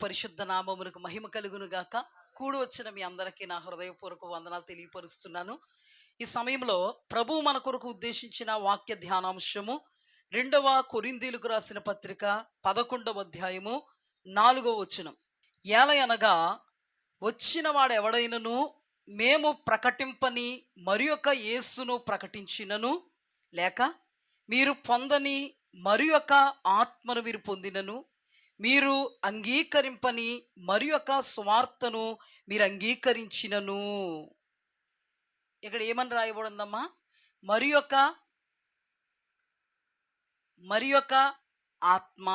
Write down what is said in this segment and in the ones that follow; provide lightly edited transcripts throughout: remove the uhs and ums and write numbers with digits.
పరిశుద్ధ నామమునకు మహిమ కలుగును గాక. కూడి వచ్చిన మీ అందరికీ నా హృదయపూర్వక వందనాలు తెలియపరుస్తున్నాను. ఈ సమయంలో ప్రభు మన కొరకు ఉద్దేశించిన వాక్య ధ్యానాంశము 2వ కొరింథీయులకు రాసిన పత్రిక 11వ అధ్యాయము 4వ వచనం. ఏలయనగా వచ్చిన వాడు ఎవడైనను మేము ప్రకటింపని మరి ఒక యేసును ప్రకటించినను, లేక మీరు పొందని మరి ఒక ఆత్మను మీరు పొందినను, మీరు అంగీకరింపని మరి ఒక సువార్తను మీరు అంగీకరించినను. ఇక్కడ ఏమని రాయబడిందమ్మా? మరి ఒక ఆత్మ,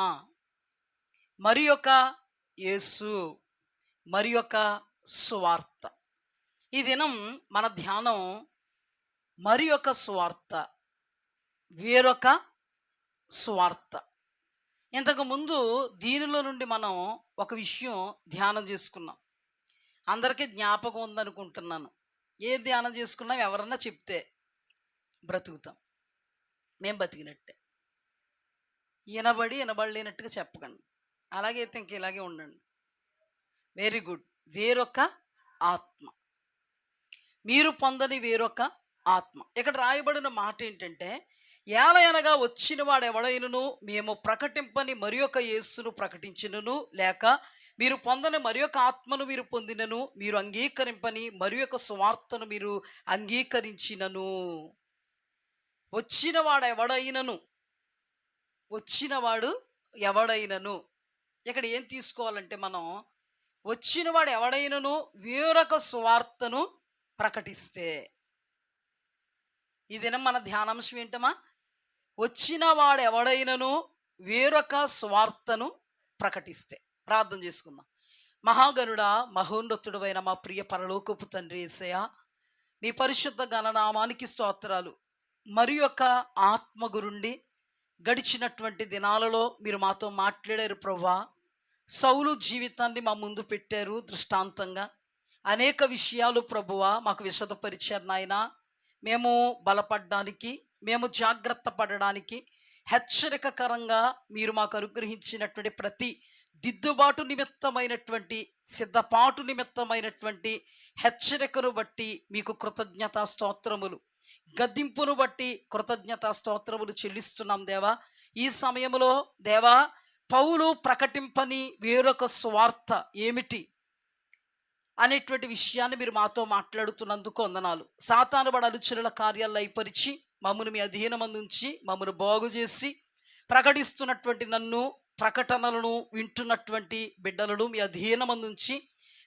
మరి ఒక యేసు, మరి ఒక సువార్త. ఈ దినం మన ధ్యానం మరి ఒక సువార్త, వేరొక సువార్త. ఇంతకుముందు దీనిలో నుండి మనం ఒక విషయం ధ్యానం చేసుకున్నాం. అందరికీ జ్ఞాపకం ఉందనుకుంటున్నాను. ఏ ధ్యానం చేసుకున్నాం? ఎవరన్నా చెప్తే బ్రతుకుతాం, మేము బతికినట్టే. వినబడలేనట్టుగా చెప్పకండి. అలాగైతే ఇంక ఇలాగే ఉండండి. Very good. వేరొక ఆత్మ, మీరు పొందని వేరొక ఆత్మ. ఇక్కడ రాయబడిన మాట ఏంటంటే, ఏలయనగా వచ్చిన వాడు ఎవడైనను మేము ప్రకటింపని మరి ఒక యేసును ప్రకటించినను, లేక మీరు పొందని మరి ఒక ఆత్మను మీరు పొందినను, మీరు అంగీకరింపని మరి ఒక సువార్తను మీరు అంగీకరించినను. వచ్చినవాడు ఎవడైనను ఇక్కడ ఏం తీసుకోవాలంటే, మనం వచ్చినవాడు ఎవడైనను వేరొక సువార్తను ప్రకటిస్తే. ఈ దినం మన ధ్యానాంశం ఏంటమ్మా? వచ్చిన వాడు ఎవడైనను వేరొక సువార్తను ప్రకటిస్తే. ప్రార్థన చేసుకుందాం. మహాగణుడా, మహోన్నతుడైన మా ప్రియ పరలోకపు తండ్రి యేసయ్య, మీ పరిశుద్ధ గణనామానికి స్తోత్రాలు. మరి ఒక ఆత్మ గురుండి గడిచినటువంటి దినాలలో మీరు మాతో మాట్లాడారు ప్రభువా. సౌలు జీవితాన్ని మా ముందు పెట్టారు దృష్టాంతంగా. అనేక విషయాలు ప్రభువా మాకు విశదపరిచారు నాయన. మేము బలపడడానికి, మేము జాగ్రత్త పడడానికి, హెచ్చరికకరంగా మీరు మాకు అనుగ్రహించినటువంటి ప్రతి దిద్దుబాటు నిమిత్తమైనటువంటి, సిద్ధపాటు నిమిత్తమైనటువంటి హెచ్చరికను బట్టి మీకు కృతజ్ఞతా స్తోత్రములు, గద్దింపును బట్టి కృతజ్ఞతా స్తోత్రములు చెల్లిస్తున్నాం దేవా. ఈ సమయంలో దేవా, పౌలు ప్రకటింపని వేరొక సువార్త ఏమిటి అనేటువంటి విషయాన్ని మీరు మాతో మాట్లాడుతున్నందుకు వందనాలు. సాతాను బడ అనుచరుల కార్యాలు అయిపరిచి మమ్మల్ని మీ అధీనమందుంచి మమ్మల్ని బాగు చేసి ప్రకటిస్తున్నటువంటి నన్ను, ప్రకటనలను వింటున్నటువంటి బిడ్డలను మీ అధీనమందుంచి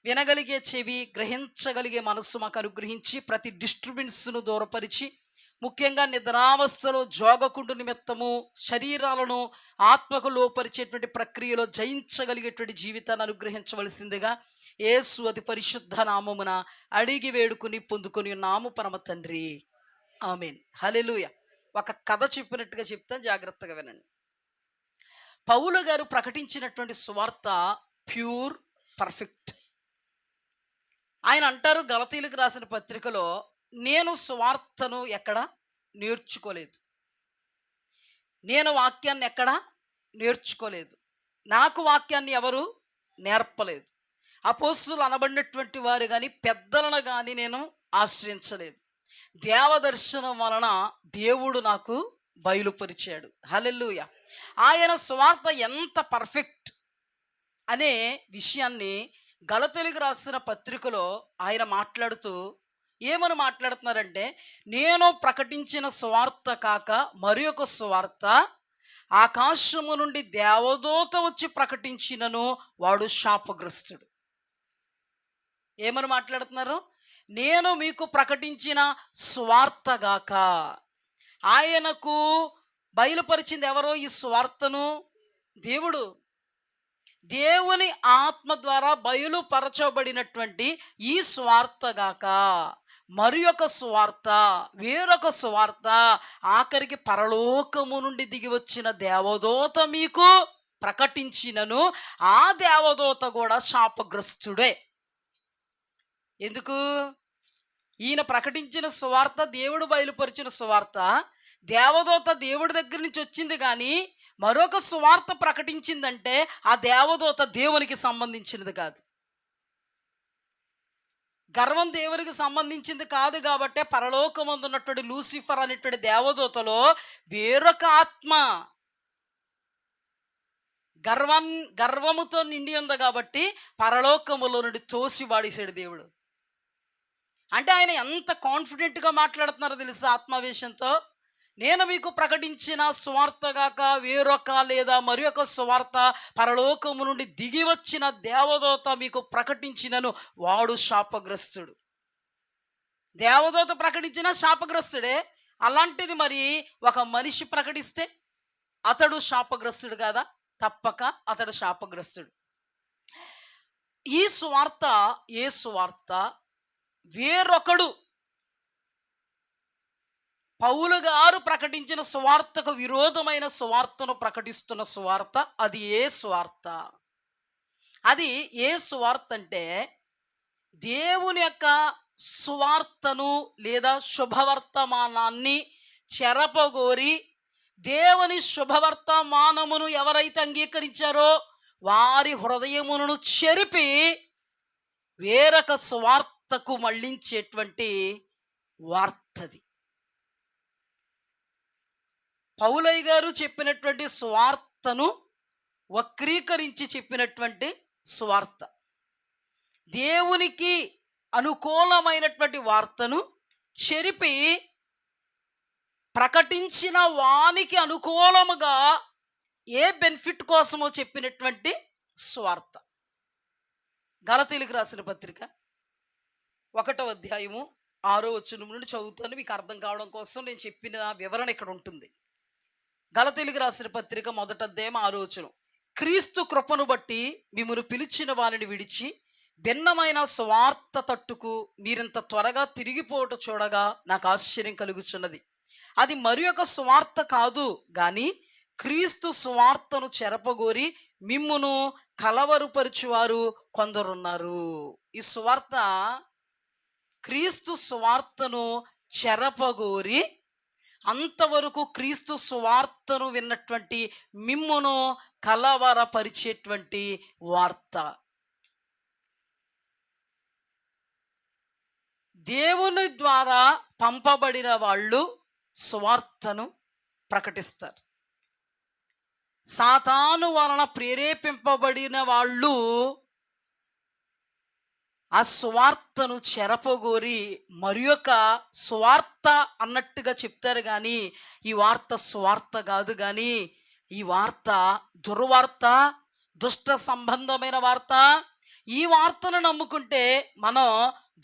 వినగలిగే చెవి, గ్రహించగలిగే మనస్సు మాకు అనుగ్రహించి ప్రతి డిస్టర్బెన్స్ను దూరపరిచి, ముఖ్యంగా నిద్రావస్థలో జోగకుండు నిమిత్తము శరీరాలను ఆత్మకు లోపరిచేటువంటి ప్రక్రియలో జయించగలిగేటువంటి జీవితాన్ని అనుగ్రహించవలసిందిగా యేసు అతి పరిశుద్ధ నామమున అడిగి వేడుకుని పొందుకొని ఉన్నాము పరమ తండ్రి, ఆమేన్. హల్లెలూయా. ఒక కథ చెప్పినట్టుగా చెప్తాను, జాగ్రత్తగా వినండి. పౌలు గారు ప్రకటించినటువంటి సువార్త ప్యూర్, పర్ఫెక్ట్. ఆయన అంటారు గలతీయులకు రాసిన పత్రికలో, నేను సువార్తను ఎక్కడ నేర్చుకోలేదు, నేను వాక్యాన్ని ఎక్కడ నేర్చుకోలేదు, నాకు వాక్యాన్ని ఎవరు నేర్పలేదు. అపోస్తులు అనబడినటువంటి వారు కానీ పెద్దలను కానీ నేను ఆశ్రయించలేదు. దేవదర్శనం వలన దేవుడు నాకు బయలుపరిచాడు. హల్లెలూయా. ఆయన సువార్త ఎంత పర్ఫెక్ట్ అనే విషయాన్ని గలతీయులకు రాసిన పత్రికలో ఆయన మాట్లాడుతూ ఏమని మాట్లాడుతున్నారంటే, నేను ప్రకటించిన సువార్త కాక మరి ఒక సువార్త ఆకాశము నుండి దేవదూత వచ్చి ప్రకటించినను వాడు శాపగ్రస్తుడు. ఏమని మాట్లాడుతున్నారు? నేను మీకు ప్రకటించిన సువార్తగాక. ఆయనకు బయలుపరిచింది ఎవరో ఈ సువార్తను? దేవుడు. దేవుని ఆత్మ ద్వారా బయలుపరచబడినటువంటి ఈ సువార్తగాక మరి ఒక సువార్త, వేరొక సువార్త, ఆఖరికి పరలోకము నుండి దిగి వచ్చిన దేవదూత మీకు ప్రకటించినను ఆ దేవదూత కూడా శాపగ్రస్తుడే. ఎందుకు? ఈయన ప్రకటించిన సువార్త, దేవుడు బయలుపరిచిన సువార్త, దేవదూత దేవుడి దగ్గర నుంచి వచ్చింది. కానీ మరొక సువార్త ప్రకటించిందంటే ఆ దేవదూత దేవునికి సంబంధించినది కాదు. గర్వం దేవునికి సంబంధించింది కాదు. కాబట్టే పరలోకమందున్నటువంటి లూసిఫర్ అనేటువంటి దేవదూతలో వేరొక ఆత్మ గర్వముతో నిండి ఉంది. కాబట్టి పరలోకములో నుండి తోసివాడేశాడు దేవుడు. అంటే ఆయన ఎంత కాన్ఫిడెంట్గా మాట్లాడుతున్నారో తెలుసా? ఆత్మావేశంతో, నేను మీకు ప్రకటించిన సువార్తగాక వేరొక లేదా మరి ఒక సువార్త పరలోకము నుండి దిగి వచ్చిన దేవదూత మీకు ప్రకటించినను వాడు శాపగ్రస్తుడు. దేవదూత ప్రకటించిన శాపగ్రస్తుడే. అలాంటిది మరి ఒక మనిషి ప్రకటిస్తే అతడు శాపగ్రస్తుడు కాదా? తప్పక అతడు శాపగ్రస్తుడు. ఈ సువార్త ఏ సువార్త? వేరొకడు పౌలు గారు ప్రకటించిన సువార్తకు విరోధమైన సువార్తను ప్రకటిస్తున్న సువార్త. అది ఏ సువార్త? అది ఏ సువార్త అంటే దేవుని యొక్క సువార్తను లేదా శుభవర్తమానాన్ని చెరపగోరి దేవుని శుభవర్తమానమును ఎవరైతే అంగీకరించారో వారి హృదయమును చెరిపి వేరొక సువార్తకు మళ్ళించేటువంటి వార్తది. పౌలయ్య గారు చెప్పినటువంటి సువార్తను వక్రీకరించి చెప్పినటువంటి సువార్త, దేవునికి అనుకూలమైనటువంటి వార్తను చెరిపి ప్రకటించిన వానికి అనుకూలముగా ఏ బెనిఫిట్ కోసమో చెప్పినటువంటి సువార్త. గలతీయులకు రాసిన పత్రిక 1వ అధ్యాయము 6వ వచనం నుండి చదువుతాను, మీకు అర్థం కావడం కోసం. నేను చెప్పిన వివరణ ఇక్కడ ఉంటుంది. గలతీయులకు రాసిన పత్రిక 1వ అధ్యాయం 6వ వచనం. క్రీస్తు కృపను బట్టి మిమ్మును పిలిచిన వారిని విడిచి భిన్నమైన స్వార్థ తట్టుకు మీరింత త్వరగా తిరిగిపోవట చూడగా నాకు ఆశ్చర్యం కలుగుచున్నది. అది మరి ఒక స్వార్థ కాదు, కానీ క్రీస్తు స్వార్థను చెరపగోరి మిమ్మును కలవరుపరుచువారు కొందరున్నారు. ఈ సువార్త క్రీస్తు సువార్తను చెరపగోరి అంతవరకు క్రీస్తు సువార్తను విన్నటువంటి మిమ్మును కలవరపరిచేటువంటి వార్త. దేవుని ద్వారా పంపబడిన వాళ్ళు సువార్తను ప్రకటిస్తారు. సాతాను వలన ప్రేరేపింపబడిన వాళ్ళు ఆ సువార్తను చెరపగోరి మరి ఒక సువార్త అన్నట్టుగా చెప్తారు. కానీ ఈ వార్త సువార్త కాదు, కానీ ఈ వార్త దుర్వార్త, దుష్ట సంబంధమైన వార్త. ఈ వార్తను నమ్ముకుంటే మనం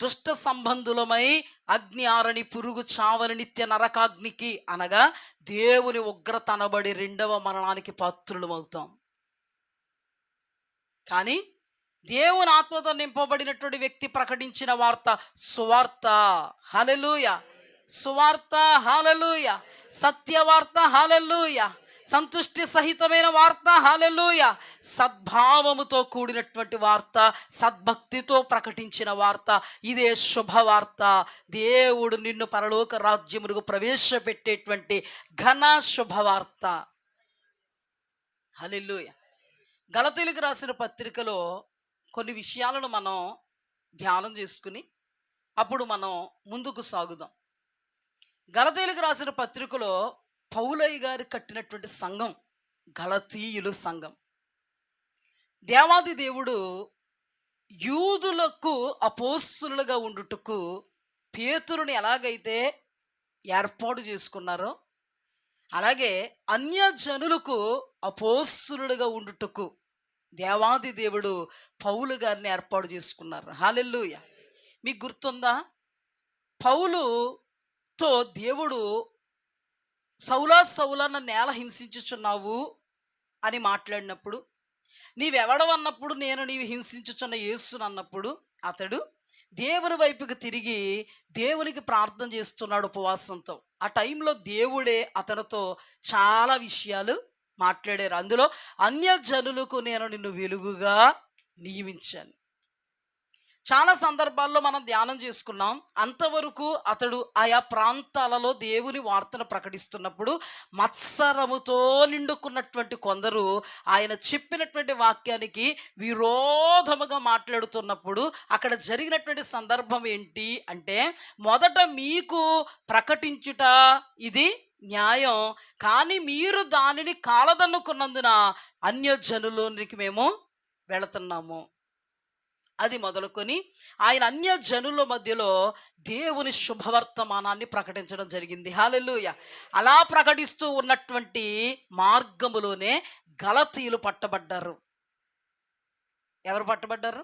దుష్ట సంబంధులమై అగ్ని ఆరని పురుగు చావని నిత్య నరకాగ్నికి అనగా దేవుని ఉగ్రత అనబడి 2వ మరణానికి పాత్రులమవుతాం. కానీ దేవుని ఆత్మతో నింపబడినటువంటి వ్యక్తి ప్రకటించిన వార్త సువార్త. హల్లెలూయా! సువార్త. హల్లెలూయా! సత్యవార్త. హల్లెలూయా! సంతుష్టి సహితమైన వార్త. హల్లెలూయా! సద్భావముతో కూడినటువంటి వార్త, సద్భక్తితో ప్రకటించిన వార్త. ఇదే శుభవార్త. దేవుడు నిన్ను పరలోక రాజ్యమునకు ప్రవేశపెట్టేటువంటి ఘన శుభవార్త. హల్లెలూయా! గలతీయులకు రాసిన పత్రికలో కొన్ని విషయాలను మనం ధ్యానం చేసుకుని అప్పుడు మనం ముందుకు సాగుదాం. గలతీయులకు రాసిన పత్రికలో పౌలయ్య గారు కట్టినటువంటి సంఘం గలతీయుల సంఘం. దేవాది దేవుడు యూదులకు అపోస్తులుగా ఉండుటకు పేతురుని ఎలాగైతే ఏర్పాటు చేసుకున్నారో అలాగే అన్యజనులకు అపోస్తులుగా ఉండుటకు దేవాది దేవుడు పౌలు గారిని ఏర్పాటు చేసుకున్నారు. హల్లెలూయా! మీకు గుర్తుందా? పౌలుతో దేవుడు సౌలా సౌలా నన్ను నేల హింసించుచున్నావు అని మాట్లాడినప్పుడు, నీవెవడవన్నప్పుడు నేను నీవు హింసించుచున్న యేసును అన్నప్పుడు అతడు దేవుని వైపుకి తిరిగి దేవునికి ప్రార్థన చేస్తున్నాడు ఉపవాసంతో. ఆ టైంలో దేవుడే అతనితో చాలా విషయాలు మాట్లాడారు. అందులో అన్యజనులకు నేను నిన్ను వెలుగుగా నియమించాను. చాలా సందర్భాల్లో మనం ధ్యానం చేసుకున్నాం. అంతవరకు అతడు ఆయా ప్రాంతాలలో దేవుని వార్తను ప్రకటిస్తున్నప్పుడు మత్సరముతో నిండుకున్నటువంటి కొందరు ఆయన చెప్పినటువంటి వాక్యానికి విరోధముగా మాట్లాడుతున్నప్పుడు అక్కడ జరిగినటువంటి సందర్భం ఏంటి అంటే, మొదట మీకు ప్రకటించుట ఇది న్యాయం, కానీ మీరు దానిని కాలదన్నుకున్నందున అన్యజనులోనికి మేము వెళుతున్నాము. అది మొదలుకొని ఆయన అన్య జనుల మధ్యలో దేవుని శుభవర్తమానాన్ని ప్రకటించడం జరిగింది. హల్లెలూయా. అలా ప్రకటిస్తూ ఉన్నటువంటి మార్గములోనే గలతీయులు పట్టబడ్డారు. ఎవరు పట్టబడ్డారు?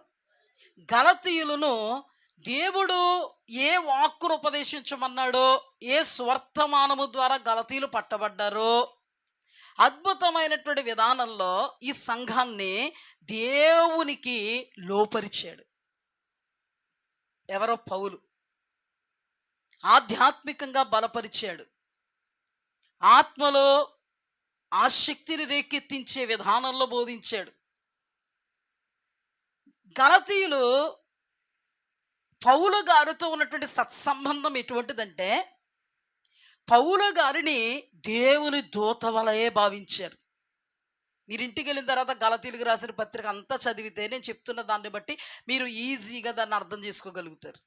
గలతీయులను దేవుడు ఏ వాక్కును ఉపదేశించమన్నాడో, ఏ స్వర్తమానము ద్వారా గలతీయులు పట్టబడ్డారో అద్భుతమైనటువంటి విధానంలో ఈ సంఘాన్ని దేవునికి లోపరిచాడు. ఎవరో పౌలు ఆధ్యాత్మికంగా బలపరిచాడు. ఆత్మలో ఆ శక్తిని రేకెత్తించే విధానంలో బోధించాడు. గలతీయులు పౌలు గారితో ఉన్నటువంటి సత్సంబంధం ఎటువంటిదంటే, పౌలు గారిని దేవుని దూత వలె భావించారు. మీరు ఇంటికి వెళ్ళిన తర్వాత గలతీయులకు రాసిన పత్రిక అంతా చదివితే నేను చెప్తున్న దాన్ని బట్టి మీరు ఈజీగా దాన్ని అర్థం చేసుకోగలుగుతారు.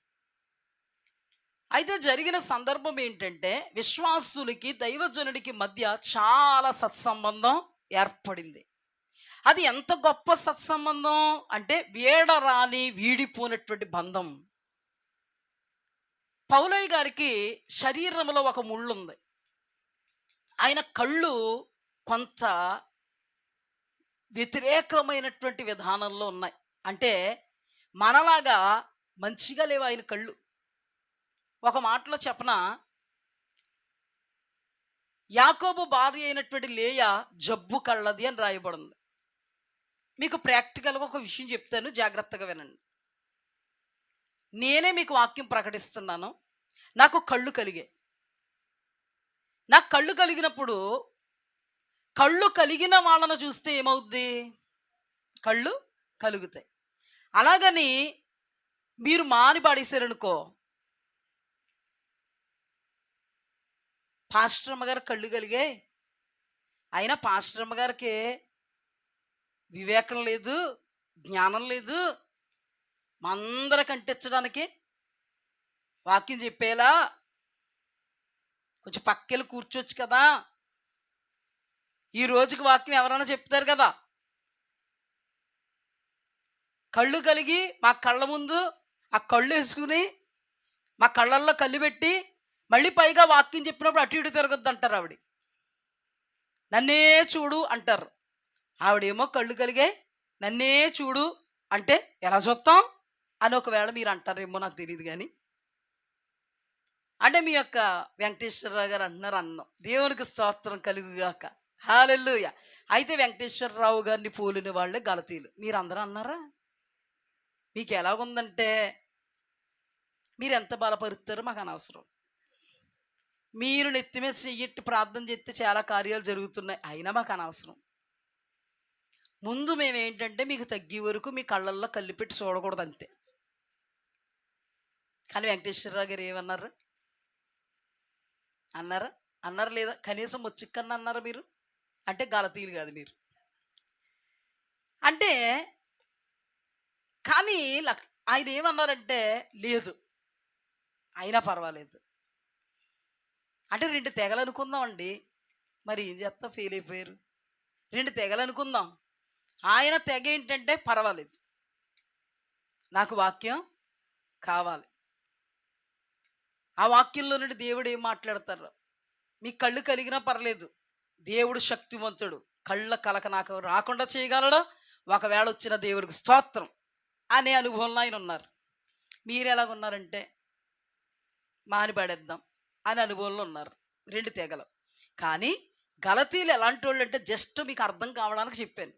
అయితే జరిగిన సందర్భం ఏంటంటే, విశ్వాసులకి దైవజనుడికి మధ్య చాలా సత్సంబంధం ఏర్పడింది. అది ఎంత గొప్ప సత్సంబంధం అంటే, వీడరాని వీడిపోయినటువంటి బంధం. పౌలయ్య గారికి శరీరంలో ఒక ముళ్ళు ఉంది. ఆయన కళ్ళు కొంత వ్యతిరేకమైనటువంటి విధానంలో ఉన్నాయి. అంటే మనలాగా మంచిగా లేవు ఆయన కళ్ళు. ఒక మాటలో చెప్పనా, యాకోబు భార్య అయినటువంటి లేయా జబ్బు కళ్ళది అని రాయబడింది. మీకు ప్రాక్టికల్గా ఒక విషయం చెప్తాను, జాగ్రత్తగా వినండి. నేనే మీకు వాక్యం ప్రకటిస్తున్నాను. నాకు కళ్ళు కలిగాయి. నాకు కళ్ళు కలిగినప్పుడు కళ్ళు కలిగిన వాళ్ళను చూస్తే ఏమవుద్ది? కళ్ళు కలుగుతాయి. అలాగని మీరు మాని పాడేశారనుకో, పాస్టరమ్మ గారు కళ్ళు కలిగాయి, అయినా పాస్టరమ్మ గారికి వివేకం లేదు, జ్ఞానం లేదు, అందరికి అంటించడానికి వాక్యం చెప్పేలా కొంచెం పక్కెళ్ళి కూర్చోవచ్చు కదా, ఈ రోజుకి వాక్యం ఎవరైనా చెప్తారు కదా. కళ్ళు కలిగి మా కళ్ళ ముందు ఆ కళ్ళు వేసుకుని మా కళ్ళల్లో కళ్ళు పెట్టి మళ్ళీ పైగా వాక్యం చెప్పినప్పుడు అటు ఇటు తిరగద్దు అంటారు. ఆవిడ నన్నే చూడు అంటారు. ఆవిడేమో కళ్ళు కలిగే నన్నే చూడు అంటే ఎలా చూస్తాం అని ఒకవేళ మీరు అంటారేమో నాకు తెలియదు. కానీ అంటే మీ యొక్క వెంకటేశ్వరరావు గారు అంటున్నారు అన్నం. దేవునికి స్తోత్రం కలుగుగాక. హల్లెలూయా. అయితే వెంకటేశ్వరరావు గారిని పోలిన వాళ్ళే గలతీయులు. మీరు అందరూ అన్నారా? మీకు ఎలాగుందంటే, మీరు ఎంత బలపరుస్తారో మాకు అనవసరం. మీరు నెత్తి మీద చెయ్యట్టి ప్రార్థన చేస్తే చాలా కార్యాలు జరుగుతున్నాయి, అయినా మాకు అనవసరం. ముందు మేమేంటంటే మీకు తగ్గే వరకు మీ కళ్ళల్లో కళ్ళు పెట్టి చూడకూడదు అంతే. కానీ వెంకటేశ్వరరావు గారు ఏమన్నారు? అన్నారా? అన్నారు లేదా? కనీసం ముచ్చిక్కన్నా అన్నారా మీరు? అంటే గలతీయులు కాదు మీరు అంటే. కానీ ఆయన ఏమన్నారంటే, లేదు అయినా పర్వాలేదు అంటే. రెండు తెగలు అనుకుందామండి, మరి ఏం చేస్తాం, ఫెయిల్ అయిపోయారు. రెండు తెగలు అనుకుందాం. ఆయన తెగ ఏంటంటే, పర్వాలేదు నాకు వాక్యం కావాలి. ఆ వాక్యంలో నుండి దేవుడు ఏం మాట్లాడతారు? మీ కళ్ళు కలిగినా పర్లేదు, దేవుడు శక్తివంతుడు, కళ్ళ కలక నాకు రాకుండా చేయగలడు, ఒకవేళ వచ్చిన దేవుడికి స్తోత్రం అనే అనుభవంలో ఆయన ఉన్నారు. మీరు ఎలాగున్నారంటే మానిపడేద్దాం అనే అనుభవంలో ఉన్నారు. రెండు తెగలు. కానీ గలతీయులు ఎలాంటి వాళ్ళు అంటే, జస్ట్ మీకు అర్థం కావడానికి చెప్పాను.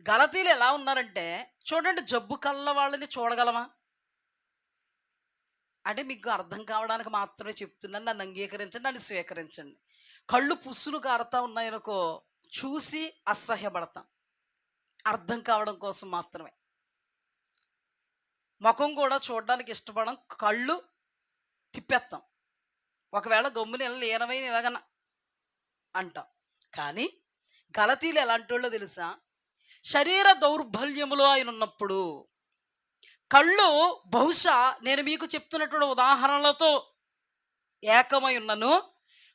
గలతీయులు ఎలా ఉన్నారంటే, చూడండి, జబ్బు కళ్ళ వాళ్ళని చూడగలమా అంటే మీకు అర్థం కావడానికి మాత్రమే చెప్తున్నాను. నన్ను అంగీకరించండి, నన్ను స్వీకరించండి. కళ్ళు పుస్సులు కారుతా ఉన్నాయనుకో, చూసి అసహ్యపడతాం, అర్థం కావడం కోసం మాత్రమే. ముఖం కూడా చూడడానికి ఇష్టపడం, కళ్ళు తిప్పేస్తాం. ఒకవేళ గమ్మున లీనమైన ఇలాగన అంటాం. కానీ గలతీలు ఎలాంటోళ్ళో తెలుసా? శరీర దౌర్బల్యములో ఆయన ఉన్నప్పుడు కళ్ళు బహుశా నేను మీకు చెప్తున్నటువంటి ఉదాహరణలతో ఏకమై ఉన్నను.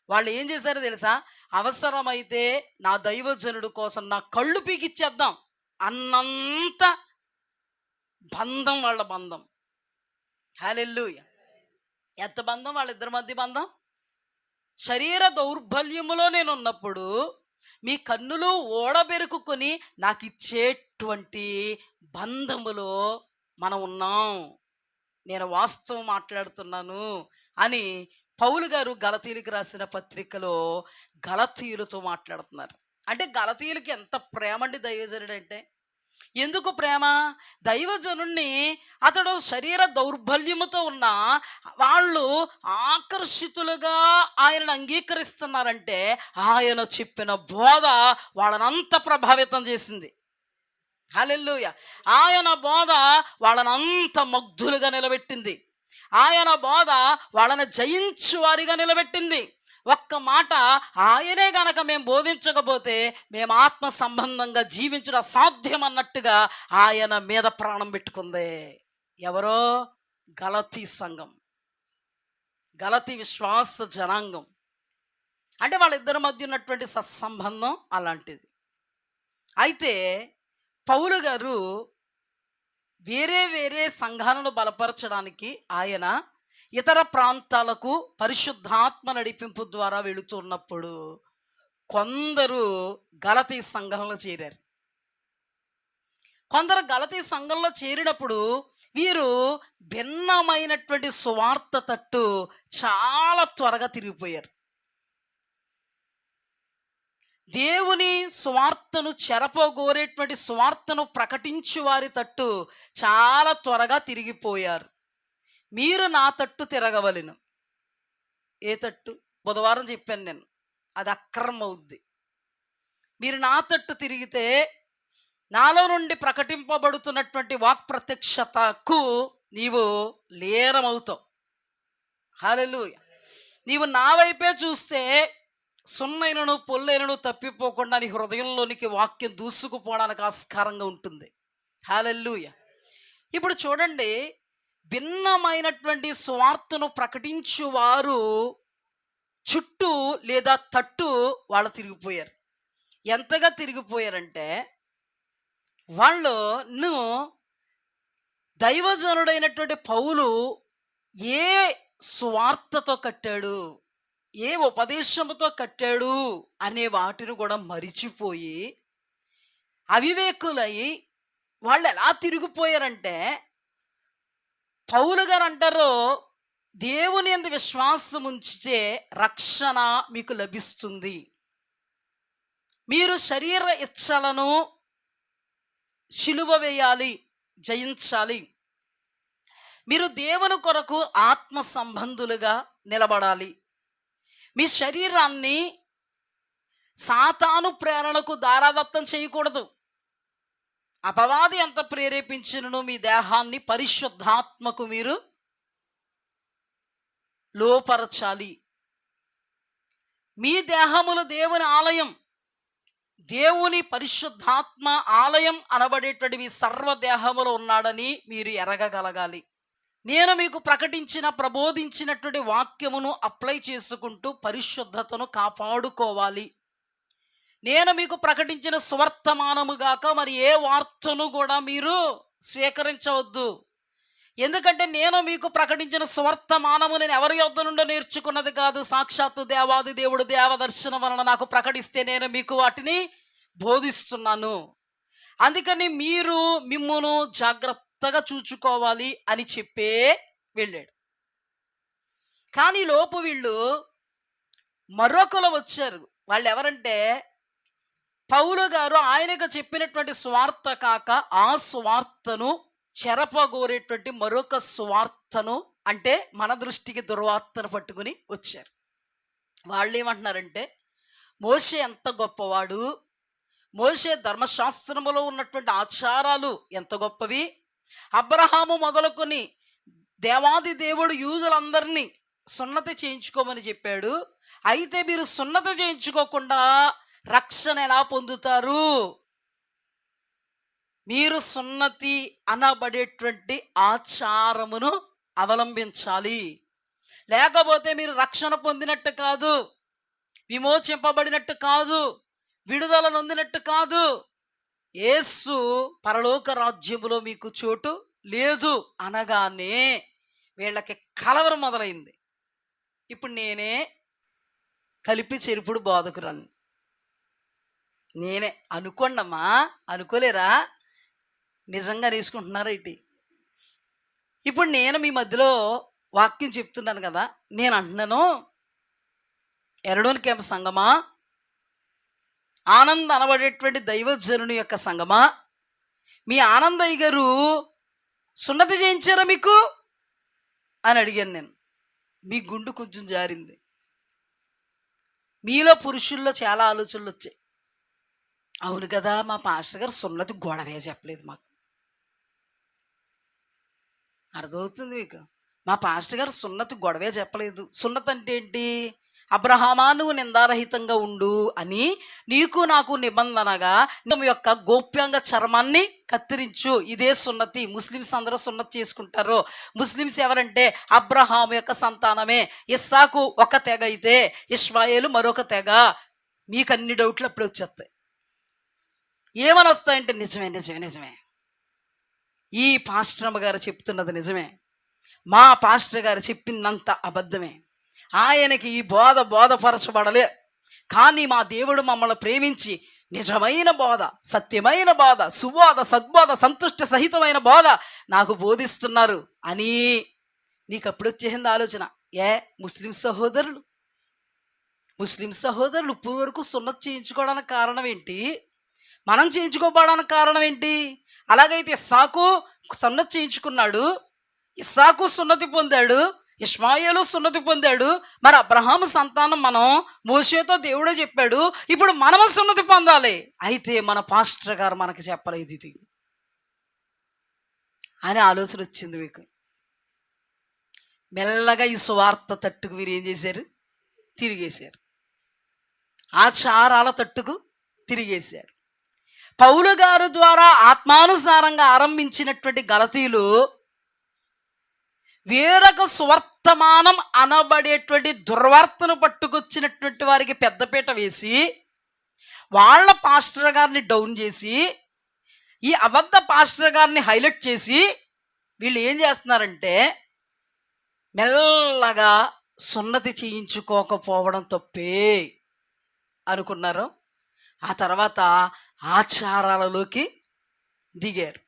వాళ్ళు ఏం చేశారో తెలుసా? అవసరమైతే నా దైవజనుడు కోసం నా కళ్ళు పీకిచ్చేద్దాం అన్నంత బంధం, వాళ్ళ బంధం. హల్లెలూయా! ఎంత బంధం వాళ్ళిద్దరి మధ్య బంధం. శరీర దౌర్బల్యములో నేను ఉన్నప్పుడు మీ కన్నులు ఓడబెరుకుని నాకు ఇచ్చేటువంటి బంధములో మనం ఉన్నాం. నేను వాస్తవం మాట్లాడుతున్నాను అని పౌలు గారు గలతీయులకు రాసిన పత్రికలో గలతీయులతో మాట్లాడుతున్నారు. అంటే గలతీయులకి ఎంత ప్రేమ అండి దైవజనుడు అంటే. ఎందుకు ప్రేమ? దైవజనుణ్ణి అతడు శరీర దౌర్బల్యముతో ఉన్న వాళ్ళు ఆకర్షితులుగా ఆయనను అంగీకరిస్తున్నారంటే ఆయన చెప్పిన బోధ వాళ్ళనంత ప్రభావితం చేసింది. హల్లెలూయా! ఆయన బోధ వాళ్ళనంత మగ్ధులుగా నిలబెట్టింది. ఆయన బోధ వాళ్ళని జయించు వారిగా నిలబెట్టింది. ఒక్క మాట, ఆయనే గనక మేము బోధించకపోతే మేము ఆత్మ సంబంధంగా జీవించడం అసాధ్యం అన్నట్టుగా ఆయన మీద ప్రాణం పెట్టుకుంది. ఎవరో? గలతీ సంఘం, గలతీ విశ్వాస జనాంగం. అంటే వాళ్ళిద్దరి మధ్య ఉన్నటువంటి సత్సంబంధం అలాంటిది. అయితే పౌలు గారు వేరే వేరే సంఘాలను బలపరచడానికి ఆయన ఇతర ప్రాంతాలకు పరిశుద్ధాత్మ నడిపింపు ద్వారా వెళుతున్నప్పుడు కొందరు గలతీ సంఘంలో చేరారు. కొందరు గలతీ సంఘంలో చేరినప్పుడు వీరు భిన్నమైనటువంటి సువార్త తట్టు చాలా త్వరగా తిరిగిపోయారు. దేవుని సువార్తను చెరపగోరేటువంటి సువార్తను ప్రకటించు వారి తట్టు చాలా త్వరగా తిరిగిపోయారు. మీరు నా తట్టు తిరగవలెను. ఏ తట్టు? బుధవారం చెప్పాను నేను, అది అక్రమం అవుద్ది. మీరు నా తట్టు తిరిగితే నాలో నుండి ప్రకటింపబడుతున్నటువంటి వాక్ ప్రత్యక్షతకు నీవు లీనమవుతావు. హల్లెలూయా! నీవు నా వైపే చూస్తే సున్నైనను పొల్లైనను తప్పిపోకుండా నీ హృదయంలోనికి వాక్యం దూసుకుపోవడానికి ఆస్కారంగా ఉంటుంది. హల్లెలూయా! ఇప్పుడు చూడండి, భిన్నమైనటువంటి సువార్తను ప్రకటించువారు చుట్టూ లేదా తట్టు వాళ్ళు తిరిగిపోయారు. ఎంతగా తిరిగిపోయారంటే వాళ్ళను దైవజనుడైనటువంటి పౌలు ఏ సువార్తతో కట్టాడు, ఏ ఉపదేశంతో కట్టాడు అనే వాటిని కూడా మరిచిపోయి అవివేకులై వాళ్ళు ఎలా తిరిగిపోయారంటే, పౌలు గారు అంటారు, దేవుని యందు విశ్వాసం ఉంచితే రక్షణ మీకు లభిస్తుంది. మీరు శరీర ఇచ్చలను సిలువ వేయాలి, జయించాలి. మీరు దేవుని కొరకు ఆత్మ సంబంధులుగా నిలబడాలి. మీ శరీరాన్ని సాతాను ప్రేరణకు దారాదత్తం చేయకూడదు. అపవాది ఎంత ప్రేరేపించినను మీ దేహాన్ని పరిశుద్ధాత్మకు మీరు లోపరచాలి. మీ దేహములు దేవుని ఆలయం. దేవుని పరిశుద్ధాత్మ ఆలయం అనబడేటువంటి మీ సర్వదేహములో ఉన్నాడని మీరు ఎరగగలగాలి. నేను మీకు ప్రకటించిన ప్రబోధించినటువంటి వాక్యమును అప్లై చేసుకుంటూ పరిశుద్ధతను కాపాడుకోవాలి. నేను మీకు ప్రకటించిన సువర్తమానముగాక మరి ఏ వార్తను కూడా మీరు స్వీకరించవద్దు. ఎందుకంటే నేను మీకు ప్రకటించిన సువర్తమానము నేను ఎవరి యొద్ద నుండో నేర్చుకున్నది కాదు, సాక్షాత్తు దేవాది దేవుడు దేవదర్శనం వలన నాకు ప్రకటిస్తే నేను మీకు వాటిని బోధిస్తున్నాను. అందుకని మీరు మిమ్మును జాగ్రత్తగా చూచుకోవాలి అని చెప్పే వెళ్ళాడు. కానీ లోపు వీళ్ళు మరొకరు వచ్చారు. వాళ్ళు ఎవరంటే, పౌలు గారు ఆయనకు చెప్పినటువంటి స్వార్థ కాక ఆ స్వార్థను చెరపగోరేటువంటి మరొక స్వార్థను, అంటే మన దృష్టికి దుర్వార్తను పట్టుకుని వచ్చారు. వాళ్ళు ఏమంటున్నారంటే, మోషే ఎంత గొప్పవాడు, మోషే ధర్మశాస్త్రములో ఉన్నటువంటి ఆచారాలు ఎంత గొప్పవి, అబ్రహాము మొదలుకొని దేవాది దేవుడు యూదులందరినీ సున్నతి చేయించుకోమని చెప్పాడు. అయితే మీరు సున్నతి చేయించుకోకుండా రక్షణ ఎలా పొందుతారు? మీరు సున్నతి అనబడేటువంటి ఆచారమును అవలంబించాలి. లేకపోతే మీరు రక్షణ పొందినట్టు కాదు, విమోచింపబడినట్టు కాదు, విడుదల నొందినట్టు కాదు. యేసు పరలోక రాజ్యములో మీకు చోటు లేదు అనగానే వీళ్ళకి కలవరం మొదలైంది. ఇప్పుడు నేనే కలిపి చెరుపుడు బోధకురాలు, నేనే అనుకోండమ్మా, అనుకోలేరా? నిజంగా తీసుకుంటున్నారా ఇటీ? ఇప్పుడు నేను మీ మధ్యలో వాక్యం చెప్తున్నాను కదా, నేను అంటున్నాను, ఎరడోని క్యాంప్ సంగమా, ఆనంద్ అనబడేటువంటి దైవజనుని యొక్క సంగమా, మీ ఆనందయ్య గారు సున్నతి చేయించారా మీకు అని అడిగాను నేను. మీ గుండు కొంచెం జారింది. మీలో పురుషుల్లో చాలా ఆలోచనలు వచ్చాయి. అవును కదా, మా పాస్టర్ గారు సున్నతి గొడవే చెప్పలేదు మాకు. అర్థమవుతుంది మీకు? మా పాస్టర్ గారు సున్నతి గొడవే చెప్పలేదు. సున్నతి అంటే ఏంటి? అబ్రహామా నువ్వు నిందారహితంగా ఉండు అని నీకు నాకు నిబంధనగా నీ యొక్క గోప్యాంగ చర్మాన్ని కత్తిరించు, ఇదే సున్నతి. ముస్లిమ్స్ అందరూ సున్నతి చేసుకుంటారు. ముస్లిమ్స్ ఎవరంటే అబ్రహాము యొక్క సంతానమే. ఇస్సాకు ఒక తెగ అయితే ఇష్మాయేలు మరొక తెగ. మీకు అన్ని డౌట్లు అప్పుడు వచ్చేస్తాయి. ఏమని వస్తాయంటే నిజమే నిజమే నిజమే, ఈ పాస్టర్ అమ్మగారు చెప్తున్నది నిజమే, మా పాస్టర్ గారు చెప్పిందంత అబద్ధమే, ఆయనకి ఈ బోధపరచబడలే. కానీ మా దేవుడు మమ్మల్ని ప్రేమించి నిజమైన బోధ, సత్యమైన బోధ, సుబోధ, సద్బోధ, సంతుష్ట సహితమైన బోధ నాకు బోధిస్తున్నారు అని నీకు అప్పుడు వచ్చేసింది ఆలోచన. ముస్లిం సహోదరులు ఇప్పుడు వరకు సున్నతి చేయించుకోవడానికి కారణం ఏంటి? మనం చేయించుకోవడానికి కారణం ఏంటి? అలాగైతే ఇస్సాకు సున్నతి చేయించుకున్నాడు, ఇస్సాకు సున్నతి పొందాడు, ఇష్మాయేలు సున్నతి పొందాడు. మరి అబ్రహాము సంతానం మనం, మోషేతో దేవుడే చెప్పాడు. ఇప్పుడు మనము సున్నతి పొందాలి. అయితే మన పాస్టర్ గారు మనకి చెప్పలేదు ఇది అనే ఆలోచన వచ్చింది మీకు. మెల్లగా ఈ సువార్త తట్టుకు మీరు ఏం చేశారు? తిరిగేశారు. ఆచారాల తట్టుకు తిరిగేశారు. పౌలు గారు ద్వారా ఆత్మానుసారంగా ఆరంభించినటువంటి గలతీలు వేరొక సువర్తమానం అనబడేటువంటి దుర్వార్తను పట్టుకొచ్చినటువంటి వారికి పెద్దపీట వేసి వాళ్ళ పాస్టర్ గారిని డౌన్ చేసి ఈ అబద్ధ పాస్టర్ గారిని హైలైట్ చేసి వీళ్ళు ఏం చేస్తున్నారంటే మెల్లగా సున్నతి చేయించుకోకపోవడం తప్పే అనుకున్నారు. ఆ తర్వాత ఆచారాలలోకి దిగారు,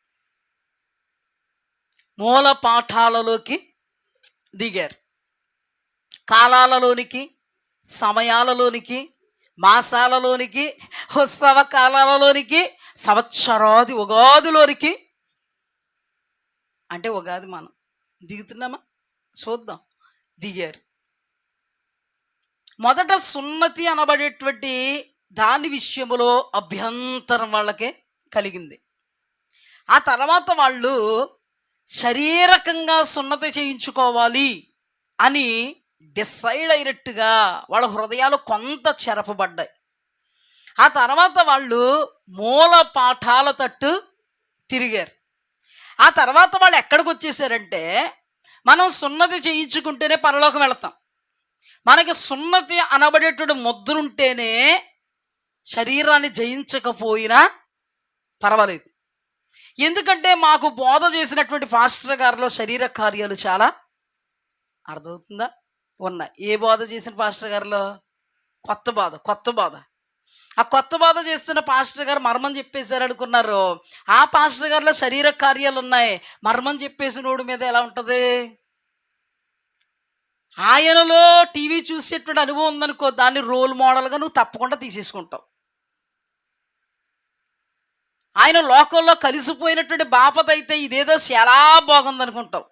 మూల పాఠాలలోకి దిగారు, కాలాలలోనికి, సమయాలలోనికి, మాసాలలోనికి, ఉత్సవ కాలాలలోనికి, సంవత్సరాది ఉగాదిలోనికి. అంటే ఉగాది మనం దిగుతున్నామా? చూద్దాం. దిగారు. మొదట సున్నతి అనబడేటువంటి దాని విషయములో అభ్యంతరం వాళ్ళకే కలిగింది. ఆ తర్వాత వాళ్ళు శారీరకంగా సున్నతి చేయించుకోవాలి అని డిసైడ్ అయినట్టుగా వాళ్ళ హృదయాలు కొంత చెరపబడ్డాయి. ఆ తర్వాత వాళ్ళు మూల పాఠాల తట్టు తిరిగారు. ఆ తర్వాత వాళ్ళు ఎక్కడికి వచ్చేసారంటే మనం సున్నతి చేయించుకుంటేనే పరలోకం వెళతాం, మనకి సున్నతి అనబడేటువంటి ముద్రుంటేనే శరీరాన్ని జయించకపోయినా పర్వాలేదు. ఎందుకంటే మాకు బోధ చేసినటువంటి పాస్టర్ గారిలో శరీర కార్యాలు చాలా అర్థమవుతుందా ఉన్నాయి. ఏ బోధ చేసిన పాస్టర్ గారిలో? కొత్త బోధ. ఆ కొత్త బోధ చేస్తున్న పాస్టర్ గారు మర్మం చెప్పేశారు అనుకున్నారు. ఆ పాస్టర్ గారిలో శరీర కార్యాలు ఉన్నాయి. మర్మం చెప్పేసినోడి మీద ఎలా ఉంటుంది? ఆయనలో టీవీ చూసేటువంటి అనుభవం ఉందనుకో, దాన్ని రోల్ మోడల్గా నువ్వు తప్పకుండా తీసేసుకుంటావు. ఆయన లోకంలో కలిసిపోయినటువంటి బాపత అయితే ఇదేదో చాలా బాగుందనుకుంటావు.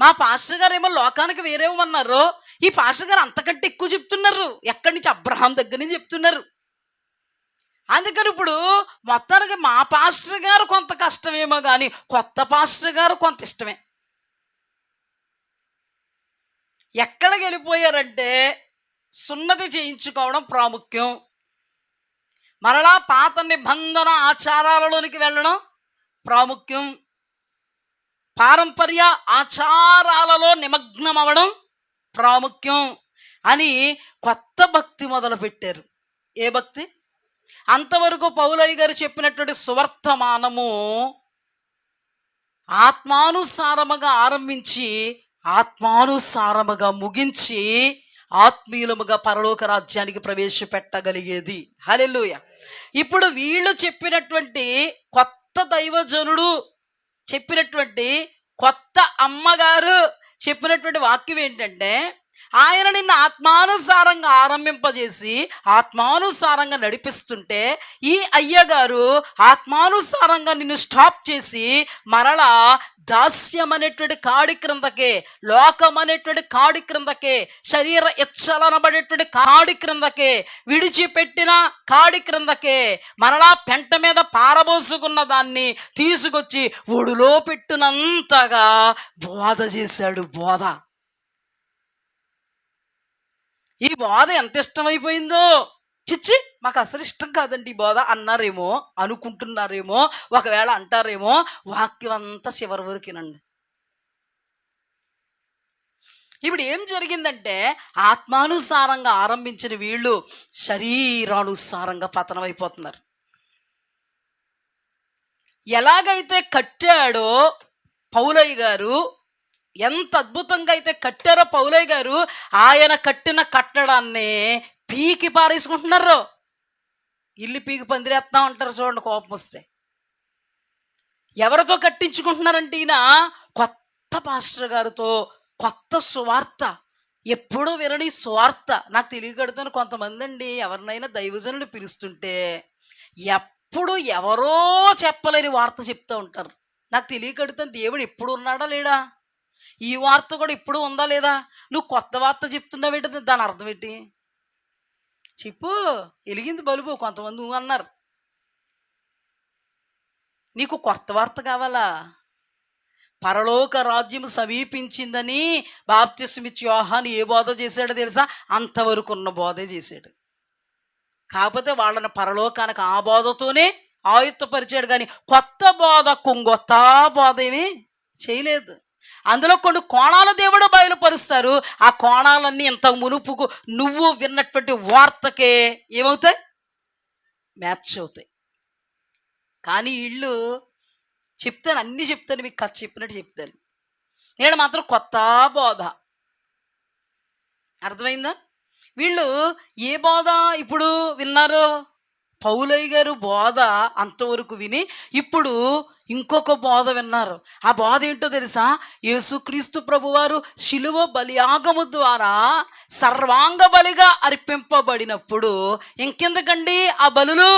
మా పాస్టర్ గారు ఏమో లోకానికి వేరేమన్నారు, ఈ పాస్టర్ గారు అంతకంటే ఎక్కువ చెప్తున్నారు. ఎక్కడి నుంచి? అబ్రహాం దగ్గర నుంచి చెప్తున్నారు. అందుకని ఇప్పుడు మొత్తానికి మా పాస్టర్ గారు కొంత కష్టమేమో కానీ కొత్త పాస్టర్ గారు కొంత ఇష్టమే. ఎక్కడికి వెళ్ళిపోయారంటే సున్నతి చేయించుకోవడం ప్రాముఖ్యం, మరలా పాత నిబంధన ఆచారాలలోనికి వెళ్ళడం ప్రాముఖ్యం, పారంపర్య ఆచారాలలో నిమగ్నం అవ్వడం ప్రాముఖ్యం అని కొత్త భక్తి మొదలు పెట్టారు. ఏ భక్తి? అంతవరకు పౌలయ్య గారు చెప్పినటువంటి సువర్తమానము ఆత్మానుసారముగా ఆరంభించి ఆత్మానుసారముగా ముగించి ఆత్మీయులముగా పరలోక రాజ్యానికి ప్రవేశపెట్టగలిగేది. హల్లెలూయా. ఇప్పుడు వీళ్ళు చెప్పినటువంటి కొత్త దైవజనుడు చెప్పినటువంటి కొత్త అమ్మగారు చెప్పినటువంటి వాక్యం ఏంటంటే, ఆయన నిన్ను ఆత్మానుసారంగా ఆరంభింపజేసి ఆత్మానుసారంగా నడిపిస్తుంటే ఈ అయ్యగారు ఆత్మానుసారంగా నిన్ను స్టాప్ చేసి మరలా దాస్యం అనేటువంటి కాడి క్రిందకే, లోకం అనేటువంటి కాడి క్రిందకే, శరీర ఇచ్చలనబడేటువంటి కాడి క్రిందకే, విడిచిపెట్టిన కాడి క్రిందకే, మరలా పెంట మీద పారబోసుకున్న దాన్ని తీసుకొచ్చి ఒడిలో పెట్టినంతగా బోధ చేశాడు. బోధ, ఈ బోధ ఎంత ఇష్టమైపోయిందో. చిచ్చి మాకు అసలు ఇష్టం కాదండి ఈ బోధ అన్నారేమో, అనుకుంటున్నారేమో, ఒకవేళ అంటారేమో. వాక్యం అంతా చివరి వరకేనండి. ఇప్పుడు ఏం జరిగిందంటే ఆత్మానుసారంగా ఆరంభించిన వీళ్ళు శరీరానుసారంగా పతనమైపోతున్నారు. ఎలాగైతే కట్టాడో పౌలయ్య గారు, ఎంత అద్భుతంగా అయితే కట్టారో పౌలయ్య గారు, ఆయన కట్టిన కట్టడాన్ని పీకి పారేసుకుంటున్నారు. ఇల్లు పీకి పందిరేస్తా ఉంటారు చూడండి కోపం వస్తే. ఎవరితో కట్టించుకుంటున్నారంటే ఈయన కొత్త పాస్టర్ గారితో, కొత్త సువార్త, ఎప్పుడూ వినని సువార్త. నాకు తెలియకడుతాను, కొంతమంది అండి ఎవరినైనా దైవజనులు పిలుస్తుంటే ఎప్పుడు ఎవరో చెప్పలేని వార్త చెప్తూ ఉంటారు. నాకు తెలియకడుతాను, దేవుడు ఎప్పుడు ఉన్నాడా లేడా, ఈ వార్త కూడా ఇప్పుడు ఉందా లేదా, నువ్వు కొత్త వార్త చెప్తున్నావేంటి, దాని అర్థం ఏంటి చెప్పు. వెలిగింది బలుపు, కొంతమంది నువ్వు అన్నారు. నీకు కొత్త వార్త కావాలా? పరలోక రాజ్యం సమీపించిందని బాప్తిస్మిచ్చి యోహాను ఏ బోధ చేశాడో తెలుసా? అంతవరకు ఉన్న బోధే చేశాడు. కాకపోతే వాళ్ళని పరలోకానికి ఆ బోధతోనే ఆయుత్తపరిచాడు, కానీ కొత్త బోధ, కొంగొత్త బోధ ఏమీ చేయలేదు. అందులో కొన్ని కోణాల దేవుడు బయలుపరుస్తారు. ఆ కోణాలన్నీ ఇంత మునుపుకు నువ్వు విన్నటువంటి వార్తకే ఏమవుతాయి? మ్యాచ్ అవుతాయి. కానీ వీళ్ళు చెప్తాను, అన్నీ చెప్తాను, మీకు కథ చెప్పినట్టు చెప్తాను. నేను మాత్రం కొత్త బోధ. అర్థమైందా? వీళ్ళు ఏ బోధ ఇప్పుడు విన్నారు? పౌలయ్య గారు బోధ అంతవరకు విని ఇప్పుడు ఇంకొక బోధ విన్నారు. ఆ బోధ ఏంటో తెలుసా? యేసుక్రీస్తు ప్రభువారు శిలువ బలియాగము ద్వారా సర్వాంగ బలిగా అర్పింపబడినప్పుడు ఇంకెందుకండి ఆ బలులు?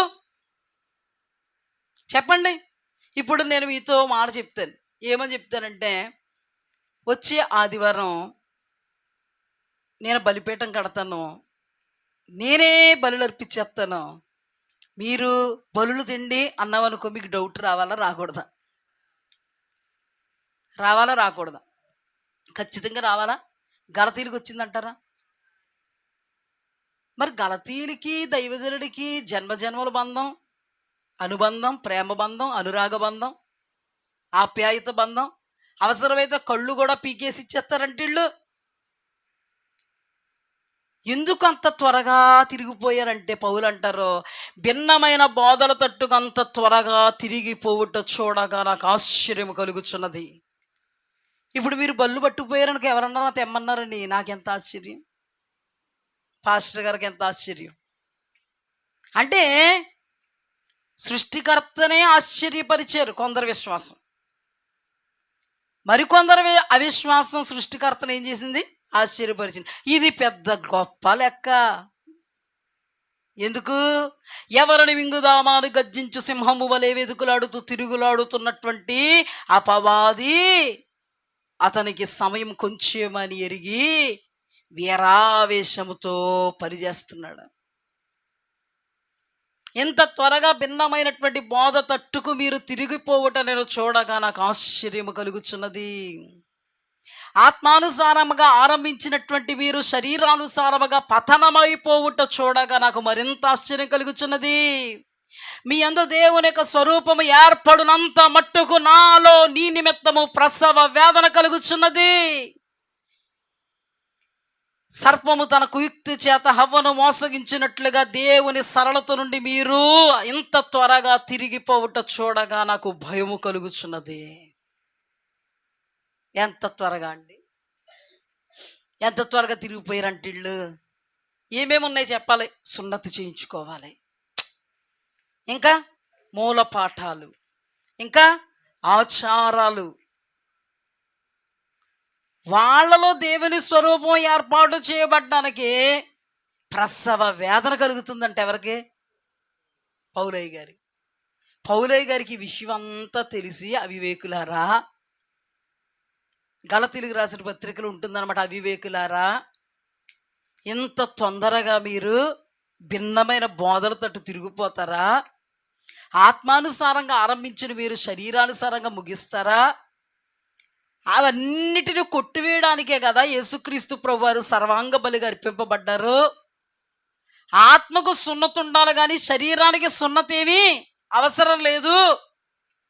చెప్పండి. ఇప్పుడు నేను మీతో మాట చెప్తాను. ఏమని చెప్తానంటే, వచ్చే ఆదివారం నేను బలిపీఠం కడతాను, నేనే బలులు అర్పించేస్తాను, మీరు బలులు తిండి అన్నామనుకో, మీకు డౌట్ రావాలా రాకూడదా? రావాలా రాకూడదా? ఖచ్చితంగా రావాలా? గలతీలకు వచ్చిందంటారా? మరి గలతీలకి దైవజనుడికి జన్మజన్మల బంధం, అనుబంధం, ప్రేమ బంధం, అనురాగ బంధం, ఆప్యాయత బంధం. అవసరమైతే కళ్ళు కూడా పీకేసి ఇచ్చేస్తారంటే వీళ్ళు. ఎందుకు అంత త్వరగా తిరిగిపోయారంటే పౌలు అంటారు, భిన్నమైన బోధల తట్టుకు అంత త్వరగా తిరిగిపోవుట చూడగా నాకు ఆశ్చర్యం కలుగుతున్నది. ఇప్పుడు మీరు బళ్ళు పట్టుకుపోయారనుకో, ఎవరన్నా తెమ్మన్నారండి, నాకెంత ఆశ్చర్యం, పాస్టర్ గారికి ఎంత ఆశ్చర్యం. అంటే సృష్టికర్తనే ఆశ్చర్యపరిచారు కొందరు విశ్వాసం, మరికొందరు అవిశ్వాసం సృష్టికర్తను ఏం చేసింది? ఆశ్చర్యపరిచింది. ఇది పెద్ద గొప్ప లెక్క. ఎందుకు? ఎవరిని వింగుదామాను గర్జించు సింహము వలె వెతుకులాడుతూ తిరుగులాడుతున్నటువంటి అపవాది అతనికి సమయం కొంచెమని ఎరిగి వీరావేశముతో పనిచేస్తున్నాడు. ఎంత త్వరగా భిన్నమైనటువంటి బోధ తట్టుకు మీరు తిరిగిపోవట నేను చూడగా నాకు ఆశ్చర్యము కలుగుచున్నది. ఆత్మానుసారముగా ఆరంభించినటువంటి మీరు శరీరానుసారముగా పతనమైపోవుట చూడగా నాకు మరింత ఆశ్చర్యం కలుగుచున్నది. మీ యందు దేవుని యొక్క స్వరూపము ఏర్పడునంత మట్టుకు నాలో నీ నిమిత్తము ప్రసవ వేదన కలుగుచున్నది. సర్పము తన కుయుక్తి చేత హవ్వను మోసగించినట్లుగా దేవుని సరళత నుండి మీరు ఇంత త్వరగా తిరిగిపోవుట చూడగా నాకు భయము కలుగుచున్నది. ఎంత త్వరగా అండి, ఎంత త్వరగా తిరిగిపోయారంటే ఇళ్ళు ఏమేమి ఉన్నాయి చెప్పాలి. సున్నతి చేయించుకోవాలి, ఇంకా మూల పాఠాలు, ఇంకా ఆచారాలు. వాళ్ళలో దేవుని స్వరూపం ఏర్పాటు చేయబడ్డానికి ప్రసవ వేదన కలుగుతుందంటే ఎవరికి? పౌలయ్య గారికి విషయం అంతా తెలిసి అవివేకులారా, గలతీయులకు రాసిన పత్రికలు ఉంటుందన్నమాట, అవివేకులారా ఇంత తొందరగా మీరు భిన్నమైన బోధల తట్టు తిరిగిపోతారా? ఆత్మానుసారంగా ఆరంభించిన మీరు శరీరానుసారంగా ముగిస్తారా? అవన్నిటిని కొట్టివేయడానికే కదా యేసుక్రీస్తు ప్రభువారు సర్వాంగ బలిగా అర్పింపబడ్డారు. ఆత్మకు సున్నతి ఉండాలి కానీ శరీరానికి సున్నతేమీ అవసరం లేదు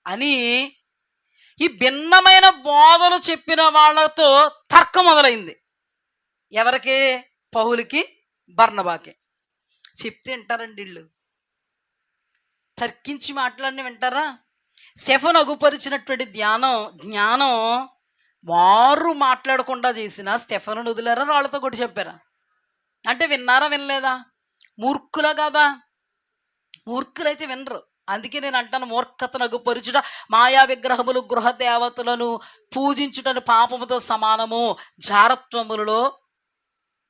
అని ఈ భిన్నమైన బోధలు చెప్పిన వాళ్ళతో తర్కం మొదలైంది. ఎవరికి? పౌలుకి, బర్నబాకి. చెప్తే వింటారండి వీళ్ళు, తర్కించి మాట్లాడిన వింటారా? స్టెఫను అగుపరిచినటువంటి జ్ఞానం వారు మాట్లాడకుండా చేసిన స్టెఫనును వదిలేరా? వాళ్ళతో కూడా చెప్పారా? అంటే విన్నారా, వినలేదా? మూర్ఖులా కాదా? మూర్ఖులైతే వినరు. అందుకే నేను అంటాను, మూర్ఖతను అగుపరుచుట మాయా విగ్రహములు గృహ దేవతలను పూజించుటను పాపముతో సమానము. జారత్వములలో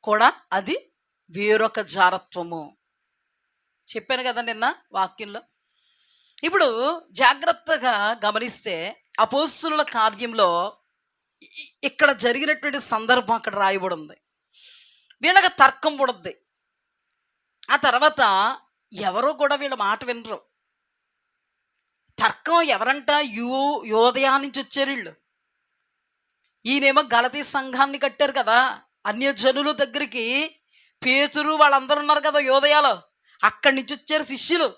కూడా అది వేరొక జారత్వము. చెప్పాను కదా నిన్న వాక్యంలో. ఇప్పుడు జాగ్రత్తగా గమనిస్తే అపోస్తుల కార్యంలో ఇక్కడ జరిగినటువంటి సందర్భం అక్కడ రాయబడి ఉంది. వీళ్ళకి తర్కం పడుద్ది. ఆ తర్వాత ఎవరో కూడా వీళ్ళ మాట వినరు. తర్కం ఎవరంట? యోదయ నుంచి వచ్చారు వీళ్ళు. ఈయనేమో గలతీ సంఘాన్ని కట్టారు కదా, అన్యజనుల దగ్గరికి పేతురు వాళ్ళందరూ ఉన్నారు కదా యోదయాలో, అక్కడి నుంచి వచ్చారు శిష్యులు.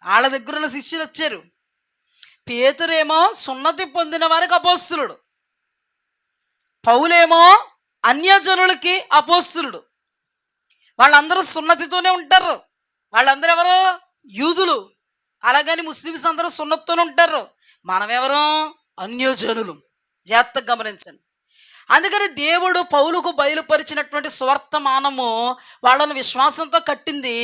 వాళ్ళ దగ్గర ఉన్న శిష్యులు వచ్చారు. పేతురేమో సున్నతి పొందిన వారికి అపోస్తులుడు, పౌలేమో అన్యజనులకి అపోస్తులుడు. వాళ్ళందరూ సున్నతితోనే ఉంటారు. వాళ్ళందరూ ఎవరు? యూదులు. అలాగని ముస్లిమ్స్ అందరూ సున్నతితోనే ఉంటారు. మనమెవరు? అన్యజనులు. జాగ్రత్తగా గమనించండి. అందుకని దేవుడు పౌలుకు బయలుపరిచినటువంటి స్వర్తమానము వాళ్ళను విశ్వాసంతో కట్టింది.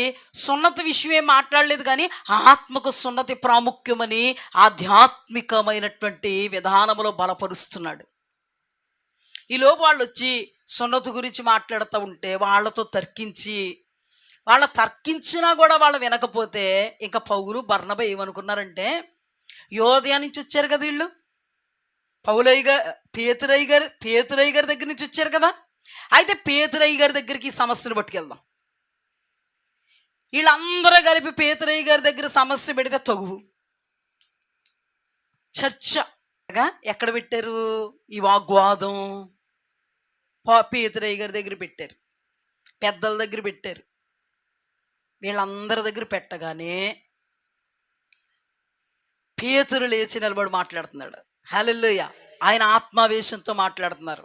సున్నతి విషయం ఏం మాట్లాడలేదు, కానీ ఆత్మకు సున్నతి ప్రాముఖ్యమని ఆధ్యాత్మికమైనటువంటి విధానములో బలపరుస్తున్నాడు. ఈలోపు వాళ్ళు వచ్చి సున్నతి గురించి మాట్లాడుతూ ఉంటే వాళ్ళతో తర్కించినా కూడా వాళ్ళు వినకపోతే ఇంకా పౌలు, బర్నబా ఏమనుకున్నారంటే, యోదయ నుంచి వచ్చారు కదా వీళ్ళు, పేతురయ్య గారి దగ్గర నుంచి వచ్చారు కదా, అయితే పేతురయ్య గారి దగ్గరికి ఈ సమస్యను పట్టుకెళ్దాం. వీళ్ళందరూ కలిపి పేతురయ్య గారి దగ్గర సమస్య పెడితే తగువు. చర్చగా ఎక్కడ పెట్టారు ఈ వాగ్వాదం? పేతురయ్య గారి దగ్గర పెట్టారు, పెద్దల దగ్గర పెట్టారు. వీళ్ళందరి దగ్గర పెట్టగానే పేతురు లేచి నిలబడి మాట్లాడుతున్నాడు. హల్లెలూయా. ఆయన ఆత్మావేశంతో మాట్లాడుతున్నారు.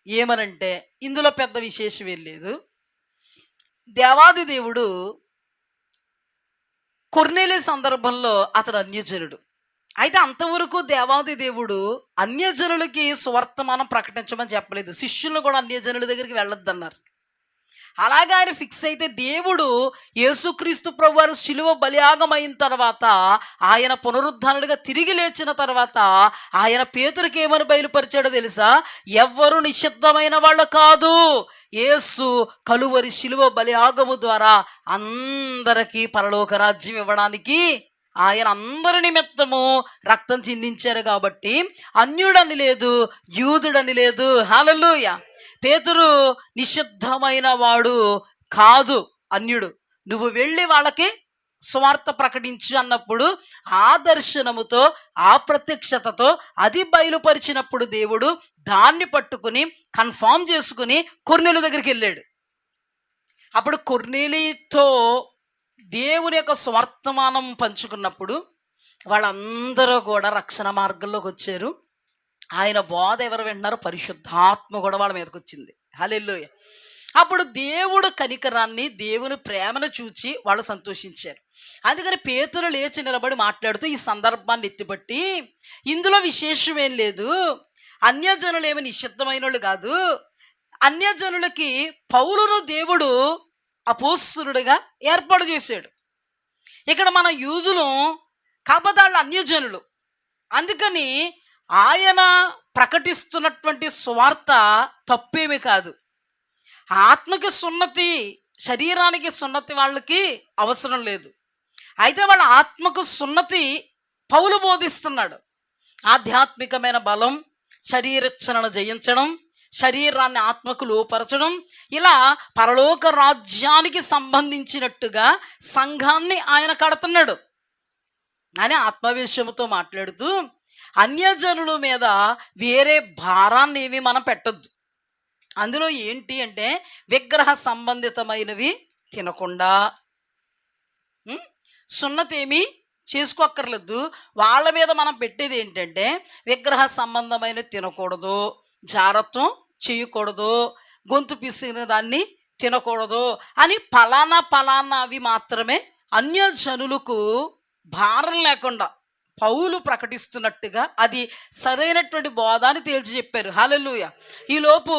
ఏమనంటే ఇందులో పెద్ద విశేషం ఏం లేదు. దేవాది దేవుడు కొర్నేలియు సందర్భంలో అతడు అన్యజనుడు. అయితే అంతవరకు దేవాది దేవుడు అన్యజనులకి సువర్తమానం ప్రకటించమని చెప్పలేదు. శిష్యులను కూడా అన్యజనుల దగ్గరికి వెళ్ళొద్దన్నారు. అలాగా ఆయన ఫిక్స్ అయితే దేవుడు యేసుక్రీస్తు ప్రభువారు శిలువ బలియాగమైన తర్వాత, ఆయన పునరుద్ధానుడిగా తిరిగి లేచిన తర్వాత ఆయన పేతురుకి ఏమని బయలుపరిచాడో తెలుసా? ఎవ్వరు నిషిద్ధమైన వాళ్ళు కాదు, యేసు కలువరి శిలువ బలియాగము ద్వారా అందరికీ పరలోక రాజ్యం ఇవ్వడానికి ఆయన అందరి నిమిత్తము రక్తం చిందించారు. కాబట్టి అన్యుడని లేదు, యూదుడని లేదు. హల్లెలూయా. పేతురు నిషిద్ధమైన వాడు కాదు, అన్యుడు. నువ్వు వెళ్ళి వాళ్ళకి సువార్త ప్రకటించు అన్నప్పుడు ఆ దర్శనముతో, ఆ ప్రత్యక్షతతో అది బయలుపరిచినప్పుడు దేవుడు దాన్ని పట్టుకుని కన్ఫామ్ చేసుకుని కొర్నేలు దగ్గరికి వెళ్ళాడు. అప్పుడు కొర్నేలితో దేవుని యొక్క స్వర్తమానం పంచుకున్నప్పుడు వాళ్ళందరూ కూడా రక్షణ మార్గంలోకి వచ్చారు. ఆయన బోధ ఎవరు వింటున్నారో పరిశుద్ధాత్మ కూడా వాళ్ళ మీదకి వచ్చింది. హల్లెలూయా. అప్పుడు దేవుడు కనికరాన్ని, దేవుని ప్రేమను చూచి వాళ్ళు సంతోషించారు. అందుకని పేతురు లేచి నిలబడి మాట్లాడుతూ ఈ సందర్భాన్ని ఎత్తిపట్టి, ఇందులో విశేషమేం లేదు, అన్యజనులు ఏమి నిషిద్ధమైన వాళ్ళు కాదు, అన్యజనులకి పౌలును దేవుడు అపోస్తలుడిగా ఏర్పాటు చేశాడు. ఇక్కడ మన యూదులు కాకపోతే వాళ్ళు అన్యజనులు. అందుకని ఆయన ప్రకటిస్తున్నటువంటి సువార్త తప్పేమి కాదు. ఆత్మకి సున్నతి, శరీరానికి సున్నతి వాళ్ళకి అవసరం లేదు. అయితే వాళ్ళ ఆత్మకు సున్నతి పౌలు బోధిస్తున్నాడు. ఆధ్యాత్మికమైన బలం, శరీరచ్చనను జయించడం, శరీరాన్ని ఆత్మకు లోపరచడం, ఇలా పరలోక రాజ్యానికి సంబంధించినట్టుగా సంఘాన్ని ఆయన కడుతున్నాడు అని ఆత్మవిషయముతో మాట్లాడుతూ, అన్యజనుల మీద వేరే భారాన్ని ఏమి మనం పెట్టొద్దు. అందులో ఏంటి అంటే విగ్రహ సంబంధితమైనవి తినకుండా, సున్నతి ఏమీ చేసుకోక్కర్లేదు. వాళ్ళ మీద మనం పెట్టేది ఏంటంటే విగ్రహ సంబంధమైన తినకూడదు, జారత్వం చేయకూడదు, గొంతు పిసిగిన దాన్ని తినకూడదు అని ఫలానా అవి మాత్రమే అన్యజనులకు భారం లేకుండా పౌలు ప్రకటిస్తున్నట్టుగా అది సరైనటువంటి బోధ అని తేల్చి చెప్పారు. హల్లెలూయా. ఈలోపు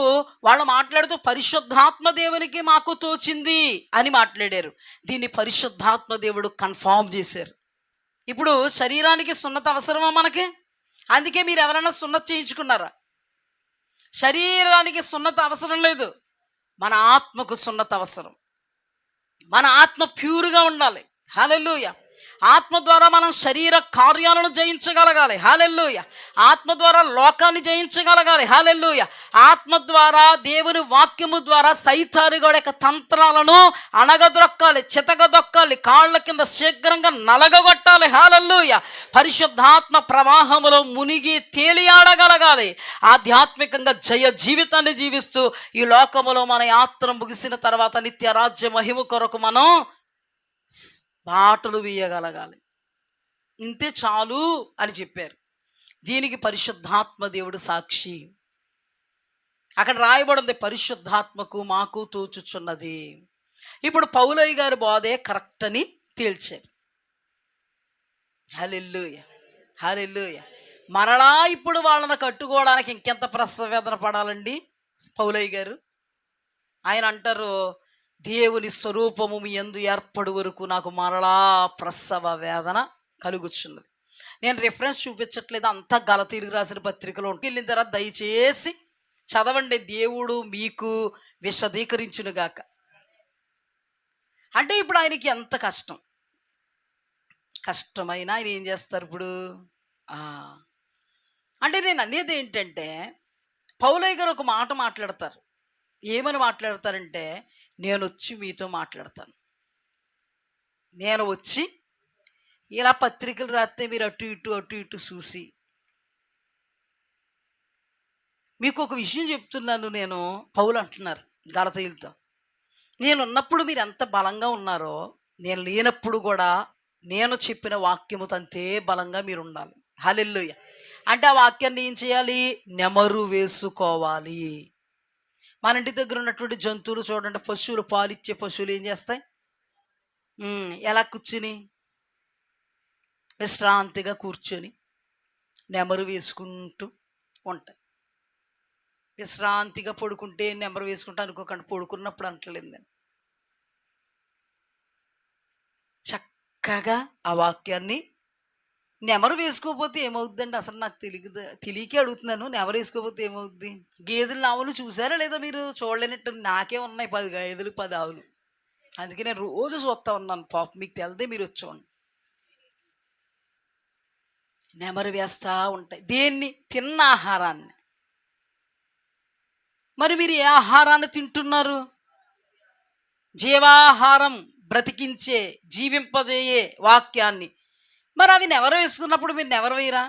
వాళ్ళు మాట్లాడుతూ పరిశుద్ధాత్మ దేవునికి మాకు తోచింది అని మాట్లాడారు. దీన్ని పరిశుద్ధాత్మ దేవుడు కన్ఫామ్ చేశారు. ఇప్పుడు శరీరానికి సున్నత అవసరమా మనకి? అందుకే మీరు ఎవరైనా సున్నత చేయించుకున్నారా? శరీరానికి సున్నత అవసరం లేదు, మన ఆత్మకు సున్నత అవసరం. మన ఆత్మ ప్యూర్గా ఉండాలి. హల్లెలూయా. ఆత్మ ద్వారా మనం శరీర కార్యాలను జయించగలగాలి. హల్లెలూయా. ఆత్మ ద్వారా లోకాన్ని జయించగలగాలి. హల్లెలూయా. ఆత్మ ద్వారా దేవుని వాక్యము ద్వారా సైతానుగాడి యొక్క తంత్రాలను అణగదొక్కాలి, చితగదొక్కాలి, కాళ్ళ కింద శీఘ్రంగా నలగగొట్టాలి. హల్లెలూయా. పరిశుద్ధాత్మ ప్రవాహములో మునిగి తేలియాడగలగాలి. ఆధ్యాత్మికంగా జయ జీవితాన్ని జీవిస్తూ ఈ లోకములో మన యాత్ర ముగిసిన తర్వాత నిత్య రాజ్య మహిమ కొరకు మనం బాటలు వేయగలగాలి. ఇంతే చాలు అని చెప్పారు. దీనికి పరిశుద్ధాత్మ దేవుడు సాక్షి. అక్కడ రాయబడింది పరిశుద్ధాత్మకు మాకు తోచుచున్నది. ఇప్పుడు పౌలయ్య గారి బోధే కరెక్ట్ అని తేల్చారు. హల్లెలూయా. హల్లెలూయా. మరలా ఇప్పుడు వాళ్ళని కట్టుకోవడానికి ఇంకెంత ప్రసవ వేదన పడాలండి పౌలయ్య గారు? ఆయన అంటారు, దేవుని స్వరూపము మీ యందు ఏర్పడు వరకు నాకు మరలా ప్రసవ వేదన కలుగుచున్నది. నేను రిఫరెన్స్ చూపించట్లేదు, అంతా గలతీయులకు రాసిన పత్రికలో వెళ్ళిన తర్వాత దయచేసి చదవండి. దేవుడు మీకు విశదీకరించునుగాక. అంటే ఇప్పుడు ఆయనకి ఎంత కష్టమైన ఆయన ఏం చేస్తారు ఇప్పుడు? అంటే నేను అనేది ఏంటంటే పౌలయ్య గారు ఒక మాట మాట్లాడతారు. ఏమని మాట్లాడతారంటే, నేను వచ్చి మీతో మాట్లాడతాను, నేను వచ్చి ఇలా పత్రికలు రాస్తే మీరు అటు ఇటు చూసి మీకు ఒక విషయం చెప్తున్నాను. నేను పౌలు అంటున్నారు గలతీయులతో, నేనున్నప్పుడు మీరు ఎంత బలంగా ఉన్నారో నేను లేనప్పుడు కూడా నేను చెప్పిన వాక్యముతో అంతే బలంగా మీరు ఉండాలి. హల్లెలూయా. అంటే ఆ వాక్యాన్ని ఏం చేయాలి? నెమరు వేసుకోవాలి. మన ఇంటి దగ్గర ఉన్నటువంటి జంతువులు చూడండి, పశువులు, పాలిచ్చే పశువులు ఏం చేస్తాయి? ఎలా కూర్చుని విశ్రాంతిగా కూర్చొని నెమరు వేసుకుంటూ ఉంటాయి. విశ్రాంతిగా పడుకుంటే నెమరు వేసుకుంటా అనుకోకండి, పడుకున్నప్పుడు అంటలేదు నేను. చక్కగా ఆ వాక్యాన్ని నెమరు వేసుకోకపోతే ఏమవుద్దండి? అసలు నాకు తెలియకే అడుగుతున్నాను. నెమరు వేసుకోకపోతే ఏమవుద్ది? గేదెలు ఆవులు చూసారా లేదా మీరు? చూడలేనట్టు నాకే ఉన్నాయి 10 గేదెలు 10 ఆవులు. అందుకే నేను రోజు చూస్తా ఉన్నాను. పాపం మీకు తెలిదే, మీరు వచ్చి చూడండి. నెమరు వేస్తా ఉంటాయి. దేన్ని? తిన్న ఆహారాన్ని. మరి మీరు ఏ ఆహారాన్ని తింటున్నారు? జీవాహారం, బ్రతికించే, జీవింపజేయే వాక్యాన్ని. మరి అవి నెవరు వేసుకున్నప్పుడు మీరు నెవరు వేయరా?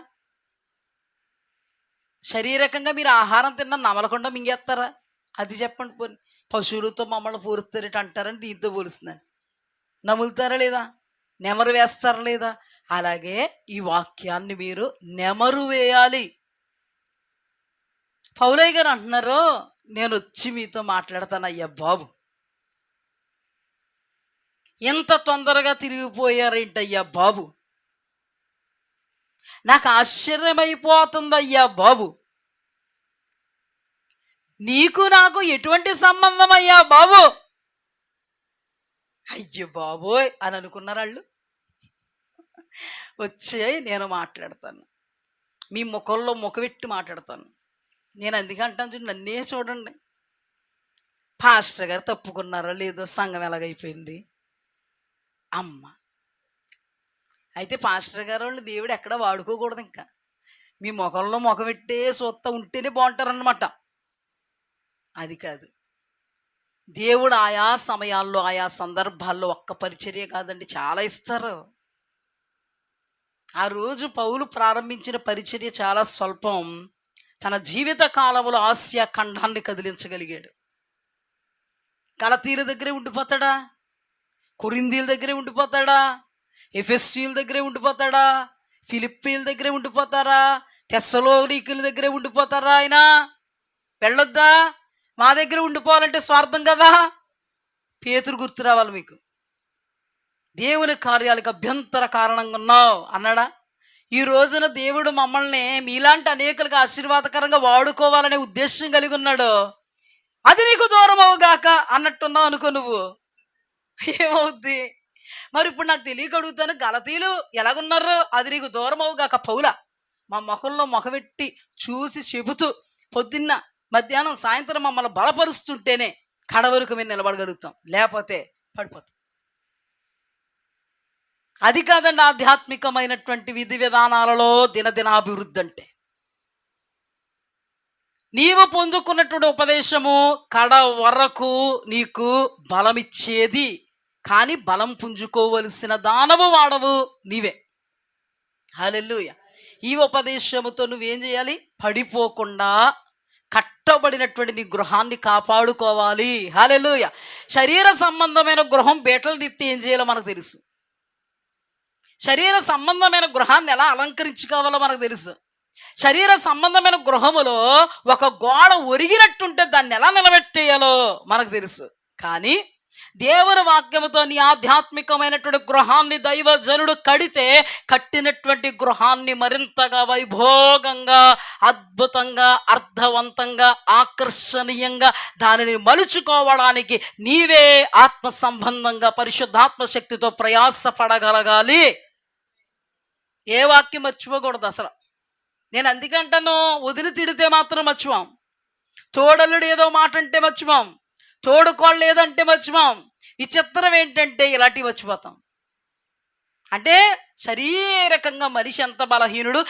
శారీరకంగా మీరు ఆహారం తిన్నా నమలకుండా మింగేస్తారా? అది చెప్పండి. పోనీ పశువులతో మమ్మల్ని పూరుతారట అంటారని దీంతో పోలుస్తున్నాను. నములుతారా లేదా? నెమరు వేస్తారా లేదా? అలాగే ఈ వాక్యాన్ని మీరు నెమరు వేయాలి. పౌలయ్య గారు అంటున్నారు, నేను వచ్చి మీతో మాట్లాడతాను అయ్యా బాబు. ఎంత తొందరగా తిరిగిపోయారేంటయ్యా బాబు, నాకు ఆశ్చర్యమైపోతుంది అయ్యా బాబు. నీకు నాకు ఎటువంటి సంబంధం అయ్యా బాబు? అయ్యో బాబోయ్ అని అనుకున్నారు వాళ్ళు. వచ్చే నేను మాట్లాడతాను, మీ ముఖంలో ముఖపెట్టి మాట్లాడతాను. నేను అందుకే అంటాను చూడండి, నన్నే చూడండి. పాస్టర్ గారు తప్పుకున్నారో లేదో, సంఘం ఎలాగైపోయింది అమ్మ. అయితే పాస్టర్ గారు వాళ్ళు దేవుడు ఎక్కడ వాడుకోకూడదు. ఇంకా మీ ముఖంలో ముఖం పెట్టే చూస్తా ఉంటేనే బాగుంటారన్నమాట. అది కాదు, దేవుడు ఆయా సమయాల్లో ఆయా సందర్భాల్లో ఒక్క పరిచర్య కాదండి, చాలా ఇస్తారు. ఆ రోజు పౌలు ప్రారంభించిన పరిచర్య చాలా స్వల్పం. తన జీవిత కాలంలో ఆసియా ఖండాన్ని కదిలించగలిగాడు. గలతీల దగ్గరే ఉండిపోతాడా? కొరింథీల దగ్గరే ఉండిపోతాడా? ఎఫెసీయుల దగ్గరే ఉండిపోతాడా? ఫిలిప్పీల దగ్గరే ఉండిపోతారా? తెస్సలోనికీల దగ్గరే ఉండిపోతారా? ఆయన వెళ్ళొద్దా? మా దగ్గర ఉండిపోవాలంటే స్వార్థం కదా. పేతురు గుర్తు రావాలి మీకు. దేవుని కార్యాలకు అభ్యంతర కారణంగా ఉన్నావు అన్నాడా? ఈ రోజున దేవుడు మమ్మల్ని మీలాంటి అనేకులకు ఆశీర్వాదకరంగా వాడుకోవాలనే ఉద్దేశం కలిగి ఉన్నాడు. అది నీకు దూరం అవగాక అన్నట్టున్నావు అనుకో, నువ్వు ఏమవుద్ది మరి? ఇప్పుడు నాకు తెలియక అడుగుతాను, గలతీలు ఎలాగున్నారు? అది నీకు దూరం అవగాక. పౌల మా ముఖంలో ముఖమెట్టి చూసి చెబుతూ పొద్దున్న మధ్యాహ్నం సాయంత్రం మమ్మల్ని బలపరుస్తుంటేనే కడవరకు మేము నిలబడగలుగుతాం, లేకపోతే పడిపోతాం. అది కాదండి ఆధ్యాత్మికమైనటువంటి విధి విధానాలలో దినదినాభివృద్ధి అంటే. నీవు పొందుకున్నటువంటి ఉపదేశము కడ వరకు నీకు బలమిచ్చేది, కానీ బలం పుంజుకోవలసిన దానవు వాడవు నీవే. హల్లెలూయా. ఈ ఉపదేశముతో నువ్వేం చేయాలి? పడిపోకుండా కట్టబడినటువంటి నీ గృహాన్ని కాపాడుకోవాలి. హల్లెలూయా. శరీర సంబంధమైన గృహం బేటలు తిత్తి ఏం చేయాలో మనకు తెలుసు. శరీర సంబంధమైన గృహాన్ని ఎలా అలంకరించుకోవాలో మనకు తెలుసు. శరీర సంబంధమైన గృహములో ఒక గోడ ఒరిగినట్టుంటే దాన్ని ఎలా నిలబెట్టేయాలో మనకు తెలుసు. కానీ దేవుని వాక్యముతో నీ ఆధ్యాత్మికమైనటువంటి గృహాన్ని దైవజనుడు కడితే కట్టినటువంటి గృహాన్ని మరింతగా వైభోగంగా, అద్భుతంగా, అర్థవంతంగా, ఆకర్షణీయంగా దానిని మలుచుకోవడానికి నీవే ఆత్మ సంబంధంగా పరిశుద్ధాత్మ శక్తితో ప్రయాసపడగలగాలి. ఏ వాక్యం మర్చిపోకూడదు అసలు. నేను అందుకంటాను, వదిలి తిడితే మాత్రం మర్చిపోం, తోడలుడు ఏదో మాట అంటే మర్చిపోం, తోడుకోళ్ళు ఏదంటే మర్చిపోం. విచిత్రం ఏంటంటే ఇలాంటివి మర్చిపోతాం. అంటే శారీరకంగా మనిషి ఎంత బలహీనుడు,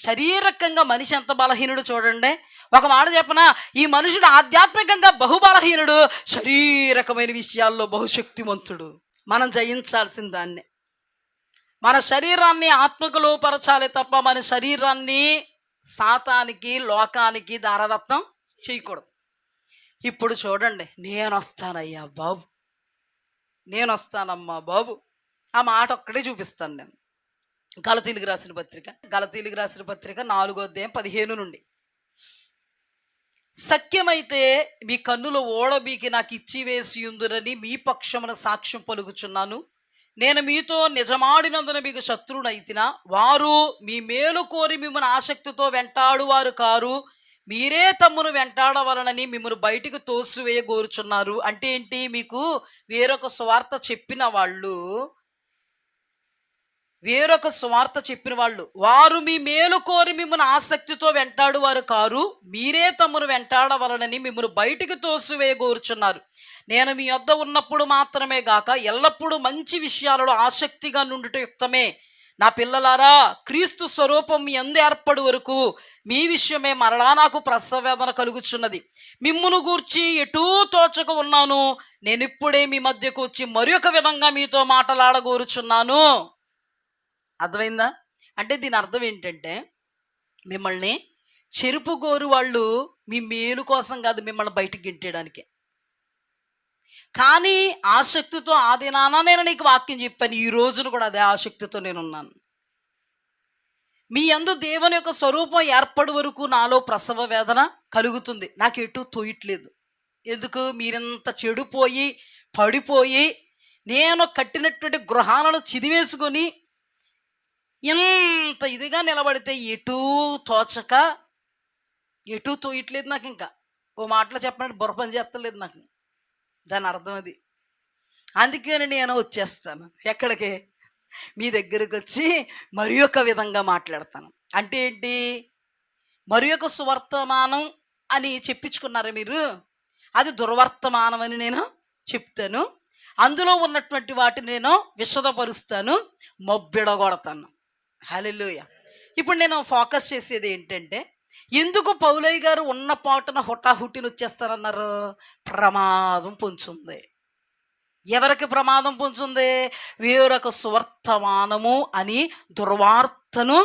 శారీరకంగా మనిషి ఎంత బలహీనుడు చూడండి. ఒక మాట చెప్పనా, ఈ మనుషుడు ఆధ్యాత్మికంగా బహుబలహీనుడు, శారీరకమైన విషయాల్లో బహుశక్తివంతుడు. మనం జయించాల్సిన దాన్నే. మన శరీరాన్ని ఆత్మకు లోపరచాలి తప్ప మన శరీరాన్ని సాతానికి, లోకానికి దారదత్తం చేయకూడదు. ఇప్పుడు చూడండి, నేను వస్తానయ్యా బాబు, నేను వస్తానమ్మా బాబు, ఆ మాట ఒక్కడే చూపిస్తాను నేను. గలతీలకు రాసిన పత్రిక 4వ అధ్యాయం 15 నుండి. సత్యమైతే మీ కన్నులు ఓడబీకి నాకు ఇచ్చి వేసి ఉందురని మీ పక్షమున సాక్ష్యం పలుకుచున్నాను. నేను మీతో నిజమాడినందున మీకు శత్రువునైతినా వారు మీ మేలు కోరి మిమ్మల్ని ఆసక్తితో వెంటాడువారు కారు, మీరే తమ్మును వెంటాడవలనని మిమ్మల్ని బయటికి తోసివేయగోరుచున్నారు. అంటే ఏంటి? మీకు వేరొక స్వార్థ చెప్పిన వాళ్ళు వారు మీ మేలు కోరి మిమ్మల్ని ఆసక్తితో వెంటాడువారు కారు, మీరే తమ్మును వెంటాడవలనని మిమ్మల్ని బయటికి తోసివేయగోరుచున్నారు. నేను మీ వద్ద ఉన్నప్పుడు మాత్రమే గాక ఎల్లప్పుడూ మంచి విషయాలలో ఆసక్తిగా నుండుట యుక్తమే. నా పిల్లలారా, క్రీస్తు స్వరూపం మీ యందు ఏర్పడు వరకు మీ విషయమే మరలా నాకు ప్రసవేదన కలుగుచున్నది. మిమ్మును గూర్చి ఎటూ తోచక ఉన్నాను. నేనిప్పుడే మీ మధ్యకు వచ్చి మరి ఒక విధంగా మీతో మాటలాడగోరుచున్నాను. అర్థమైందా? అంటే దీని అర్థం ఏంటంటే, మిమ్మల్ని చెరుపుగోరు వాళ్ళు మీ మేలు కోసం కాదు, మిమ్మల్ని బయటికి గెంటేయడానికి. కానీ ఆసక్తితో ఆ దినాన నేను నీకు వాక్యం చెప్పాను, ఈ రోజును కూడా అదే ఆసక్తితో నేనున్నాను. మీ యందు దేవుని యొక్క స్వరూపం ఏర్పడి వరకు నాలో ప్రసవ వేదన కలుగుతుంది. నాకు ఎటు తోయట్లేదు. ఎందుకు? మీరింత చెడిపోయి పడిపోయి నేను కట్టినటువంటి గృహాలను చిదివేసుకొని ఇంత ఇదిగా నిలబడితే ఎటూ తోచక ఎటూ తోయట్లేదు నాకు. ఇంకా ఓ మాటలో చెప్పినట్టు బుర్ర పని చేస్తలేదు నాకు. దాని అర్థం అది. అందుకని నేను వచ్చేస్తాను. ఎక్కడికి? మీ దగ్గరకు వచ్చి మరి ఒక విధంగా మాట్లాడతాను. అంటే ఏంటి? మరి ఒక సువర్తమానం అని చెప్పించుకున్నారా మీరు? అది దుర్వర్తమానం అని నేను చెప్తాను. అందులో ఉన్నటువంటి వాటిని నేను విశదపరుస్తాను, మొబ్బిడగొడతాను. హల్లెలూయా. ఇప్పుడు నేను ఫోకస్ చేసేది ఏంటంటే, ఎందుకు పౌలయ్య గారు ఉన్న పాటున హుటాహుటిని వచ్చేస్తారన్నారు? ప్రమాదం పొంచుంది. ఎవరికి ప్రమాదం పొంచుంది? వేరొక సువర్తమానము అని దుర్వార్తను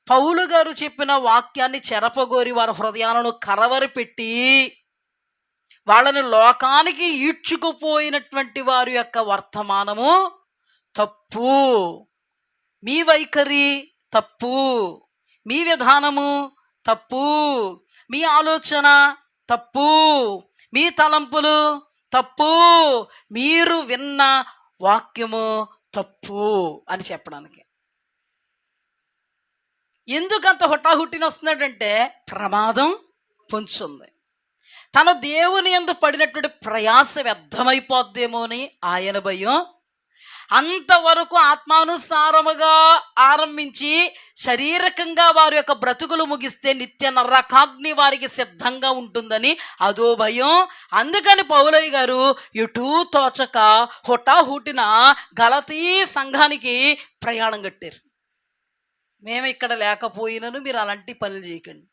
పౌలు గారు చెప్పిన వాక్యాన్ని చెరపగోరి వారి హృదయాలను కలవరి పెట్టి వాళ్ళని లోకానికి ఈడ్చుకుపోయినటువంటి వారి యొక్క వర్తమానము తప్పు. మీ వైఖరి తప్పు, మీ విధానము తప్పు, మీ ఆలోచన తప్పు, మీ తలంపులు తప్పు, మీరు విన్న వాక్యము తప్పు అని చెప్పడానికి. ఎందుకంత హుటాహుట్టిన వస్తున్నాడంటే, ప్రమాదం పొంచుంది. తన దేవుని యందు పడినటువంటి ప్రయాస వ్యర్థమైపోద్దేమో అని ఆయన భయం. అంతవరకు ఆత్మానుసారముగా ఆరంభించి శారీరకంగా వారి యొక్క బ్రతుకులు ముగిస్తే నిత్య నరకాగ్ని వారికి సిద్ధంగా ఉంటుందని అదో భయం. అందుకని పౌలయ్య గారు ఎటూ తోచక హుటాహుటిన గలతీ సంఘానికి ప్రయాణం కట్టారు. మేము ఇక్కడ లేకపోయినను మీరు అలాంటి పనులు చేయకండి,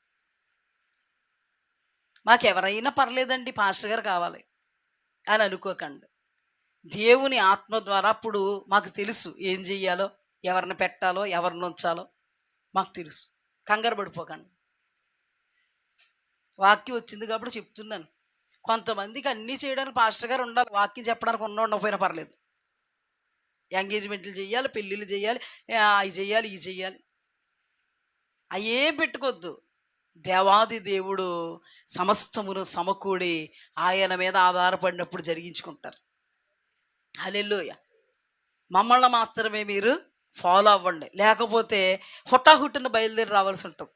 మాకెవరైనా పర్లేదండి, పాస్టర్ గారు కావాలి అని అనుకోకండి. దేవుని ఆత్మ ద్వారా అప్పుడు మాకు తెలుసు ఏం చెయ్యాలో, ఎవరిని పెట్టాలో, ఎవరిని ఉంచాలో మాకు తెలుసు. కంగారు పడిపోకండి. వాక్యం వచ్చింది కాబట్టి చెప్తున్నాను. కొంతమందికి అన్నీ చేయడానికి పాస్టర్ గారు ఉండాలి, వాక్యం చెప్పడానికి ఉండకపోయినా పర్లేదు. ఎంగేజ్మెంట్లు చేయాలి, పెళ్ళిళ్ళు చేయాలి, అవి చేయాలి, ఇవి చేయాలి, అయ్యేం పెట్టుకోవద్దు. దేవాది దేవుడు సమస్తమును సమకూడి ఆయన మీద ఆధారపడినప్పుడు జరిగించుకుంటారు. హల్లెలూయా. మమ్మల్ని మాత్రమే మీరు ఫాలో అవ్వండి, లేకపోతే హుటాహుట్టును బయలుదేరి రావాల్సి ఉంటుంది.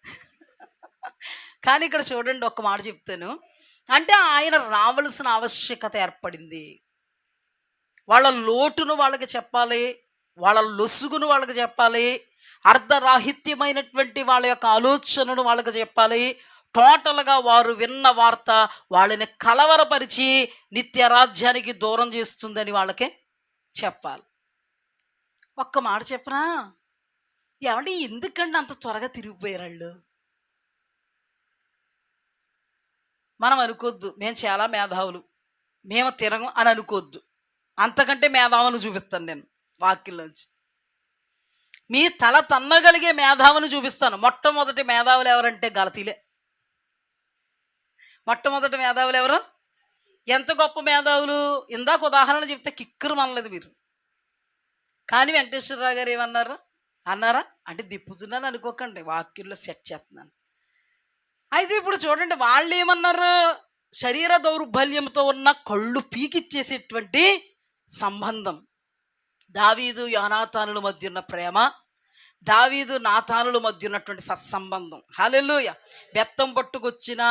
కానీ ఇక్కడ చూడండి, ఒక్క మాట చెప్తాను. అంటే ఆయన రావాల్సిన ఆవశ్యకత ఏర్పడింది. వాళ్ళ లోటును వాళ్ళకి చెప్పాలి, వాళ్ళ లొసుగును వాళ్ళకి చెప్పాలి, అర్ధరాహిత్యమైనటువంటి వాళ్ళ యొక్క ఆలోచనను వాళ్ళకి చెప్పాలి. టోటల్గా వారు విన్న వార్త వాళ్ళని కలవరపరిచి నిత్య రాజ్యానికి దూరం చేస్తుందని వాళ్ళకి చెప్పాలి. ఒక్క మాట చెప్పనా? ఏమంటే ఎందుకండి అంత త్వరగా తిరిగిపోయారు వాళ్ళు? మనం అనుకోవద్దు మేము చాలా మేధావులు, మేము తిరగం అని అనుకోవద్దు. అంతకంటే మేధావును చూపిస్తాను నేను వాక్యంలోంచి. మీ తల తన్నగలిగే మేధావుని చూపిస్తాను. మొట్టమొదటి మేధావులు ఎవరంటే గలతీలే. మొట్టమొదటి మేధావులు ఎవరు? ఎంత గొప్ప మేధావులు! ఇందాక ఉదాహరణ చెప్తే కిక్కురు మనలేదు మీరు. కానీ వెంకటేశ్వరరావు గారు ఏమన్నారు అన్నారా అంటే దిప్పుతున్నాను అనుకోకండి, వాక్యంలో సెట్ చేస్తున్నాను. అయితే ఇప్పుడు చూడండి, వాళ్ళు ఏమన్నారు? శరీర దౌర్బల్యంతో ఉన్న కళ్ళు పీకిచ్చేసేటువంటి సంబంధం. దావీదు యోనాతానుల మధ్య ఉన్న ప్రేమ, దావీదు నాతానుల మధ్య ఉన్నటువంటి సత్సంబంధం. హల్లెలూయా. బెత్తం పట్టుకొచ్చిన,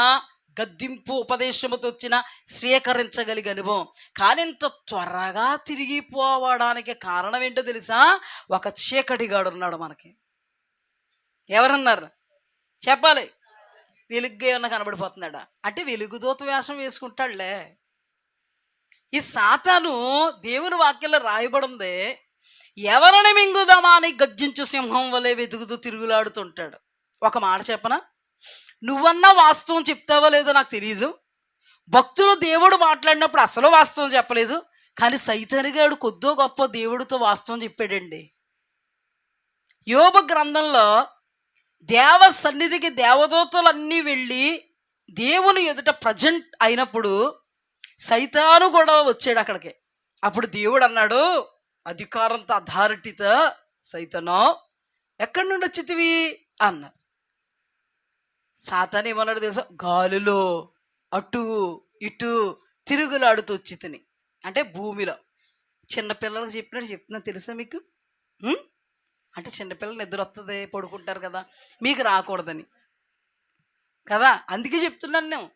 గద్దింపు ఉపదేశముతో వచ్చిన స్వీకరించగలిగే అనుభవం. కానీ ఇంత త్వరగా తిరిగిపోవడానికి కారణం ఏంటో తెలుసా? ఒక చీకటిగాడు ఉన్నాడు మనకి. ఎవరన్నారు చెప్పాలి? వెలుగ్గా ఏమన్నా కనబడిపోతున్నాడా అంటే వెలుగుదూత వేషం వేసుకుంటాడులే. ఈ సాతాను దేవుని వాక్యంలో రాయబడింది, ఎవరిని మింగుదామా అని గర్జించు సింహం వలె వెతుకుతూ తిరుగులాడుతుంటాడు. ఒక మాట చెప్పనా, నువ్వన్నా వాస్తవం చెప్తావో లేదో నాకు తెలియదు. భక్తులు దేవుడు మాట్లాడినప్పుడు అసలు వాస్తవం చెప్పలేదు, కానీ సైతానుగాడు కొద్దో గొప్ప దేవుడితో వాస్తవం చెప్పాడండి. యోబు గ్రంథంలో దేవ సన్నిధికి దేవదూతలన్నీ వెళ్ళి దేవుని ఎదుట ప్రజెంట్ అయినప్పుడు సైతాను కూడా వచ్చాడు అక్కడికి. అప్పుడు దేవుడు అన్నాడు అధికారంతో, అథారిటీతో, సైతానో ఎక్కడి నుండి వచ్చితివి అన్నారు. సాతాను ఏమన్నాడు తెలుసా, గాలిలో అటు ఇటు తిరుగులాడుతూ వచ్చి తిని, అంటే భూమిలో. చిన్నపిల్లలకు చెప్పినట్టు చెప్తున్నా తెలుసా మీకు? అంటే చిన్నపిల్లలు నిద్ర వస్తుంది, పడుకుంటారు కదా, మీకు రాకూడదని కదా, అందుకే చెప్తున్నాను. నేను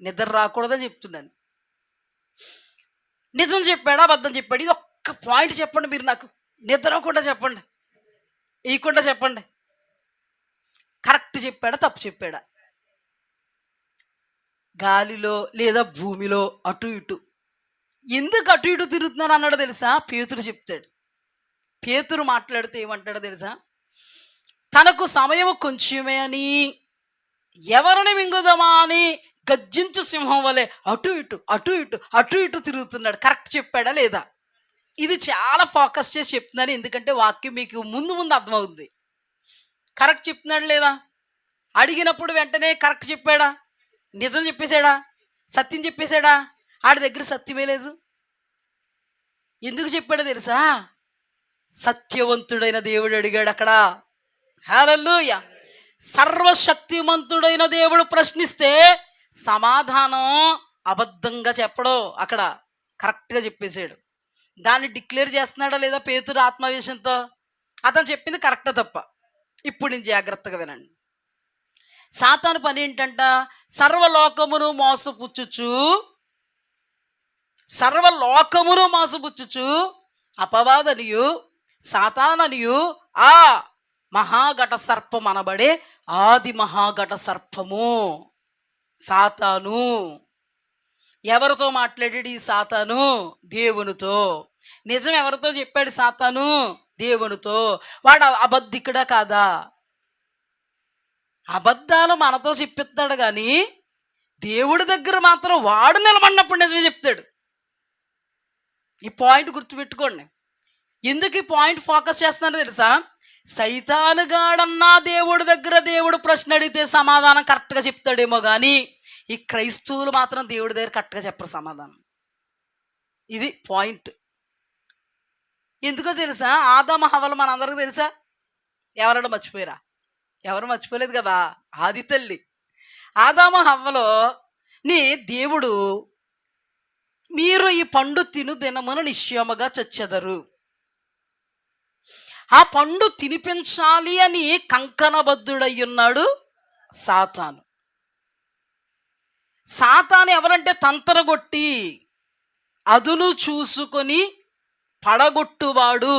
నిద్ర రాకూడదని చెప్తున్నాను. నిజం చెప్పాడా అబద్ధం చెప్పాడు? ఇది ఒక్క పాయింట్ చెప్పండి మీరు నాకు. నిద్ర రాకుండా చెప్పండి, ఇవ్వకుండా చెప్పండి. కరెక్ట్ చెప్పాడా తప్పు చెప్పాడా? గాలిలో లేదా భూమిలో అటు ఇటు. ఎందుకు అటు ఇటు తిరుగుతున్నాను అన్నాడో తెలుసా? పేతురు చెప్తాడు. పేతురు మాట్లాడితే ఏమంటాడో తెలుసా? తనకు సమయం కొంచెమే అని, ఎవరిని మింగుదామా అని గర్జించు సింహం వలె అటు ఇటు అటు ఇటు అటు ఇటు తిరుగుతున్నాడు. కరెక్ట్ చెప్పాడా లేదా? ఇది చాలా ఫోకస్ చేసి చెప్తున్నాను, ఎందుకంటే వాక్యం మీకు ముందు ముందు అర్థమవుతుంది. కరెక్ట్ చెప్తున్నాడు లేదా? అడిగినప్పుడు వెంటనే కరెక్ట్ చెప్పాడా? నిజం చెప్పేశాడా? సత్యం చెప్పేశాడా? ఆడి దగ్గర సత్యమే లేదు. ఎందుకు చెప్పాడో తెలుసా? సత్యవంతుడైన దేవుడు అడిగాడు అక్కడ. హల్లెలూయా. సర్వశక్తిమంతుడైన దేవుడు ప్రశ్నిస్తే సమాధానం అబద్ధంగా చెప్పడు, అక్కడ కరెక్ట్గా చెప్పేశాడు. దాన్ని డిక్లేర్ చేస్తున్నాడా లేదా పేతురు ఆత్మవేశంతో? అతను చెప్పింది కరెక్టా తప్ప? ఇప్పుడు నేను జాగ్రత్తగా వినండి. సాతాను పని ఏంటంట? సర్వలోకమును మోసపుచ్చుచు అపవాదనియు సాతాననియు ఆ మహాఘట సర్పం అనబడే ఆది మహాఘట సర్పము సాతాను. ఎవరితో మాట్లాడాడు ఈ సాతాను? దేవునితో. నిజం ఎవరితో చెప్పాడు సాతాను? దేవునితో. వాడు అబద్ధికుడా కాదా? అబద్ధాలు మనతో చెప్పిస్తాడు, కానీ దేవుడి దగ్గర మాత్రం వాడు నిలబడినప్పుడు నిజమే చెప్తాడు. ఈ పాయింట్ గుర్తుపెట్టుకోండి. ఎందుకు ఈ పాయింట్ ఫోకస్ చేస్తున్నారో తెలుసా? సైతానుగాడన్నా దేవుడి దగ్గర దేవుడు ప్రశ్న అడిగితే సమాధానం కరెక్ట్గా చెప్తాడేమో, కానీ ఈ క్రైస్తవులు మాత్రం దేవుడి దగ్గర కరెక్ట్గా చెప్పరు సమాధానం. ఇది పాయింట్. ఎందుకో తెలుసా? ఆదాము హవ్వలు మనందరికీ తెలుసా? ఎవరైనా మర్చిపోయారా? ఎవరు మర్చిపోలేదు కదా. ఆది తల్లి ఆదాము హవ్వలో నీ దేవుడు, మీరు ఈ పండు తిను దినమున నిశ్చయముగా చచ్చెదరు, ఆ పండు తినిపించాలి అని కంకణబద్ధుడయ్యున్నాడు సాతాను. సాతాను ఎవరంటే తంతరగొట్టి అదును చూసుకొని పడగొట్టువాడు,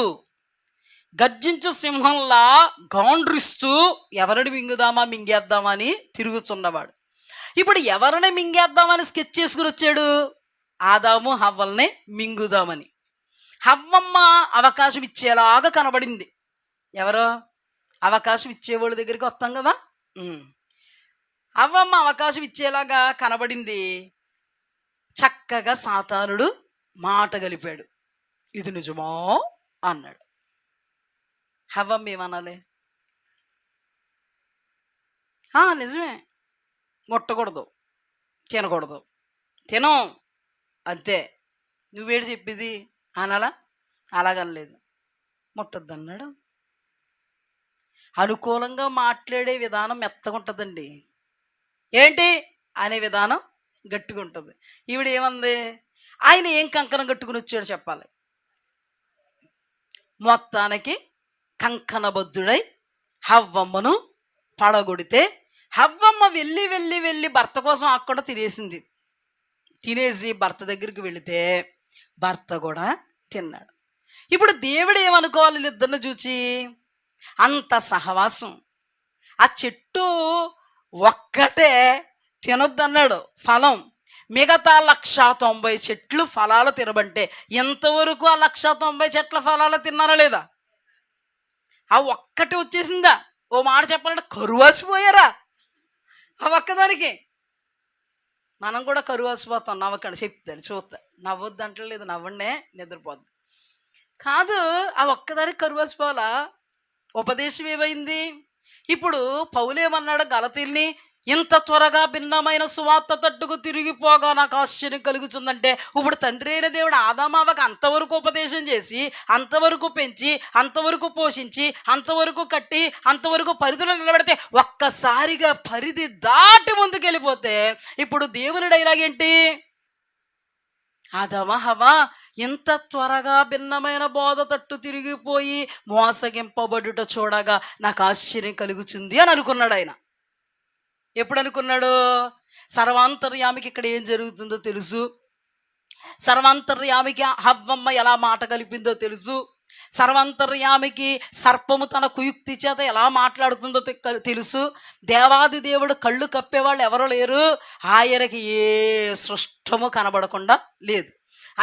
గర్జించు సింహంలా గాండ్రిస్తూ ఎవరిని మింగేద్దామా అని తిరుగుతున్నవాడు. ఇప్పుడు ఎవరిని మింగేద్దామని స్కెచ్ చేసుకుని వచ్చాడు? ఆదాము హవ్వల్ని మింగుదామని. హవ్వమ్మ అవకాశం ఇచ్చేలాగా కనబడింది. ఎవరో అవకాశం ఇచ్చేవాళ్ళ దగ్గరికి వస్తాం కదా. హవ్వమ్మ అవకాశం ఇచ్చేలాగా కనబడింది. చక్కగా సాతానుడు మాట గలిపాడు. ఇది నిజమా అన్నాడు. హవ్వమ్మ ఏమనాలి? నిజమే, ముట్టకూడదు, తినకూడదు, తినం అంతే, నువ్వేడు చెప్పేది అనాలా? అలాగనలేదు, ముట్టద్దు అన్నాడు. అనుకూలంగా మాట్లాడే విధానం మెత్తగా ఉంటుందండి, ఏంటి అనే విధానం గట్టిగా ఉంటుంది. ఈవిడ ఏమంది? ఆయన ఏం కంకణం కట్టుకుని వచ్చాడు చెప్పాలి. మొత్తానికి కంకణబద్ధుడై హవ్వమ్మను పడగొడితే హవ్వమ్మ వెళ్ళి వెళ్ళి వెళ్ళి భర్త కోసం ఆకుండా తినేసింది. తినేసి భర్త దగ్గరికి వెళితే భర్త కూడా తిన్నాడు. ఇప్పుడు దేవుడు ఏమనుకోవాలి వీళ్ళిద్దరిని చూచి? అంత సహవాసం. ఆ చెట్టు ఒక్కటే తినొద్దన్నాడు ఫలం, మిగతా 190 చెట్లు ఫలాలు తినబంటే ఎంతవరకు ఆ 190 చెట్ల ఫలాలు తిన్నారా లేదా? ఆ ఒక్కటి వచ్చేసిందా? ఓ మాట చెప్పాలంటే కరువాసిపోయారా ఆ ఒక్కదానికి? మనం కూడా కరువాసిపోతాం. నవ్వకండి, చెప్తాను చూస్తా. నవ్వొద్దు అంటలేదు, నవ్వండే నిద్రపోద్ది. కాదు, ఆ ఒక్కదానికి కరువాసిపోవాలా? ఉపదేశం ఏమైంది? ఇప్పుడు పౌలేమన్నాడు గలతీల్ని, ఇంత త్వరగా భిన్నమైన సువార్త తట్టుకు తిరిగిపోగా నాకు ఆశ్చర్యం కలుగుతుందంటే, ఇప్పుడు తండ్రి అయిన దేవుడు ఆదామావకు అంతవరకు ఉపదేశం చేసి, అంతవరకు పెంచి, అంతవరకు పోషించి, అంతవరకు కట్టి, అంతవరకు పరిధిలో నిలబెడితే ఒక్కసారిగా పరిధి దాటి ముందుకెళ్ళిపోతే ఇప్పుడు దేవుని డైలాగ్ ఏంటి? ఆదామా హవ్వా ఇంత త్వరగా భిన్నమైన బోధ తట్టు తిరిగిపోయి మోసగింపబడుట చూడగా నాకు ఆశ్చర్యం కలుగుతుంది అని అనుకున్నాడు ఆయన. ఎప్పుడు అనుకున్నాడు? సర్వాంతర్యామికి ఇక్కడ ఏం జరుగుతుందో తెలుసు, సర్వాంతర్యామికి హవ్వమ్మ ఎలా మాట కలిపిందో తెలుసు, సర్వాంతర్యామికి సర్పము తన కుయుక్తి చేత ఎలా మాట్లాడుతుందో తెలుసు, దేవాది దేవుడు కళ్ళు కప్పేవాళ్ళు ఎవరో లేరు, ఆయనకి ఏ సృష్టము కనబడకుండా లేదు,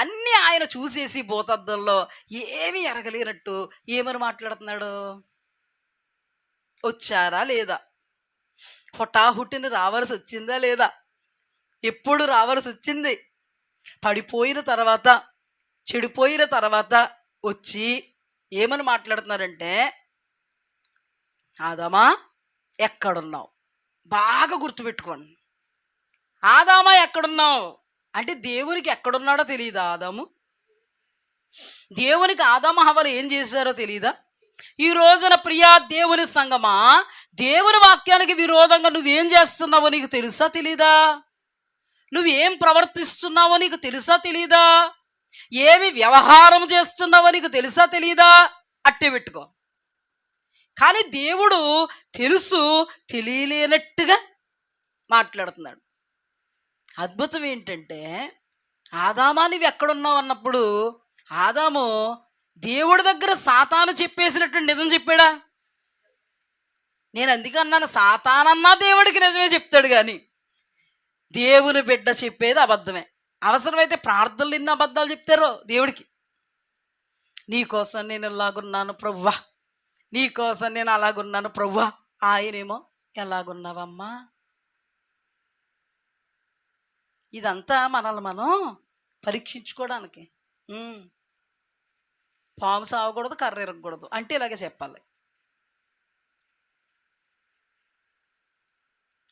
అన్నీ ఆయన చూసేసి భూతద్దంలో ఏమీ ఎరగలేనట్టు ఏమని మాట్లాడుతున్నాడు? వచ్చారా లేదా? హుటాహుటిని రావాల్సి వచ్చిందా లేదా? ఎప్పుడు రావాల్సి వచ్చింది? పడిపోయిన తర్వాత, చెడిపోయిన తర్వాత వచ్చి ఏమని మాట్లాడుతున్నారంటే, ఆదామా ఎక్కడున్నావు? బాగా గుర్తుపెట్టుకోండి. ఆదామా ఎక్కడున్నావు అంటే దేవునికి ఎక్కడున్నాడో తెలియదా ఆదాము? దేవునికి ఆదాము హవ్వలు ఏం చేశారో తెలియదా? ఈ రోజున ప్రియా దేవుని సంగమా, దేవుని వాక్యానికి విరోధంగా నువ్వేం చేస్తున్నావో నీకు తెలుసా తెలీదా? నువ్వేం ప్రవర్తిస్తున్నావో నీకు తెలుసా తెలీదా? ఏమి వ్యవహారం చేస్తున్నావో నీకు తెలుసా తెలీదా? అట్టే పెట్టుకో. కానీ దేవుడు తెలుసు తెలియలేనట్టుగా మాట్లాడుతున్నాడు. అద్భుతం ఏంటంటే, ఆదామా నువ్వు ఎక్కడున్నావు అన్నప్పుడు ఆదాము దేవుడి దగ్గర సాతాను చెప్పేసినట్టు నిజం చెప్పాడా? నేను అందుకే అన్నాను, సాతానన్నా దేవుడికి నిజమే చెప్తాడు, కానీ దేవుని బిడ్డ చెప్పేది అబద్ధమే. అవసరమైతే ప్రార్థనలు ఎన్ని అబద్ధాలు చెప్తారో దేవుడికి. నీకోసం నేను ఇలాగున్నాను ప్రభువా, నీకోసం నేను అలాగున్నాను ప్రభువా. ఆయనేమో ఎలాగున్నావమ్మా? ఇదంతా మనల్ని మనం పరీక్షించుకోవడానికి. పాము సావకూడదు, కర్ర ఇరగకూడదు అంటే ఇలాగే చెప్పాలి.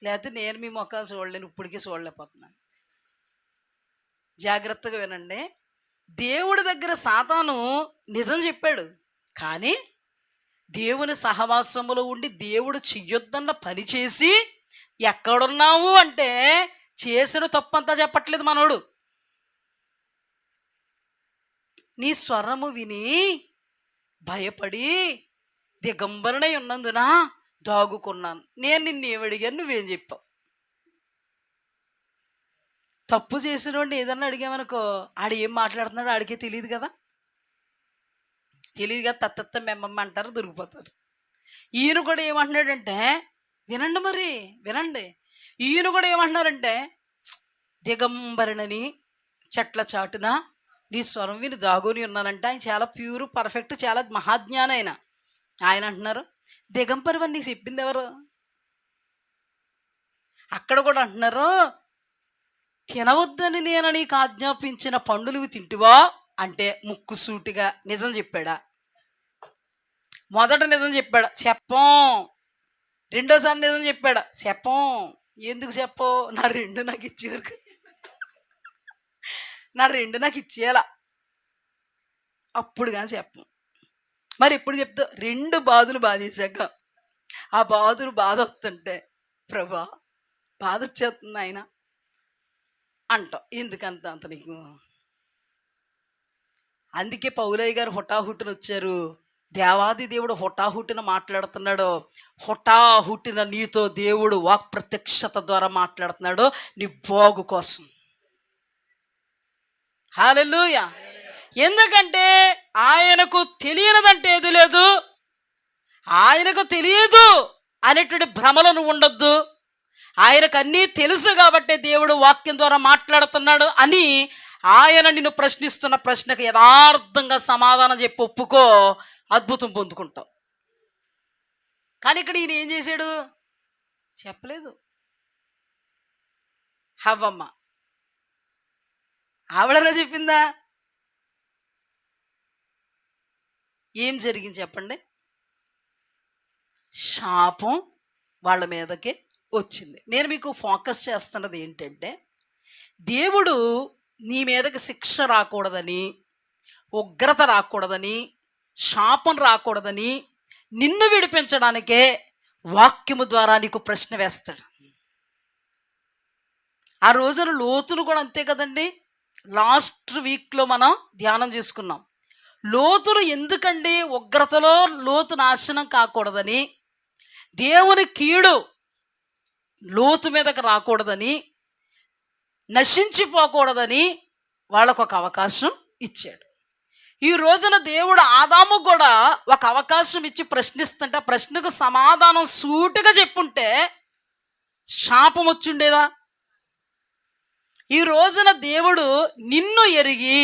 లేకపోతే నేను మీ మొక్కలు చూడలేను, ఇప్పటికీ చూడలేకపోతున్నాను. జాగ్రత్తగా వినండి. దేవుడి దగ్గర సాతాను నిజం చెప్పాడు, కానీ దేవుని సహవాసములో ఉండి దేవుడు చెయ్యొద్దన్న పని చేసి ఎక్కడున్నావు అంటే చేసిన తప్పంతా చెప్పట్లేదు మనోడు. నీ స్వరము విని భయపడి దిగంబరునై ఉన్నందున దాగుకున్నాను. నేను నిన్నేమడిగాను, నువ్వేం చెప్పావు? తప్పు చేసిన వాడిని ఏదన్నా అడిగామనుకో, ఆడు ఏం మాట్లాడుతున్నాడో ఆడికే తెలియదు కదా. తత్తత్త మెమ్మమ్మ అంటారు, దొరికిపోతారు. ఈయన కూడా ఏమంటున్నాడంటే, వినండి మరి వినండి, ఈయన కూడా ఏమంటున్నారంటే, దిగంబరణని చెట్ల చాటున నీ స్వరం విని దాగుని ఉన్నానంటే ఆయన చాలా ప్యూర్, పర్ఫెక్ట్, చాలా మహాజ్ఞానం ఆయన. ఆయన అంటున్నారు, దిగంబరవని నీకు చెప్పింది ఎవరు? అక్కడ కూడా అంటున్నారు, తినవద్దని నేను నీకు ఆజ్ఞాపించిన పండులు తింటివా అంటే ముక్కుసూటిగా నిజం చెప్పాడా? మొదట నిజం చెప్పాడా? చెప్పం. రెండోసారి నిజం చెప్పాడా? చెప్పం. ఎందుకు చెప్పవు? నా రెండు నాకు ఇచ్చేవరకు, నా రెండు నాకు ఇచ్చేయాల, అప్పుడు కానీ చెప్పం. మరి ఎప్పుడు చెప్తావు? రెండు బాధలు బాధేశాక, ఆ బాధలు బాధ వస్తుంటే ప్రభా బాధ వచ్చేస్తుంది ఆయన అంటాం. ఎందుకంత అంత నీకు? అందుకే పౌలయ్య గారు హుటాహుటిన వచ్చారు. దేవాది దేవుడు హుటాహుటిన మాట్లాడుతున్నాడు. హుటాహుటిన నీతో దేవుడు వాక్ ప్రత్యక్షత ద్వారా మాట్లాడుతున్నాడు నీ బాగు కోసం. హల్లెలూయా. ఎందుకంటే ఆయనకు తెలియనిదంటే ఏది లేదు, ఆయనకు తెలియదు అనేటువంటి భ్రమలను ఉండొద్దు. ఆయనకు అన్నీ తెలుసు కాబట్టి దేవుడు వాక్యం ద్వారా మాట్లాడుతున్నాడు అని ఆయన నిన్ను ప్రశ్నిస్తున్న ప్రశ్నకు యథార్థంగా సమాధానం చెప్పి ఒప్పుకో, అద్భుతం పొందుకుంటావు. కానీ ఇక్కడ ఈయన ఏం చేశాడు? చెప్పలేదు. హవ్వమ్మ ఆవిడనా చెప్పిందా? ఏం జరిగింది చెప్పండి? శాపం వాళ్ళ మీదకి వచ్చింది. నేను మీకు ఫోకస్ చేస్తున్నది ఏంటంటే, దేవుడు నీ మీదకి శిక్ష రాకూడదని, ఉగ్రత రాకూడదని, శాపం రాకూడదని నిన్ను విడిపించడానికే వాక్యము ద్వారా నీకు ప్రశ్న వేస్తాడు. ఆ రోజున లోతును కూడా అంతే కదండి. లాస్ట్ వీక్లో మనం ధ్యానం చేసుకున్నాం. లోతును ఎందుకండి ఉగ్రతలో లోతు నాశనం కాకూడదని, దేవుని కీడు లోతు మీదకి రాకూడదని, నశించిపోకూడదని వాళ్ళకు ఒక అవకాశం ఇచ్చాడు. ఈ రోజున దేవుడు ఆదాము కూడా ఒక అవకాశం ఇచ్చి ప్రశ్నిస్తుంటే ఆ ప్రశ్నకు సమాధానం సూటిగా చెప్పుంటే శాపం వచ్చిండేదా? ఈ రోజున దేవుడు నిన్ను ఎరిగి,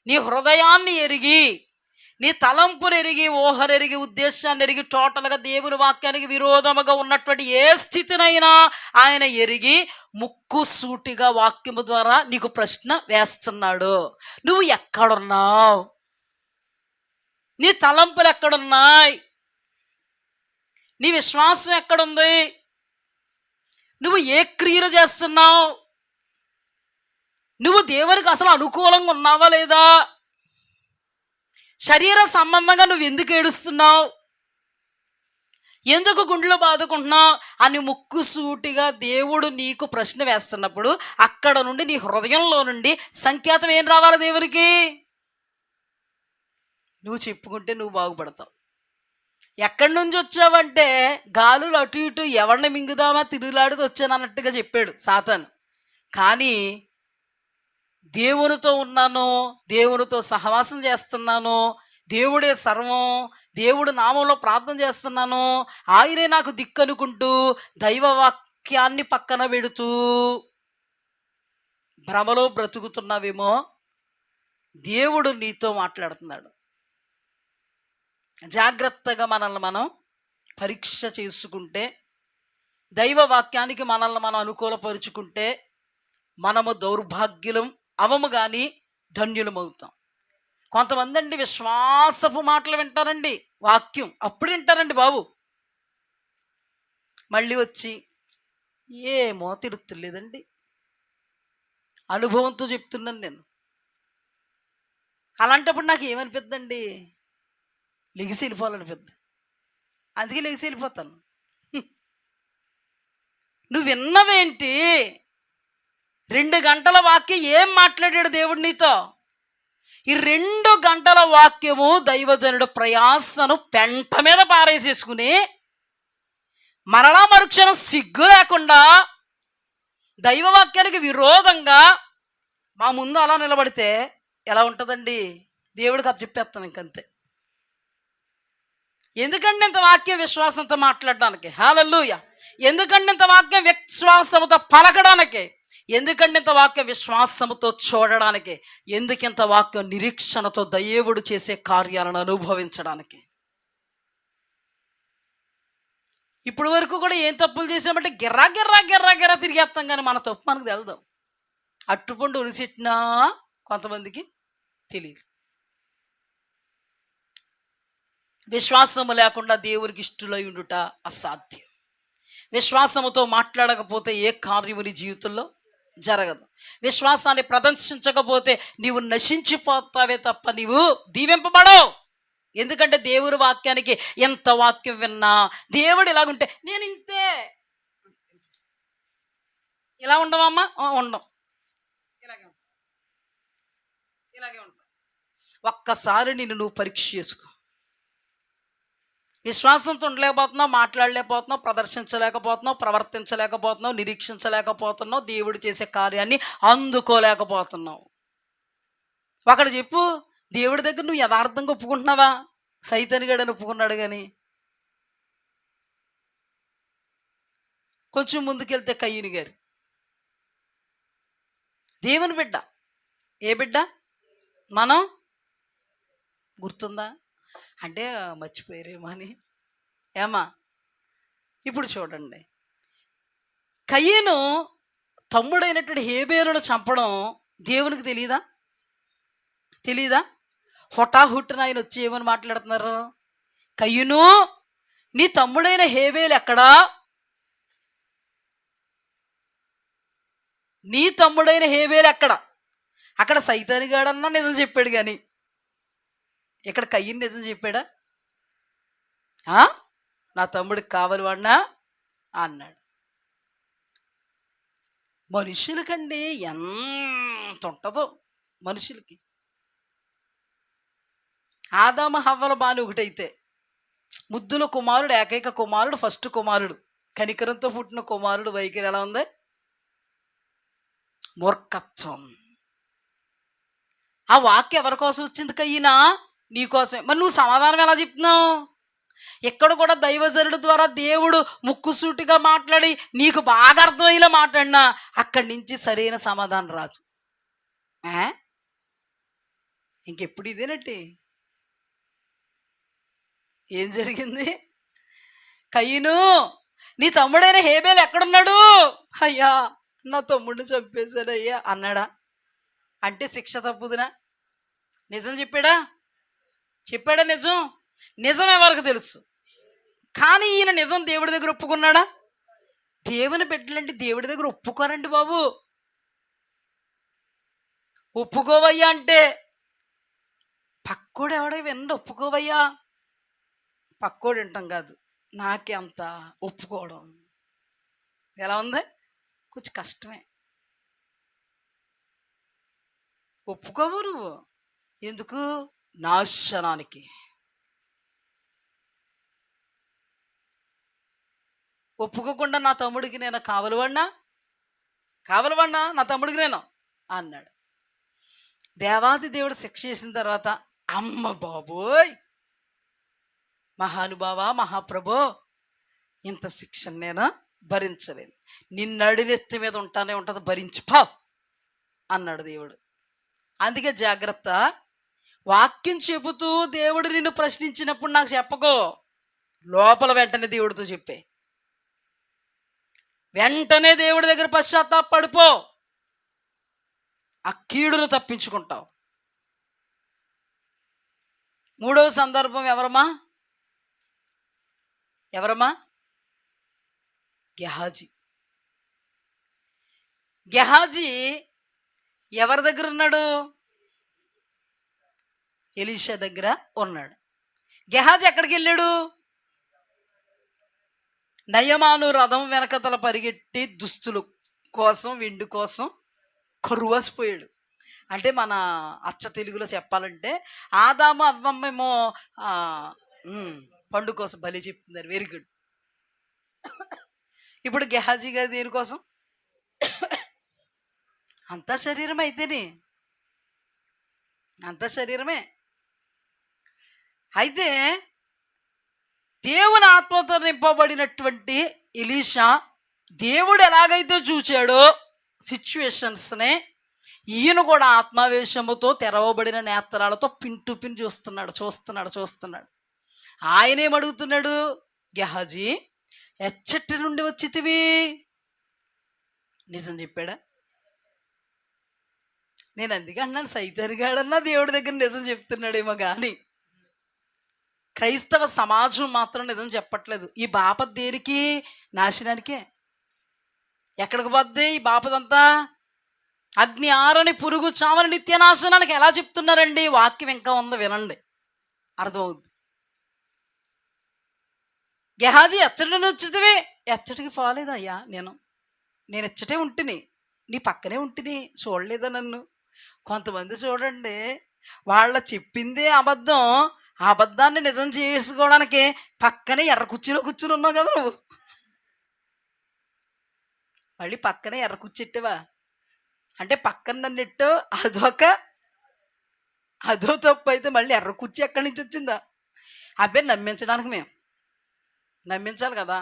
నీ హృదయాన్ని ఎరిగి, నీ తలంపును ఎరిగి, ఊహరెరిగి, ఉద్దేశాన్ని ఎరిగి, టోటల్గా దేవుని వాక్యానికి విరోధముగా ఉన్నటువంటి ఏ స్థితినైనా ఆయన ఎరిగి ముక్కు సూటిగా వాక్యము ద్వారా నీకు ప్రశ్న వేస్తున్నాడు. నువ్వు ఎక్కడున్నావు? నీ తలంపులు ఎక్కడున్నాయి? నీ విశ్వాసం ఎక్కడుంది? నువ్వు ఏ క్రియలు చేస్తున్నావు? నువ్వు దేవునికి అసలు అనుకూలంగా ఉన్నావా లేదా? శరీర సంబంధంగా నువ్వు ఎందుకు ఏడుస్తున్నావు? ఎందుకు గుండెలో బాదుకుంటున్నావు అని ముక్కు సూటిగా దేవుడు నీకు ప్రశ్న వేస్తున్నప్పుడు అక్కడ నుండి నీ హృదయంలో నుండి సంకేతం ఏం రావాలి దేవునికి? నువ్వు చెప్పుకుంటే నువ్వు బాగుపడతావు. ఎక్కడి నుంచి వచ్చావంటే గాలులు అటు ఇటు ఎవరిని మింగుదామా తిరుగులాడుతూ వచ్చాను అన్నట్టుగా చెప్పాడు సాతాను. కానీ దేవునితో ఉన్నాను, దేవునితో సహవాసం చేస్తున్నాను, దేవుడే సర్వం, దేవుడు నామంలో ప్రార్థన చేస్తున్నాను, ఆయనే నాకు దిక్కు అనుకుంటూ దైవ వాక్యాన్ని పక్కన పెడుతూ భ్రమలో బ్రతుకుతున్నావేమో. దేవుడు నీతో మాట్లాడుతున్నాడు. జాగ్రత్తగా మనల్ని మనం పరీక్ష చేసుకుంటే, దైవ వాక్యానికి మనల్ని మనం అనుకూలపరుచుకుంటే మనము దౌర్భాగ్యులం అవము కానీ ధన్యులమవుతాం. కొంతమంది అండి విశ్వాసపు మాటలు వింటారండి, వాక్యం అప్పుడు వింటారండి బాబు, మళ్ళీ వచ్చి ఏమో తిరుగుతులేదండి. అనుభవంతో చెప్తున్నాను నేను. అలాంటప్పుడు నాకు ఏమనిపిద్దండి? లెగిసి వెళ్ళిపోవాలనిపిద్ది. అందుకే లెగిసి వెళ్ళిపోతాను. నువ్వు విన్నవేంటి? 2 గంటల వాక్యం ఏం మాట్లాడాడు దేవుడు నీతో? ఈ 2 గంటల వాక్యము దైవజనుడు ప్రయాసను పెంట మీద పారేసేసుకుని మరలా మరుక్షణం సిగ్గు లేకుండా దైవవాక్యానికి విరోధంగా మా ముందు అలా నిలబడితే ఎలా ఉంటుందండి? దేవుడికి అప్పచెప్పేస్తాం ఇంకంతే. ఎందుకంటే ఇంత వాక్యం విశ్వాసంతో మాట్లాడడానికి, హల్లెలూయా. ఎందుకంటే ఇంత వాక్యం విశ్వాసంతో పలకడానికి, ఎందుకంటే ఇంత వాక్యం విశ్వాసముతో చూడడానికి, ఎందుకింత వాక్యం నిరీక్షణతో దేవుడు చేసే కార్యాలను అనుభవించడానికి. ఇప్పుడు వరకు కూడా ఏం తప్పులు చేసామంటే గిర్రా గిర్రా గిర్రా గిర్రా తిరిగేస్తాం, కానీ మన తప్పు మనకు తెలదు. అట్టుపండు ఉరిసిట్టినా కొంతమందికి తెలియదు. విశ్వాసము లేకుండా దేవునికి ఇష్టలై ఉండుట అసాధ్యం. విశ్వాసముతో మాట్లాడకపోతే ఏ కార్యము నీ జీవితంలో జరగదు. విశ్వాసాన్ని ప్రదర్శించకపోతే నీవు నశించిపోతావే తప్ప నీవు దీవింపబడవు. ఎందుకంటే దేవుని వాక్యానికి ఎంత వాక్యం విన్నా దేవుడు ఇలాగుంటే నేను ఇంతే, ఇలా ఉండవమ్మా, ఉండం, ఇలాగే ఉంటాం, ఇలాగే ఉంటాం. ఒక్కసారి నిన్ను నువ్వు పరీక్ష చేసుకో. విశ్వాసంతో ఉండలేకపోతున్నావు, మాట్లాడలేకపోతున్నావు, ప్రదర్శించలేకపోతున్నావు, ప్రవర్తించలేకపోతున్నావు, నిరీక్షించలేకపోతున్నావు, దేవుడు చేసే కార్యాన్ని అందుకోలేకపోతున్నావు. ఒకడు చెప్పు, దేవుడి దగ్గర నువ్వు యథార్థంగా ఒప్పుకుంటున్నావా? సైతాన్ గడని ఒప్పుకున్నాడు కానీ కొంచెం ముందుకెళ్తే కయ్యూని గారు దేవుని బిడ్డ. ఏ బిడ్డ? మనం గుర్తుందా? అంటే మర్చిపోయారేమో అని. ఏమా ఇప్పుడు చూడండి, కయ్యను తమ్ముడైనటువంటి హేబేలును చంపడం దేవునికి తెలియదా? తెలీదా? హుటాహుట్టున ఆయన వచ్చి ఏమని మాట్లాడుతున్నారు? కయ్యను, నీ తమ్ముడైన హేబేలు ఎక్కడా? నీ తమ్ముడైన హేబేలు ఎక్కడ? అక్కడ సైతానిగాడన్నా నిజం చెప్పాడు, కానీ ఇక్కడ కయ్యను నిజం చెప్పాడా? నా తమ్ముడికి కావాలి వాడినా అన్నాడు. మనుషులకండి ఎంత ఉంటుందో మనుషులకి. ఆదాము హవ్వల బాని ఒకటైతే, ముద్దుల కుమారుడు, ఏకైక కుమారుడు, ఫస్ట్ కుమారుడు, కనికరంతో పుట్టిన కుమారుడు వైఖరి ఎలా ఉంది? మూర్ఖత్వం. ఆ వాక్యం ఎవరి కోసం వచ్చింది? కయ్యనా, నీకోసమే. మరి నువ్వు సమాధానం ఎలా చెప్తున్నావు? ఎక్కడ కూడా దైవజనుడి ద్వారా దేవుడు ముక్కుసూటిగా మాట్లాడి నీకు బాగా అర్థమయ్యేలా మాట్లాడినా అక్కడి నుంచి సరైన సమాధానం రాదు. ఇంకెప్పుడు ఇదేనట్టి? ఏం జరిగింది? కయ్యను, నీ తమ్ముడైన హేబేలు ఎక్కడున్నాడు? అయ్యా, నా తమ్ముడిని చంపేశాడయ్యా అన్నాడా? అంటే శిక్ష తప్పుదునా? నిజం చెప్పాడా? నిజం? నిజం ఎవరికి తెలుసు? కానీ ఈయన నిజం దేవుడి దగ్గర ఒప్పుకున్నాడా? దేవుని బిడ్డలంటే దేవుడి దగ్గర ఒప్పుకోరండి బాబు. ఒప్పుకోవయ్యా అంటే పక్కోడు ఎవడో వినండి, ఒప్పుకోవయ్యా. పక్కోడు వింటాం కాదు, నాకే అంత ఒప్పుకోవడం ఎలా ఉంది? కొంచెం కష్టమే. ఒప్పుకోవు నువ్వు. ఎందుకు? నాశనానికి. ఒప్పుకోకుండా నా తమ్ముడికి నేను కావలవాడినా నా తమ్ముడికి నేను అన్నాడు. దేవాది దేవుడు శిక్ష చేసిన తర్వాత, అమ్మ బాబోయ్, మహానుభావ, మహాప్రభో, ఇంత శిక్షను నేను భరించలేను, నిన్నడినెత్తి మీద ఉంటానే ఉంటుంది, భరించిపో అన్నాడు దేవుడు. అందుకే జాగ్రత్త. వాక్యం చెబుతూ దేవుడు నిన్ను ప్రశ్నించినప్పుడు నాకు చెప్పకో, లోపల వెంటనే దేవుడితో చెప్పే. వెంటనే దేవుడి దగ్గర పశ్చాత్తాపడిపో, ఆ కీడును తప్పించుకుంటావు. మూడవ సందర్భం ఎవరమ్మా? గెహాజీ. గెహాజీ ఎవరి దగ్గర ఉన్నాడు? ఎలీషా దగ్గర ఉన్నాడు. గెహాజీ ఎక్కడికి వెళ్ళాడు? నయమాను రథం వెనకతల పరిగెట్టి దుస్తులు కోసం, వెండి కోసం కరువాసిపోయాడు. అంటే మన అచ్చ తెలుగులో చెప్పాలంటే ఆదాము అవ్వమ్మేమో పండు కోసం బలి చెప్తున్నారు. Very good. ఇప్పుడు గెహాజీ గారు దేనికోసం? అంతా శరీరం అయితేనే, అంత శరీరమే. అయితే దేవుని ఆత్మతో నింపబడినటువంటి ఎలీషా దేవుడు ఎలాగైతే చూచాడో సిచ్యువేషన్స్ని, ఈయన కూడా ఆత్మావేశముతో తెరవబడిన నేత్రాలతో పిన్ టు పిన్ చూస్తున్నాడు. ఆయనేమడుగుతున్నాడు? గెహాజీ, ఎచ్చటి నుండి వచ్చితివి? నిజం చెప్పాడా? నేను అందుకే అన్నాను, సైతానిగాడన్నా దేవుడి దగ్గర నిజం చెప్తున్నాడేమో కానీ క్రైస్తవ సమాజం మాత్రం నిజం చెప్పట్లేదు. ఈ బాపత దేనికి? నాశనానికే. ఎక్కడికి పోద్ది ఈ బాపదంతా? అగ్ని ఆరని పురుగు చావని నిత్యనాశనానికి. ఎలా చెప్తున్నారండి? వాక్యం ఇంకా ఉందో, వినండి, అర్థమవుద్ది. గెహాజీ, ఎచ్చటి వచ్చితివి? ఎచ్చటికి పోలేదయ్యా, నేను ఎచ్చటే ఉంటిని, నీ పక్కనే ఉంటిని, చూడలేదా నన్ను? కొంతమంది చూడండి, వాళ్ళ చెప్పిందే అబద్ధం, ఆ అబద్ధాన్ని నిజం చేసుకోవడానికి పక్కనే ఎర్ర కుర్చీలో కూర్చుని ఉన్నావు కదా నువ్వు. మళ్ళీ పక్కనే ఎర్ర కుర్చెట్టేవా అంటే పక్కన నన్నెట్టు అదో తప్పు అయితే మళ్ళీ ఎర్ర కుర్చీ ఎక్కడి నుంచి వచ్చిందా? అబ్బాయి నమ్మించడానికి మేము నమ్మించాలి కదా.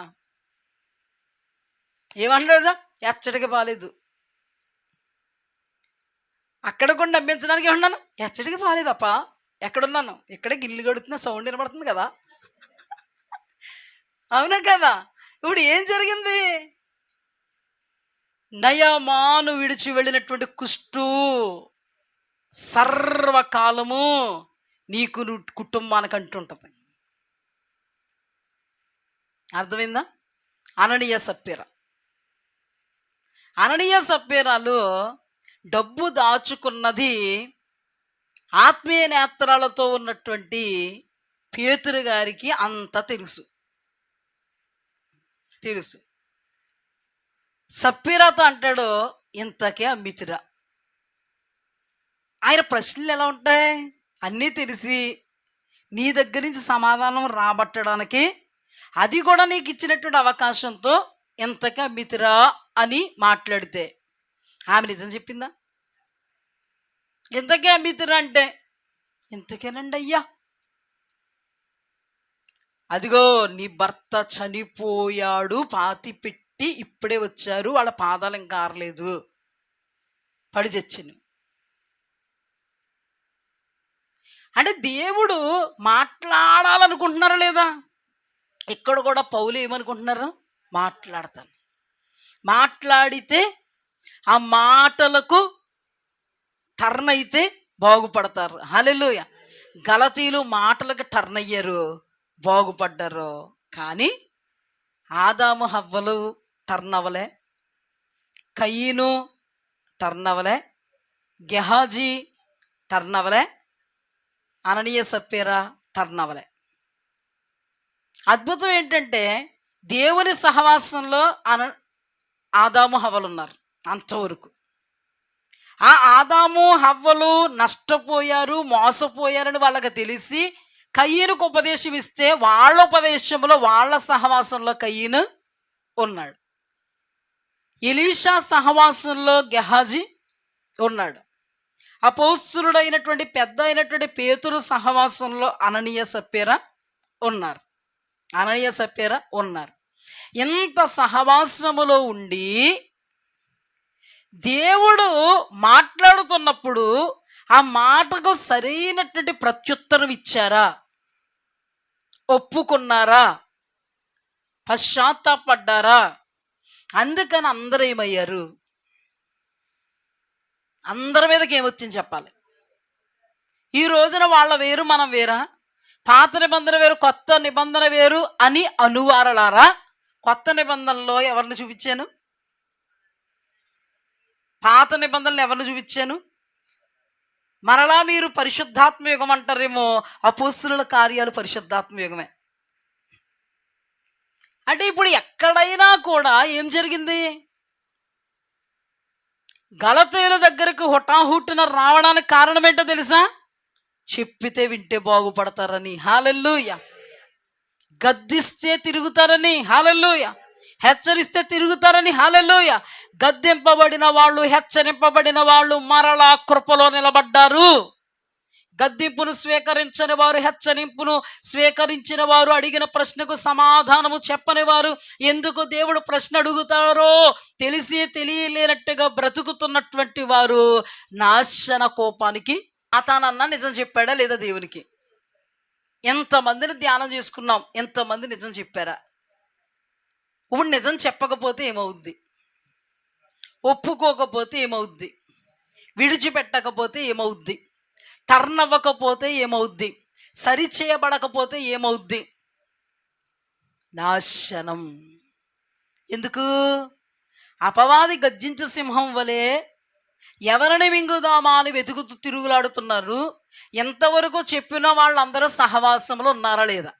ఏమంటారు? ఎచ్చడికి బాలేదు. అక్కడ కూడా నమ్మించడానికి ఏమన్నాను? ఎచ్చడికి బాలేదప్ప. ఎక్కడున్నాను? ఇక్కడే గిల్లు గడుతున్న సౌండ్ వినపడుతుంది కదా. అవునా కదా? ఇప్పుడు ఏం జరిగింది? నయమాను విడిచి వెళ్ళినటువంటి కుష్టు సర్వకాలము నీకు కుటుంబానికి అంటుంటుంది. అర్థమైందా? అననీయ సప్పీరాలు డబ్బు దాచుకున్నది ఆత్మీయ నేత్రాలతో ఉన్నటువంటి పేతురు గారికి అంత తెలుసు. సప్పీరాతో అంటాడు, ఇంతకే అమ్మితిరా. ఆయన ప్రశ్నలు ఎలా ఉంటాయి? అన్నీ తెలిసి నీ దగ్గర నుంచి సమాధానం రాబట్టడానికి, అది కూడా నీకు ఇచ్చినటువంటి అవకాశంతో ఇంతకే అమ్మితిరా అని మాట్లాడితే ఆమె నిజం చెప్పిందా? ఇంతకే అమ్మితిరా అంటే, ఇంతకేనండి అయ్యా, అదిగో నీ భర్త చనిపోయాడు, పాతి పెట్టి ఇప్పుడే వచ్చారు, వాళ్ళ పాదాలు ఇంకా ఆరలేదు, పడి చచ్చింది. అంటే దేవుడు మాట్లాడాలనుకుంటున్నారా లేదా? ఇక్కడ కూడా పౌలు ఏమనుకుంటున్నారు? మాట్లాడతాను. మాట్లాడితే ఆ మాటలకు టర్న్ అయితే బాగుపడతారు. హల్లెలూయా. గలతీలు మాటలకు టర్న్ అయ్యారు, బాగుపడ్డారు. కానీ ఆదాము హవ్వలు టర్న్ అవ్వలే, కయీను టర్న్ అవ్వలే, గెహాజీ టర్న్ అవ్వలే, అననీయ సప్పీరా టర్న్ అవ్వలే. అద్భుతం ఏంటంటే దేవుని సహవాసంలో ఆదాము హవ్వలు ఉన్నారు అంతవరకు. ఆ ఆదాము హవ్వలు నష్టపోయారు, మోసపోయారని వాళ్ళకి తెలిసి కయీనుకు ఉపదేశం ఇస్తే వాళ్ళ ఉపదేశంలో, వాళ్ళ సహవాసంలో కయీను ఉన్నాడు. ఎలీషా సహవాసంలో గెహాజీ ఉన్నాడు. అపోస్తలుడైనటువంటి పెద్ద అయినటువంటి పేతురు సహవాసంలో అననీయ సప్పీరా ఉన్నారు. ఎంత సహవాసములో ఉండి దేవుడు మాట్లాడుతున్నప్పుడు ఆ మాటకు సరైనటువంటి ప్రత్యుత్తరం ఇచ్చారా? ఒప్పుకున్నారా? పశ్చాత్తాపడ్డారా? అందుకని అందరూ ఏమయ్యారు? అందరి మీదకి ఏమొచ్చింది చెప్పాలి? ఈ రోజున వాళ్ళ వేరు, మనం వేరా? పాత నిబంధన వేరు, కొత్త నిబంధన వేరు అని అనువారలారా. కొత్త నిబంధనలో ఎవరిని చూపించాను? పాత నిబంధనలు ఎవరిని చూపించాను? మరలా మీరు పరిశుద్ధాత్మ యుగం అంటారేమో, అపోస్తలుల కార్యాలు పరిశుద్ధాత్మ యుగమే. అంటే ఇప్పుడు ఎక్కడైనా కూడా ఏం జరిగింది? గలతీయుల దగ్గరకు హుటాహుటిన రావడానికి కారణం ఏంటో తెలుసా? చెప్పితే వింటే బాగుపడతారని. హల్లెలూయా. గద్దిస్తే తిరుగుతారని. హల్లెలూయా. హెచ్చరిస్తే తిరుగుతారని. హల్లెలూయా. గద్దింపబడిన వాళ్ళు, హెచ్చరింపబడిన వాళ్ళు మరలా కృపలో నిలబడ్డారు. గద్దింపును స్వీకరించని వారు, హెచ్చరింపును స్వీకరించిన వారు, అడిగిన ప్రశ్నకు సమాధానము చెప్పని వారు, ఎందుకు దేవుడు ప్రశ్న అడుగుతారో తెలిసి తెలియలేనట్టుగా బ్రతుకుతున్నటువంటి వారు నాశన కోపానికి సాతానన్నా నిజం చెప్పాడా లేదా దేవునికి? ఎంతమందిని ధ్యానం చేసుకున్నాం, ఎంతమంది నిజం చెప్పారా? ఇప్పుడు నిజం చెప్పకపోతే ఏమవుద్ది? ఒప్పుకోకపోతే ఏమవుద్ది? విడిచిపెట్టకపోతే ఏమవుద్ది? టర్న్ అవ్వకపోతే ఏమవుద్ది? సరి చేయబడకపోతే ఏమవుద్ది? నాశనం. ఎందుకు? అపవాది గర్జించే సింహం వలె ఎవరిని మింగుదామా అని వెతుకుతూ తిరుగులాడుతున్నారు. ఎంతవరకు చెప్పిన వాళ్ళందరూ సహవాసంలో ఉన్నారా లేదా?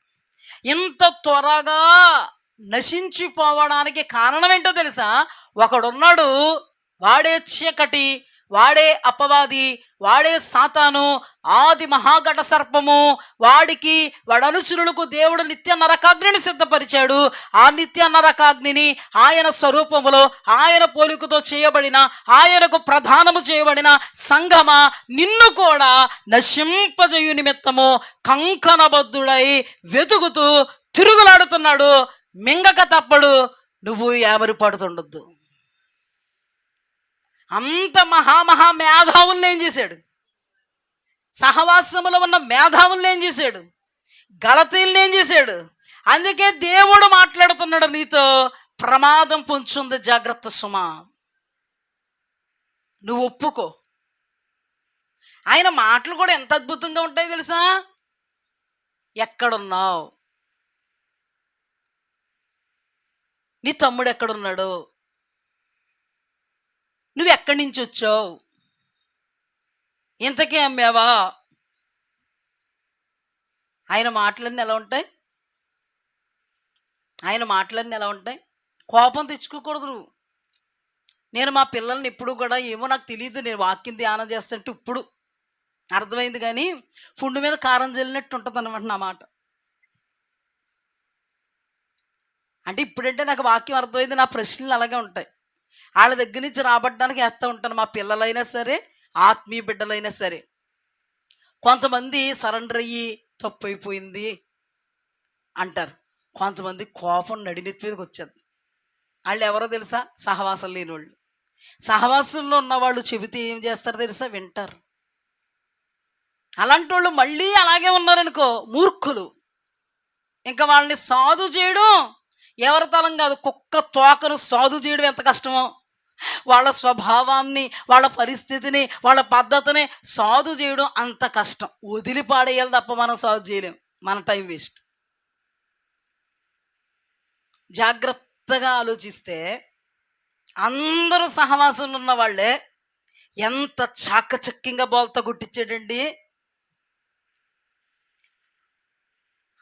ఇంత త్వరగా నశించిపోవడానికి కారణం ఏంటో తెలుసా? ఒకడున్నాడు, వాడే చీకటి, వాడే అపవాది, వాడే సాతాను, ఆది మహాఘట సర్పము. వాడి అనుచరులకు దేవుడు నిత్య నరకాగ్నిని సిద్ధపరిచాడు. ఆ నిత్య నరకాగ్నిని ఆయన స్వరూపములో, ఆయన పోలికతో చేయబడిన, ఆయనకు ప్రధానము చేయబడిన సంఘమా, నిన్ను కూడా నశింపజేయు నిమిత్తము కంకణబద్ధుడై వెతుకుతూ తిరుగులాడుతున్నాడు. మింగక తప్పడు, నువ్వు ఏమరిపడుతుండొద్దు. అంత మహా మేధావుల్ని ఏం చేశాడు? సహవాసములో ఉన్న మేధావుల్ని ఏం చేశాడు? గలతీయుల్ని ఏం చేశాడు? అందుకే దేవుడు మాట్లాడుతున్నాడు నీతో, ప్రమాదం పొంచుంది, జాగ్రత్త సుమా. నువ్వు ఒప్పుకో. ఆయన మాటలు కూడా ఎంత అద్భుతంగా ఉంటాయి తెలుసా? ఎక్కడున్నావు? నీ తమ్ముడు ఎక్కడున్నాడు? నువ్వు ఎక్కడి నుంచి వచ్చావు? ఇంతకీ అమ్మావా? ఆయన మాటలన్నీ ఎలా ఉంటాయి? ఆయన మాటలన్నీ ఎలా ఉంటాయి? కోపం తెచ్చుకోకూడదు నువ్వు. నేను మా పిల్లల్ని ఎప్పుడు కూడా, ఏమో నాకు తెలియదు, నేను వాక్యం ధ్యానం చేస్తుంటే ఇప్పుడు అర్థమైంది, కానీ ఫుడ్ మీద కారం జల్లినట్టు ఉంటుంది అనమాట నా మాట. అంటే ఇప్పుడంటే నాకు వాక్యం అర్థమైంది, నా ప్రశ్నలు అలాగే ఉంటాయి. వాళ్ళ దగ్గర నుంచి రాబట్టడానికి వేస్తూ ఉంటాను. మా పిల్లలైనా సరే, ఆత్మీయ బిడ్డలైనా సరే. కొంతమంది సరెండర్ అయ్యి తప్పు అయిపోయింది అంటారు. కొంతమంది కోపం నడినెత్తి మీదకి వచ్చేది. వాళ్ళు ఎవరో తెలుసా? సహవాసం లేని వాళ్ళు. సహవాసంలో ఉన్నవాళ్ళు చెబితే ఏం చేస్తారు తెలుసా? వింటారు. అలాంటి వాళ్ళు మళ్ళీ అలాగే ఉన్నారనుకో, మూర్ఖులు. ఇంకా వాళ్ళని సాధు చేయడం ఎవరి తలం కాదు. కుక్క తోకను సాధు చేయడం ఎంత కష్టమో, వాళ్ళ స్వభావాన్ని, వాళ్ళ పరిస్థితిని, వాళ్ళ పద్ధతిని సాధు చేయడం అంత కష్టం. వదిలిపాడేయాలి తప్ప మనం సాధు చేయలేం. మన టైం వేస్ట్. జాగ్రత్తగా ఆలోచిస్తే అందరూ సహవాసంలో ఉన్న వాళ్ళే ఎంత చాకచక్యంగా బోల్తా గుట్టించాడండి.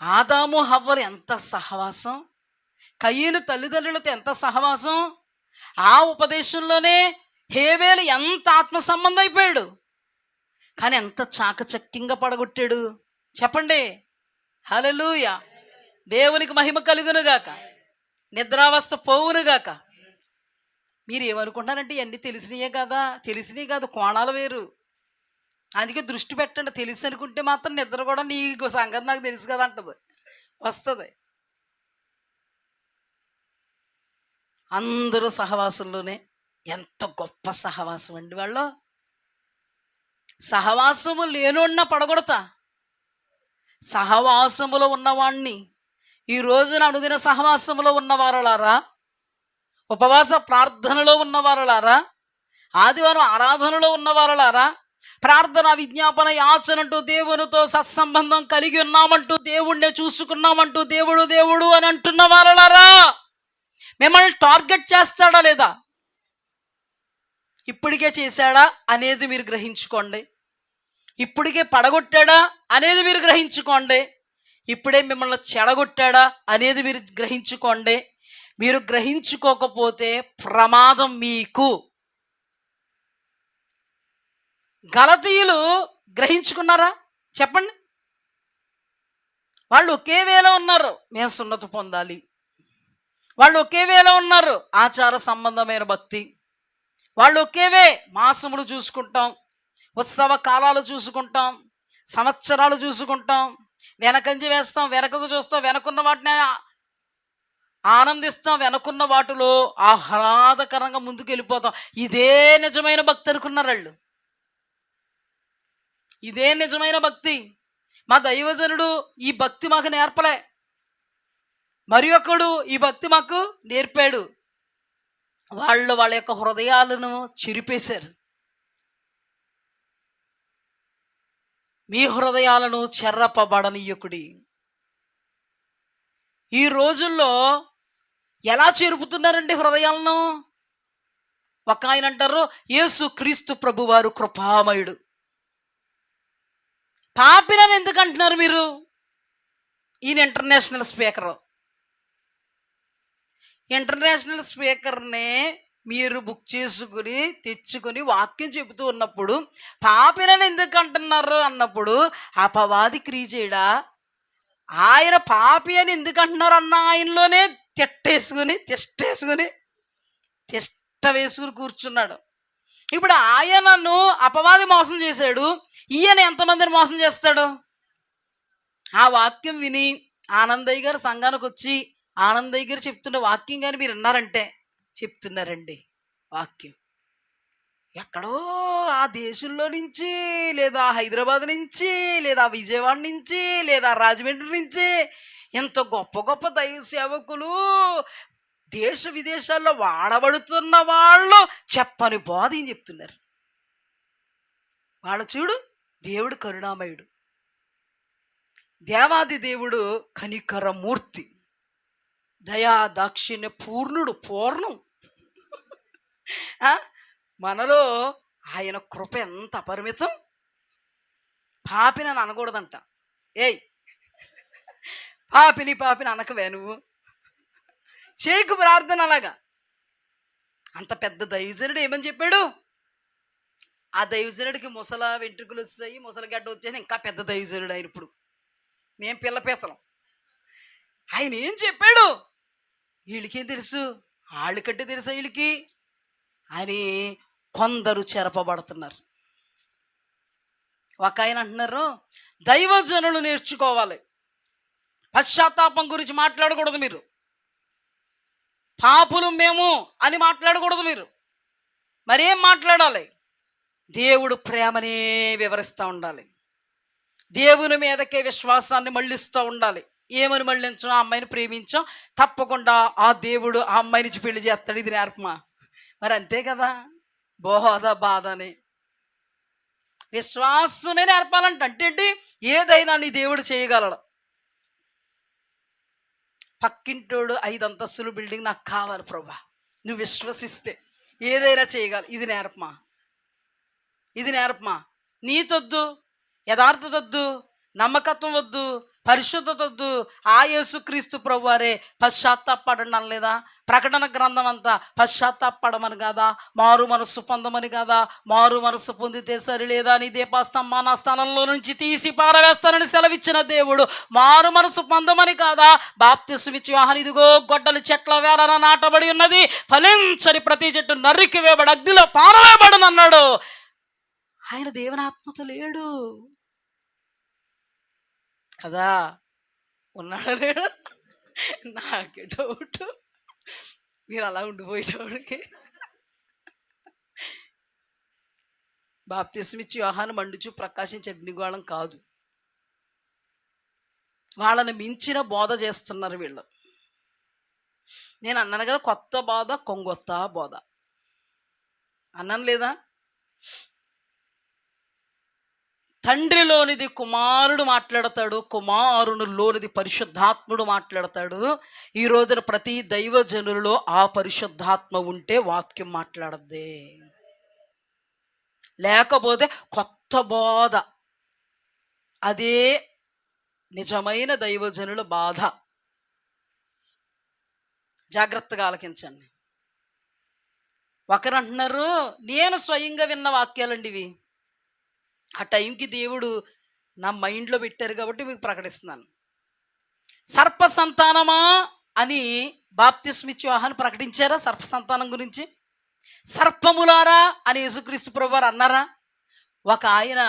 ఆదాము హవ్వలు ఎంత సహవాసం, కయ్యను తల్లిదండ్రులతో ఎంత సహవాసం. ఆ ఉపదేశంలోనే హేబేలు ఎంత ఆత్మ సంబంధం అయిపోయాడు, కానీ ఎంత చాకచక్యంగా పడగొట్టాడు చెప్పండి. హల్లెలూయా. దేవునికి మహిమ కలుగునుగాక. నిద్రావస్థ పోవునుగాక. మీరు ఏమనుకుంటారంటే ఇవన్నీ తెలిసినయే కదా? తెలిసినవి కాదు, కోణాలు వేరు. అందుకే దృష్టి పెట్టండి. తెలిసి అనుకుంటే మాత్రం నిద్ర కూడా నీకు సంగతి నాకు తెలుసు కదా అంటది, వస్తుంది. అందరూ సహవాసంలోనే. ఎంత గొప్ప సహవాసం అండి వాళ్ళు. సహవాసము లేనోడిన పడగొడతా. సహవాసములో ఉన్నవాణ్ణి, ఈ రోజున అనుదిన సహవాసములో ఉన్నవారలారా, ఉపవాస ప్రార్థనలో ఉన్నవారలారా, ఆదివారం ఆరాధనలో ఉన్నవారలారా, ప్రార్థన విజ్ఞాపన యాచనంటూ దేవునితో సత్సంబంధం కలిగి ఉన్నామంటూ, దేవుణ్ణి చూసుకున్నామంటూ, దేవుడు దేవుడు అని అంటున్న వారలారా, మిమ్మల్ని టార్గెట్ చేస్తాడా లేదా, ఇప్పటికే చేశాడా అనేది మీరు గ్రహించుకోండి. ఇప్పటికే పడగొట్టాడా అనేది మీరు గ్రహించుకోండి. ఇప్పుడే మిమ్మల్ని చెడగొట్టాడా అనేది మీరు గ్రహించుకోండి. మీరు గ్రహించుకోకపోతే ప్రమాదం మీకు. గలతీయులు గ్రహించుకున్నారా చెప్పండి? వాళ్ళు ఒకే వేలో ఉన్నారు, మేము సున్నతి పొందాలి. వాళ్ళు ఒకే వేలో ఉన్నారు, ఆచార సంబంధమైన భక్తి. వాళ్ళు ఒకేవే, మాసములు చూసుకుంటాం, ఉత్సవ కాలాలు చూసుకుంటాం, సంవత్సరాలు చూసుకుంటాం, వెనకంజి వేస్తాం, వెనకకు చూస్తాం, వెనకున్న వాటిని ఆనందిస్తాం, వెనకున్న వాటిలో ఆహ్లాదకరంగా ముందుకు వెళ్ళిపోతాం. ఇదే నిజమైన భక్తి అనుకున్నారు వాళ్ళు. ఇదే నిజమైన భక్తి. మా దైవజనుడు ఈ భక్తి మాకు నేర్పలే, మరి ఒకడు ఈ భక్తి మాకు నేర్పాడు. వాళ్ళ యొక్క హృదయాలను చిరిపేశారు. మీ హృదయాలను చెర్రపబడనీయకుడి. ఈ రోజుల్లో ఎలా చెరుపుతున్నారండి హృదయాలను? ఒక ఆయన అంటారు, యేసు క్రీస్తు ప్రభువారు కృపామయుడు. పాపినని ఎందుకు అంటున్నారు మీరు? ఈయన ఇంటర్నేషనల్ స్పీకర్. ఇంటర్నేషనల్ స్పీకర్ని మీరు బుక్ చేసుకుని తెచ్చుకొని వాక్యం చెబుతూ ఉన్నప్పుడు పాపినని ఎందుకు అంటున్నారు అన్నప్పుడు అపవాది క్రియ చేయడా? ఆయన పాపి అని ఎందుకు అంటున్నారు అన్న ఆయనలోనే తిష్ట వేసుకుని కూర్చున్నాడు. ఇప్పుడు ఆయనను అపవాది మోసం చేశాడు, ఈయన ఎంతమందిని మోసం చేస్తాడు? ఆ వాక్యం విని ఆనందయ్య గారు సంఘానికి వచ్చి ఆనందయ్య గారు చెప్తున్న వాక్యం కానీ మీరు విన్నారంటే చెప్తున్నారండి. వాక్యం ఎక్కడో ఆ దేశంలో నుంచి, లేదా హైదరాబాద్ నుంచి, లేదా విజయవాడ నుంచి, లేదా రాజమండ్రి నుంచి ఎంత గొప్ప గొప్ప దైవ సేవకులు దేశ విదేశాల్లో వాడబడుతున్న వాళ్ళు చెప్పని బోధ ఏం చెప్తున్నారు. వాళ్ళ చూడు, దేవుడు కరుణామయుడు, దేవాది దేవుడు కనికరమూర్తి, దయా దాక్షిణ్య పూర్ణుడు, పూర్ణం. మనలో ఆయన కృప ఎంత అపరిమితం. పాపిని అని అనకూడదంట. ఏయ్ పాపిని అనకవే నువ్వు, చేయకు ప్రార్థన అలాగా. అంత పెద్ద దైవజనుడు ఏమని చెప్పాడు? ఆ దైవజనుడికి ముసల వెంట్రుకలు వచ్చాయి, ముసలగడ్డ వచ్చేసి ఇంకా పెద్ద దైవజనుడు ఆయన. ఇప్పుడు మేం పిల్లపేతలం. ఆయన ఏం చెప్పాడు? వీళ్ళకేం తెలుసు, వాళ్ళకంటే తెలుసా వీళ్ళకి అని కొందరు చెరపబడుతున్నారు. ఒక ఆయన అంటున్నారు, దైవజనులు నేర్చుకోవాలి, పశ్చాత్తాపం గురించి మాట్లాడకూడదు మీరు, పాపులు మేము అని మాట్లాడకూడదు మీరు. మరేం మాట్లాడాలి? దేవుడు ప్రేమనే వివరిస్తూ ఉండాలి, దేవుని మీదకే విశ్వాసాన్ని మళ్ళిస్తూ ఉండాలి. ఏమని మళ్ళించాం? ఆ అమ్మాయిని ప్రేమించాం, తప్పకుండా ఆ దేవుడు ఆ అమ్మాయి నుంచి పెళ్లి చేస్తాడు. ఇది నేర్పమా? మరి అంతే కదా, బోధ బాధని విశ్వాసమే నేర్పాలంట. అంటే ఏదైనా నీ దేవుడు చేయగలడు. పక్కింటోడు 5 అంతస్తుల బిల్డింగ్ నాకు కావాలి ప్రభా, నువ్వు విశ్వసిస్తే ఏదైనా చేయగలరు. ఇది నేర్పమా? ఇది నేర్పమా? నీతొద్దు, యథార్థత వద్దు, నమ్మకత్వం వద్దు, పరిశుద్ధత వద్దు. ఆ యేసుక్రీస్తు ప్రభువారే పశ్చాత్తాపడండి అనలేదా? ప్రకటన గ్రంథం అంతా పశ్చాత్తాపడమని కాదా, మారు మనస్సు పొందమని కాదా? మారు మనస్సు పొందితే సరి లేదా నీ దీపాస్తంభ నా స్థానంలో నుంచి తీసి పారవేస్తానని సెలవిచ్చిన దేవుడు మారు మనస్సు పొందమని కాదా? బాప్తిస్మిచ్చి యోహాను ఇదిగో గొడ్డలి చెట్ల వేళన నాటబడి ఉన్నది, ఫలించని ప్రతి చెట్టు నరికి వేయబడి అగ్నిలో పారవేయబడను అన్నాడు. ఆయన దేవుని ఆత్మతో లేడు కదా, ఉన్నాడా లేడు? నాకే డౌట్. మీరు అలా ఉండిపోయేటోడికి బాప్తిస్మిచ్చి యోహాను మండుచు ప్రకాశించే అగ్నిగోళం కాదు. వాళ్ళని మించిన బోధ చేస్తున్నారు వీళ్ళు. నేను అన్నాను కదా, కొత్త బోధ కొంగొత్త బోధ అన్నాను లేదా? తండ్రిలోనిది కుమారుడు మాట్లాడతాడు, కుమారునిలోనిది పరిశుద్ధాత్ముడు మాట్లాడతాడు. ఈ రోజున ప్రతి దైవజనులలో ఆ పరిశుద్ధాత్మ ఉంటే వాక్యం మాట్లాడద్దే, లేకపోతే కొత్త బోధ. అదే నిజమైన దైవజనుల బాధ. జాగ్రత్తగా ఆలకించండి. ఒకరు అంటున్నారు, నేను స్వయంగా విన్న వాక్యాలండి ఇవి, ఆ టైంకి దేవుడు నా మైండ్లో పెట్టారు కాబట్టి మీకు ప్రకటిస్తున్నాను. సర్ప సంతానమా అని బాప్తిస్మిచ్చి యోహాను ప్రకటించారా? సర్ప సంతానం గురించి సర్పములారా అని యేసుక్రీస్తు ప్రభువారు అన్నారా? ఒక ఆయన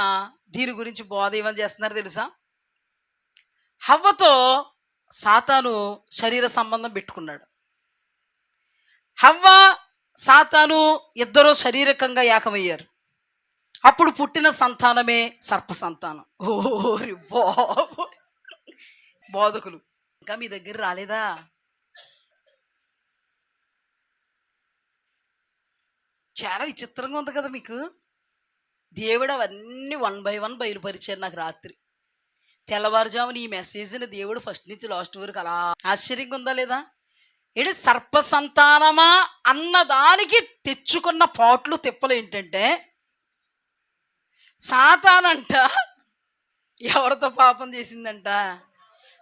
దీని గురించి బోధ ఏమని చేస్తున్నారు తెలుసా? హవ్వతో సాతాను శరీర సంబంధం పెట్టుకున్నాడు. హవ్వ సాతాను ఇద్దరు శారీరకంగా ఏకమయ్యారు. అప్పుడు పుట్టిన సంతానమే సర్ప సంతానం. ఓరి బాబు, బోధకులు ఇంకా మీ దగ్గర రాలేదా? చాలా విచిత్రంగా ఉంది కదా మీకు. దేవుడు అవన్నీ 1 by 1 బయలుపరిచారు నాకు రాత్రి. తెల్లవారుజామున ఈ మెసేజ్ని దేవుడు ఫస్ట్ నుంచి లాస్ట్ వరకు అలా ఆశ్చర్యంగా ఉందా లేదా? ఏంటి సర్ప సంతానమా అన్నదానికి తెచ్చుకున్న పాట్లు తిప్పలు ఏంటంటే, సాతానంట ఎవరితో పాపం చేసిందంట?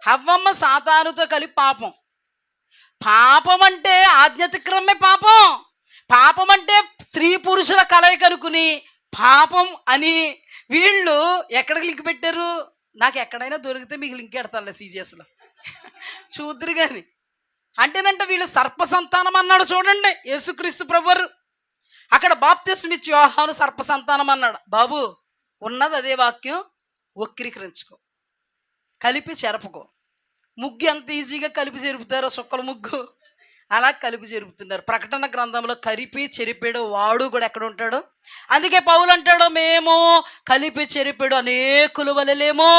హవ్వమ్మ సాతానుతో కలిపి పాపం. పాపం అంటే ఆజ్ఞాతిక్రమే పాపం. పాపం అంటే స్త్రీ పురుషుల కలయిక అనుకుని పాపం అని వీళ్ళు ఎక్కడికి లింక్ పెట్టారు? నాకు ఎక్కడైనా దొరికితే మీకు లింక్ పెడతానులే సీజీఎస్లో చూద్దరు కానీ. అంటేనంటే వీళ్ళు సర్ప సంతానం అన్నాడు చూడండి యేసుక్రీస్తు ప్రభువారు. అక్కడ బాప్తిస్మిచ్చి యోహాను సర్ప సంతానం అన్నాడు. బాబు ఉన్నది అదే వాక్యం, వక్రీకరించుకో, కలిపి చెరపుకో, ముగ్గు ఎంత ఈజీగా కలిపి చెరుపుతారో సుక్కల ముగ్గు అలా కలిపి చెరుపుతున్నారు. ప్రకటన గ్రంథంలో కలిపి చెరిపాడు వాడు కూడా ఎక్కడ ఉంటాడు? అందుకే పౌలు అంటాడు, మేము కలిపి చెరిపాడు అనేకులు వలలేమో,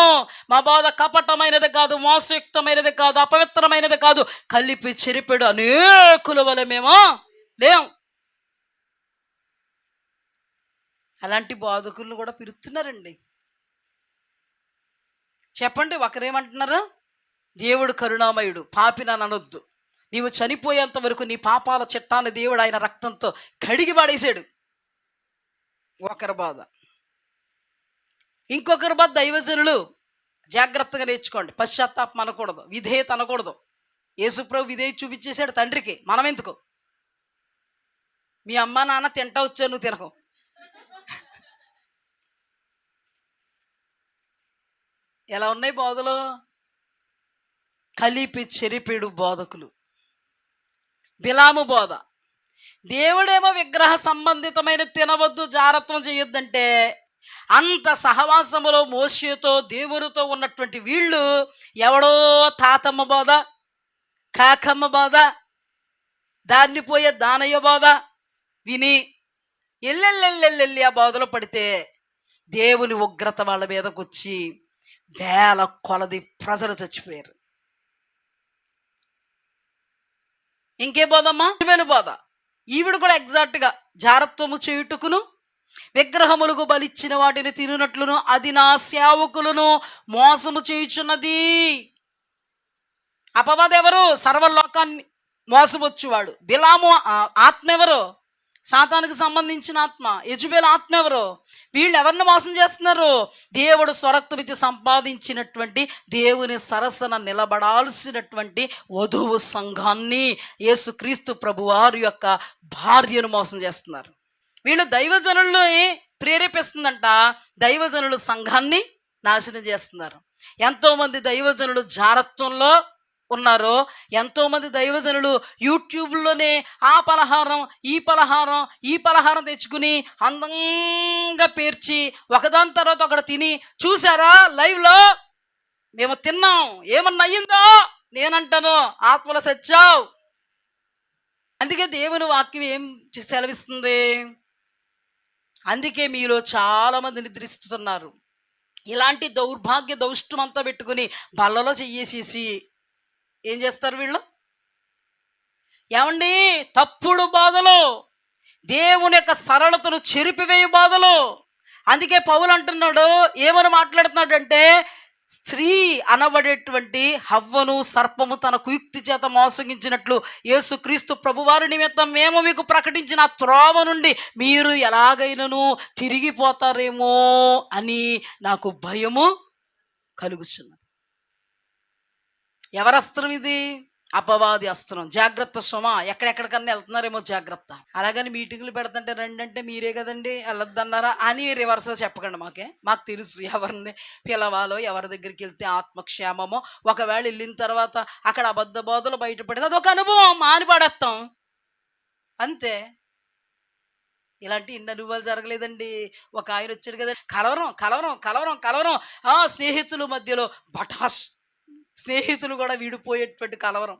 మా బాధ కపటమైనది కాదు, మోసయుక్తమైనది కాదు, అపవిత్రమైనది కాదు, కలిపి చెరిపాడు అనేకుల వలె మేము లేం. అలాంటి బాధకులను కూడా పిలుస్తున్నారండి. చెప్పండి, ఒకరేమంటున్నారు? దేవుడు కరుణామయుడు, పాపిని అనొద్దు. నీవు చనిపోయేంత వరకు నీ పాపాల చిట్టాన్ని దేవుడు ఆయన రక్తంతో కడిగి పడేశాడు. ఒకరి బాధ. ఇంకొకరి బాధ దైవజనులు. జాగ్రత్తగా నేర్చుకోండి. పశ్చాత్తాపం అనకూడదు, విధేయత అనకూడదు. యేసుప్రభు విధేయత చూపించేశాడు తండ్రికి, మనం ఎందుకు? మీ అమ్మ నాన్న తింటా వచ్చావు, నువ్వు తినకు. ఎలా ఉన్నాయి బోధలు? కలిపి చెరిపేడు బోధకులు. బిలాము బోధ. దేవుడేమో విగ్రహ సంబంధితమైన తినవద్దు, జారత్వం చేయొద్దంటే, అంత సహవాసములో మోషేతో దేవునితో ఉన్నటువంటి వీళ్ళు ఎవడో తాతమ్మ బోధ, కాకమ్మ బోధ, దాన్ని పోయే దానయ్య బోధ విని ఎల్లెల్లెల్లెల్లెల్లి ఆ బోధలో పడితే దేవుని ఉగ్రత వాళ్ళ మీదకి వచ్చి వేల కొలది ప్రజలు చచ్చిపోయారు. ఇంకే బోధమ్మా? ఇజ్రాయేలు బోధ. ఈవిడ కూడా ఎగ్జాక్ట్గా జారత్వము చేయుటకును విగ్రహములకు బలిచ్చిన వాటిని తినునట్లును అది నా సేవకులను మోసము చేయుచున్నది. అపవాది ఎవరు? సర్వలోకాన్ని మోసవచ్చువాడు. బిలాము ఆత్మ ఎవరు? సాతానికి సంబంధించిన ఆత్మ. యెజబెల్ ఆత్మ ఎవరు? వీళ్ళు ఎవరిని మోసం చేస్తున్నారు? దేవుడు స్వరక్తమిచ్చి సంపాదించినటువంటి దేవుని సరసన నిలబడాల్సినటువంటి వధువు సంఘాన్ని, యేసుక్రీస్తు ప్రభువారి యొక్క భార్యను మోసం చేస్తున్నారు. వీళ్ళు దైవజనుల్ని ప్రేరేపిస్తుందంట, దైవజనులు సంఘాన్ని నాశనం చేస్తున్నారు. ఎంతోమంది దైవజనులు జారత్వంలో ఉన్నారో, ఎంతోమంది దైవజనులు యూట్యూబ్లోనే ఆ పలహారం ఈ పలహారం తెచ్చుకుని అందంగా పేర్చి ఒకదాని తర్వాత ఒకటి తిని, చూసారా లైవ్లో మేము తిన్నాం, ఏమన్నా అయ్యిందో? నేనంటాను, ఆత్మలో సచ్చావు. అందుకే దేవుని వాక్యం ఏం సెలవిస్తుంది? అందుకే మీలో చాలామంది నిద్రిస్తున్నారు. ఇలాంటి దౌర్భాగ్య దౌష్టం అంతా పెట్టుకుని బల్లలో చెయ్యేసేసి ఏం చేస్తారు వీళ్ళు? ఏమండి, తప్పుడు బాధలు, దేవుని యొక్క సరళతను చెరిపివేయ బాధలు. అందుకే పౌలు అంటున్నాడు, ఏమని మాట్లాడుతున్నాడు అంటే, స్త్రీ అనబడేటువంటి హవ్వను సర్పము తన కుయుక్తి చేత మోసగించినట్లు యేసుక్రీస్తు ప్రభువారి నిమిత్తం మేము మీకు ప్రకటించిన త్రోవ నుండి మీరు ఎలాగైనను తిరిగిపోతారేమో అని నాకు భయము కలుగుచున్నది. ఎవరి అస్త్రం ఇది? అపవాది అస్త్రం. జాగ్రత్త సుమా, ఎక్కడెక్కడికన్నా వెళ్తున్నారేమో జాగ్రత్త. అలాగని మీటింగులు పెడుతుంటే రండి అంటే మీరే కదండి వెళ్ళొద్దన్నారా అని రివర్స్లో చెప్పకండి. మాకు తెలుసు ఎవరిని పిలవాలో, ఎవరి దగ్గరికి వెళ్తే ఆత్మక్షేమమో. ఒకవేళ వెళ్ళిన తర్వాత అక్కడ అబద్ధ బోధలు బయటపడితే అదొక అనుభవం, మానిపడేస్తాం అంతే. ఇలాంటి ఇన్ని అనుభవాలు జరగలేదండి. ఒక ఆయన వచ్చాడు కదా, కలవరం కలవరం కలవరం కలవరం, స్నేహితుల మధ్యలో బటాస్, స్నేహితులు కూడా విడిపోయేటువంటి కలవరం.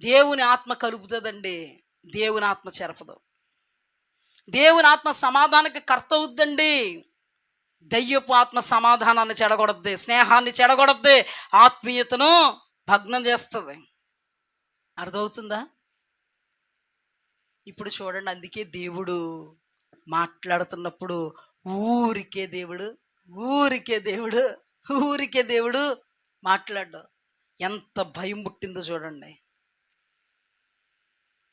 దేవుని ఆత్మ కలుపుతుందండి, దేవుని ఆత్మ చెరపదు. దేవుని ఆత్మ సమాధానానికి కర్త అవుద్దండి. దయ్యపు ఆత్మ సమాధానాన్ని చెడగొడద్ది, స్నేహాన్ని చెడగొడద్ది, ఆత్మీయతను భగ్నం చేస్తుంది. అర్థమవుతుందా? ఇప్పుడు చూడండి, అందుకే దేవుడు మాట్లాడుతున్నప్పుడు ఊరికే దేవుడు మాట్లాడు. ఎంత భయం పుట్టిందో చూడండి.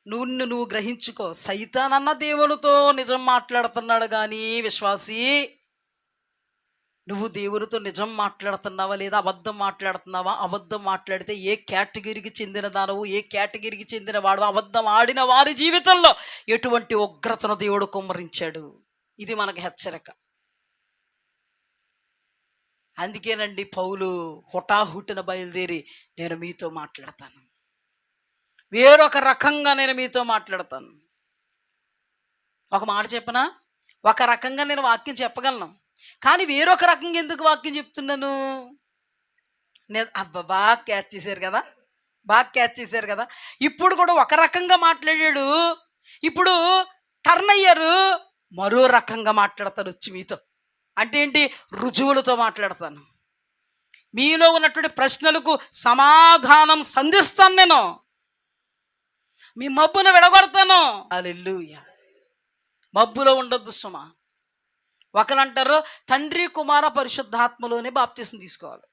నువ్వు గ్రహించుకో. సైతానన్న దేవునితో నిజం మాట్లాడుతున్నాడు కానీ విశ్వాసి, నువ్వు దేవునితో నిజం మాట్లాడుతున్నావా లేదా అబద్ధం మాట్లాడుతున్నావా? అబద్ధం మాట్లాడితే ఏ కేటగిరీకి చెందిన దానవు, ఏ కేటగిరీకి చెందిన వాడు? అబద్ధం ఆడిన వారి జీవితంలో ఎటువంటి ఉగ్రతను దేవుడు కుమ్మరించాడు. ఇది మనకు హెచ్చరిక. అందుకేనండి పౌలు హుటాహుటిన బయలుదేరి, నేను మీతో మాట్లాడతాను, వేరొక రకంగా నేను మీతో మాట్లాడతాను. ఒక మాట చెప్పనా? ఒక రకంగా నేను వాక్యం చెప్పగలను, కానీ వేరొక రకంగా ఎందుకు వాక్యం చెప్తున్నాను? అబ్బా, బాగా క్యాచ్ చేశారు కదా, బాగా క్యాచ్ చేశారు కదా. ఇప్పుడు కూడా ఒక రకంగా మాట్లాడాడు, ఇప్పుడు టర్న్ అయ్యారు, మరో రకంగా మాట్లాడతాడు వచ్చి మీతో. అంటే ఏంటి? రుజువులతో మాట్లాడతాను, మీలో ఉన్నటువంటి ప్రశ్నలకు సమాధానం సంధిస్తాను, నేను మీ మబ్బును విడగొడతాను. హల్లెలూయా. మబ్బులో ఉండొద్దు సుమా. ఒకరు అంటారు తండ్రి కుమార పరిశుద్ధాత్మలోనే బాప్తీసం తీసుకోవాలి.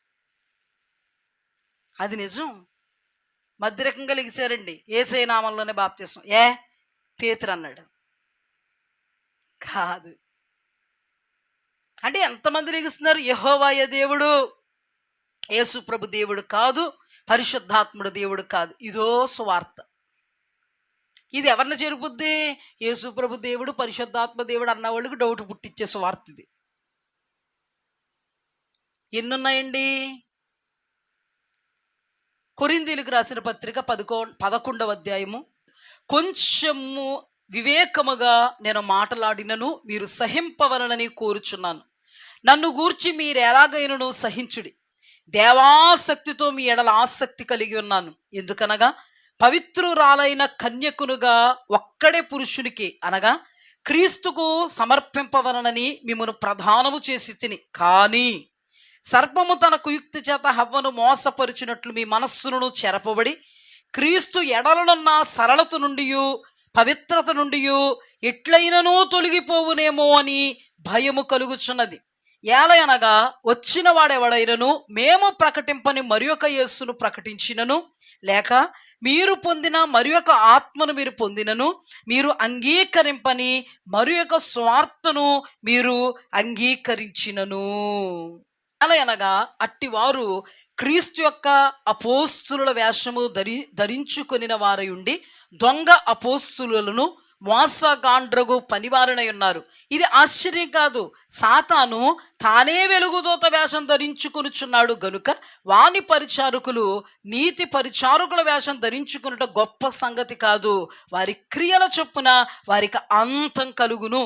అది నిజం. మధ్యరకంగా లెగిశారండి, యేసయ్య నామంలోనే బాప్తీసం. పేతురు అన్నాడు. కాదు. అంటే ఎంతమంది లెగిస్తున్నారు? యెహోవాయే దేవుడు, యేసు ప్రభు దేవుడు కాదు, పరిశుద్ధాత్ముడు దేవుడు కాదు. ఇదో సువార్త. ఇది ఎవరిని చేరుపుద్ది? యేసు ప్రభు దేవుడు, పరిశుద్ధాత్మ దేవుడు అన్న వాళ్ళకి డౌట్ పుట్టించే సువార్త ఇది. ఎన్నున్నాయండి? కొరింథీయులకు రాసిన పత్రిక 11వ అధ్యాయము. కొంచెము వివేకముగా నేను మాటలాడినను మీరు సహింపవలనని కోరుచున్నాను. నన్ను గూర్చి మీరు ఎలాగైనను సహించుడి. దేవాసక్తితో మీ ఎడల ఆసక్తి కలిగి ఉన్నాను. ఎందుకనగా పవిత్రురాలైన కన్యకునుగా ఒక్కడే పురుషునికి అనగా క్రీస్తుకు సమర్పింపవలనని మిమ్మను ప్రధానము చేసి తిని. కానీ సర్పము తన కుయుక్తి చేత హవ్వను మోసపరిచినట్లు మీ మనస్సును చెరపబడి క్రీస్తు ఎడలనున్న సరళత నుండి పవిత్రత నుండి ఎట్లయిననూ తొలగిపోవునేమో అని భయము కలుగుచున్నది. ఏలయనగా వచ్చిన వాడెవడైనను మేము ప్రకటింపని మరి ఒక యేసును ప్రకటించినను, లేక మీరు పొందిన మరి ఒక ఆత్మను మీరు పొందినను, మీరు అంగీకరింపని మరి ఒక స్వార్థను మీరు అంగీకరించినను. అనగా అట్టివారు క్రీస్తు యొక్క అపోస్తుల వేషము ధరించుకొనిన వారై ఉండి దొంగ అపోస్తులను మోసగాండ్రగు పనివారనై ఉన్నారు. ఇది ఆశ్చర్యం కాదు. సాతాను తానే వెలుగుదూత వేషం ధరించుకొనుచున్నాడు గనుక వాని పరిచారకులు నీతి పరిచారకుల వేషం ధరించుకున్నట గొప్ప సంగతి కాదు. వారి క్రియల చొప్పున వారికి అంతం కలుగును.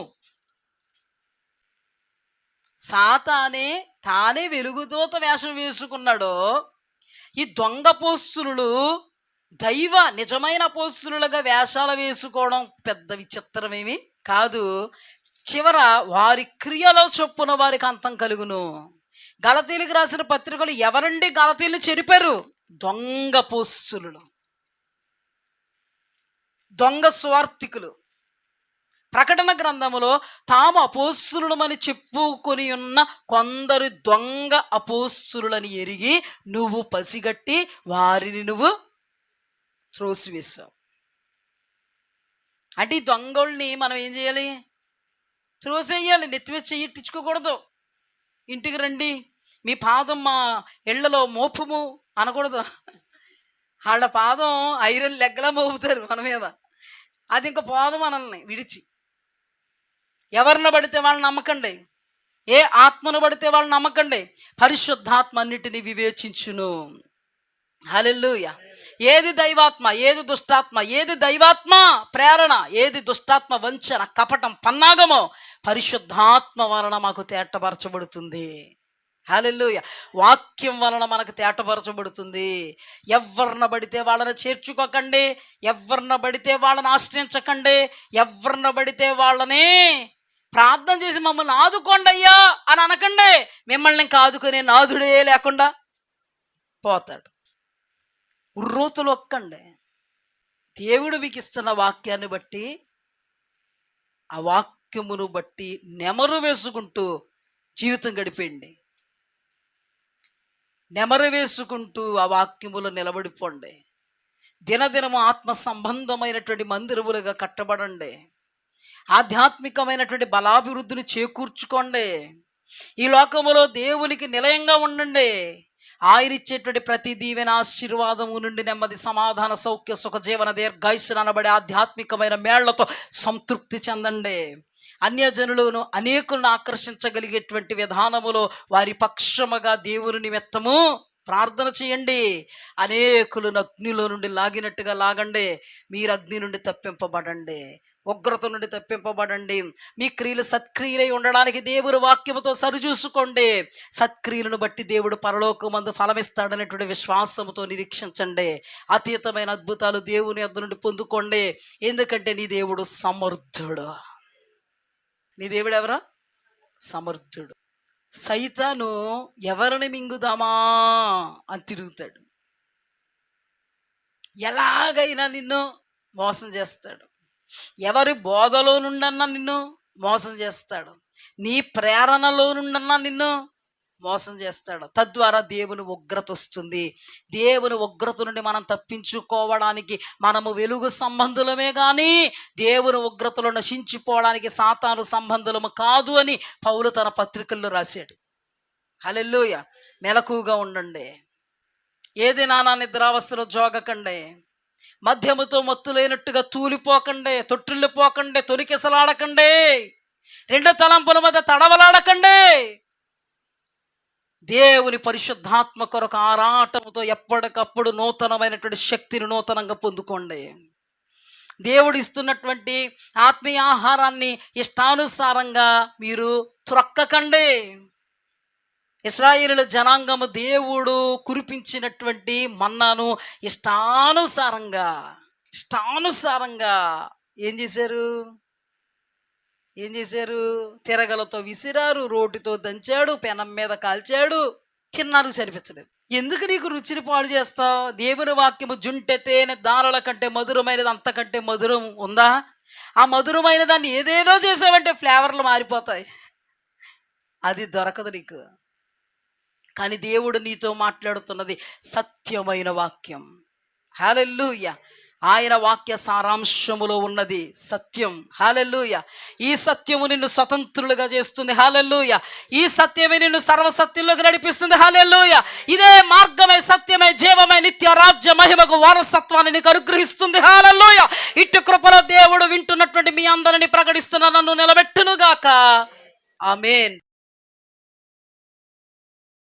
సాతానే తానే వెలుగుదూత వేషం వేసుకున్నాడో, ఈ దొంగ అపోస్తులు నిజమైన అపోస్తులుగా వేషాలు వేసుకోవడం పెద్ద విచిత్రమేమి కాదు. చివర వారి క్రియలో చొప్పున వారికి అంతం కలుగును. గలతీయులకు రాసిన పత్రికలు ఎవరండి గలతీయులు చెరిపారు? దొంగ అపోస్తులు, దొంగ స్వార్థికులు. ప్రకటన గ్రంథములో తాము అపోస్తులుమని చెప్పుకొని ఉన్న కొందరు దొంగ అపోస్తులని ఎరిగి నువ్వు పసిగట్టి వారిని నువ్వు త్రోసివేశావు. అంటే ఈ దొంగల్ని మనం ఏం చేయాలి? త్రోసేయాలి. నెత్తిమీద చెయ్యిట్టించుకోకూడదు. ఇంటికి రండి, మీ పాదం మా ఇళ్లలో మోపుము అనకూడదు. వాళ్ళ పాదం ఐరన్ లెగ్గలా మోపుతారు మన మీద. అది ఇంకా పోదు మనల్ని విడిచి. ఎవరిని పడితే వాళ్ళని నమ్మకండి, ఏ ఆత్మను పడితే వాళ్ళని నమ్మకండి. పరిశుద్ధాత్మ అన్నిటినీ వివేచించును. హల్లెలూయా. ఏది దైవాత్మ, ఏది దుష్టాత్మ, ఏది దైవాత్మ ప్రేరణ, ఏది దుష్టాత్మ వంచన, కపటం, పన్నాగమో పరిశుద్ధాత్మ వలన మాకు తేటపరచబడుతుంది. హల్లెలూయా. వాక్యం వలన మనకు తేటపరచబడుతుంది. ఎవరిని పడితే వాళ్ళని చేర్చుకోకండి, ఎవరిని పడితే వాళ్ళని ఆశ్రయించకండి, ఎవరిని పడితే వాళ్ళని ప్రార్థన చేసి మమ్మల్ని ఆదుకోండి అయ్యా అని అనకండి. మిమ్మల్ని ఇంకా ఆదుకునే నాదుడే లేకుండా పోతాడు. ఉర్రోతులు ఒక్కండి. దేవుడు మీకు ఇస్తున్న వాక్యాన్ని బట్టి, ఆ వాక్యమును బట్టి నెమరు వేసుకుంటూ జీవితం గడిపేయండి. నెమరు వేసుకుంటూ ఆ వాక్యములో నిలబడిపోండి. దినదినము ఆత్మ సంబంధమైనటువంటి మందిరములుగా కట్టబడండి. ఆధ్యాత్మికమైనటువంటి బలాభివృద్ధిని చేకూర్చుకోండి. ఈ లోకములో దేవునికి నిలయంగా ఉండండి. ఆయన ఇచ్చేటువంటి ప్రతి దీవెన, ఆశీర్వాదము నుండి నెమ్మది, సమాధాన, సౌఖ్య, సుఖ జీవన, దీర్ఘాయుస్సు అనబడే ఆధ్యాత్మికమైన మేళ్లతో సంతృప్తి చెందండి. అన్యజనులను అనేకులను ఆకర్షించగలిగేటువంటి విధానములో వారి పక్షముగా దేవుని నిమిత్తము ప్రార్థన చేయండి. అనేకులను అగ్నిలో నుండి లాగినట్టుగా లాగండి. మీరు అగ్ని నుండి తప్పింపబడండి. ఉగ్రత నుండి తప్పింపబడండి. మీ క్రియలు సత్క్రియలై ఉండడానికి దేవుని వాక్యముతో సరిచూసుకోండి. సత్క్రియలను బట్టి దేవుడు పరలోకమందు ఫలమిస్తాడనేటువంటి విశ్వాసముతో నిరీక్షించండి. అతీతమైన అద్భుతాలు దేవుని యొద్ద నుండి పొందుకోండి. ఎందుకంటే నీ దేవుడు సమర్థుడు. నీ దేవుడు ఎవరా? సమర్థుడు. సైతాను ఎవరిని మింగుదామా అని తిరుగుతాడు. ఎలాగైనా నిన్ను మోసం చేస్తాడు. ఎవరి బోధలో నుండన్నా నిన్ను మోసం చేస్తాడు. నీ ప్రేరణలో నుండన్నా నిన్ను మోసం చేస్తాడు. తద్వారా దేవుని ఉగ్రత వస్తుంది. దేవుని ఉగ్రత నుండి మనం తప్పించుకోవడానికి మనము వెలుగు సంబంధులమే కానీ దేవుని ఉగ్రతలో నశించిపోవడానికి సాతాను సంబంధులము కాదు అని పౌలు తన పత్రికల్లో రాశాడు. హల్లెలూయా. మెలకువగా ఉండండి. ఏది నానా నిద్రావస్థలో జోగకండి. మద్యముతో మత్తులేనట్టుగా తూలిపోకండి, తొట్టిల్లిపోకండి, తొలికెసలాడకండి, రెండు తలంపుల మధ్య తడవలాడకండి. దేవుని పరిశుద్ధాత్మ కొరకు ఆరాటముతో ఎప్పటికప్పుడు నూతనమైనటువంటి శక్తిని నూతనంగా పొందుకోండి. దేవుడు ఇస్తున్నటువంటి ఆత్మీయ ఆహారాన్ని ఇష్టానుసారంగా మీరు త్రొక్కకండి. ఇశ్రాయేలు జనాంగము దేవుడు కురిపించినటువంటి మన్నాను ఇష్టానుసారంగా ఏం చేశారు? తిరగలతో విసిరారు, రోటితో దంచాడు, పెనం మీద కాల్చాడు, తిన్నారు, సరిపించలేదు. ఎందుకు నీకు రుచిని పాడు చేస్తావు? దేవుని వాక్యము జుంటె తేనె దారుల కంటే మధురమైనది అంతకంటే మధురం ఉందా? ఆ మధురమైన దాన్ని ఏదేదో చేసావంటే ఫ్లేవర్లు మారిపోతాయి. అది దొరకదు నీకు. కానీ దేవుడు నీతో మాట్లాడుతున్నది సత్యమైన వాక్యం. హల్లెలూయా. ఆయన వాక్య సారాంశములో ఉన్నది సత్యం. హల్లెలూయా. ఈ సత్యము నిన్ను స్వతంత్రులుగా చేస్తుంది. హల్లెలూయా. ఈ సత్యమే నిన్ను సర్వసత్యంలోకి నడిపిస్తుంది. హల్లెలూయా. ఇదే మార్గమే, సత్యమే, జీవమే, నిత్య రాజ్య మహిమకు వారసత్వాన్ని నీకు అనుగ్రహిస్తుంది. హల్లెలూయా. ఇటు కృపలో దేవుడు వింటున్నటువంటి మీ అందరిని ప్రకటిస్తున్న నన్ను నిలబెట్టునుగాక. ఆమేన్.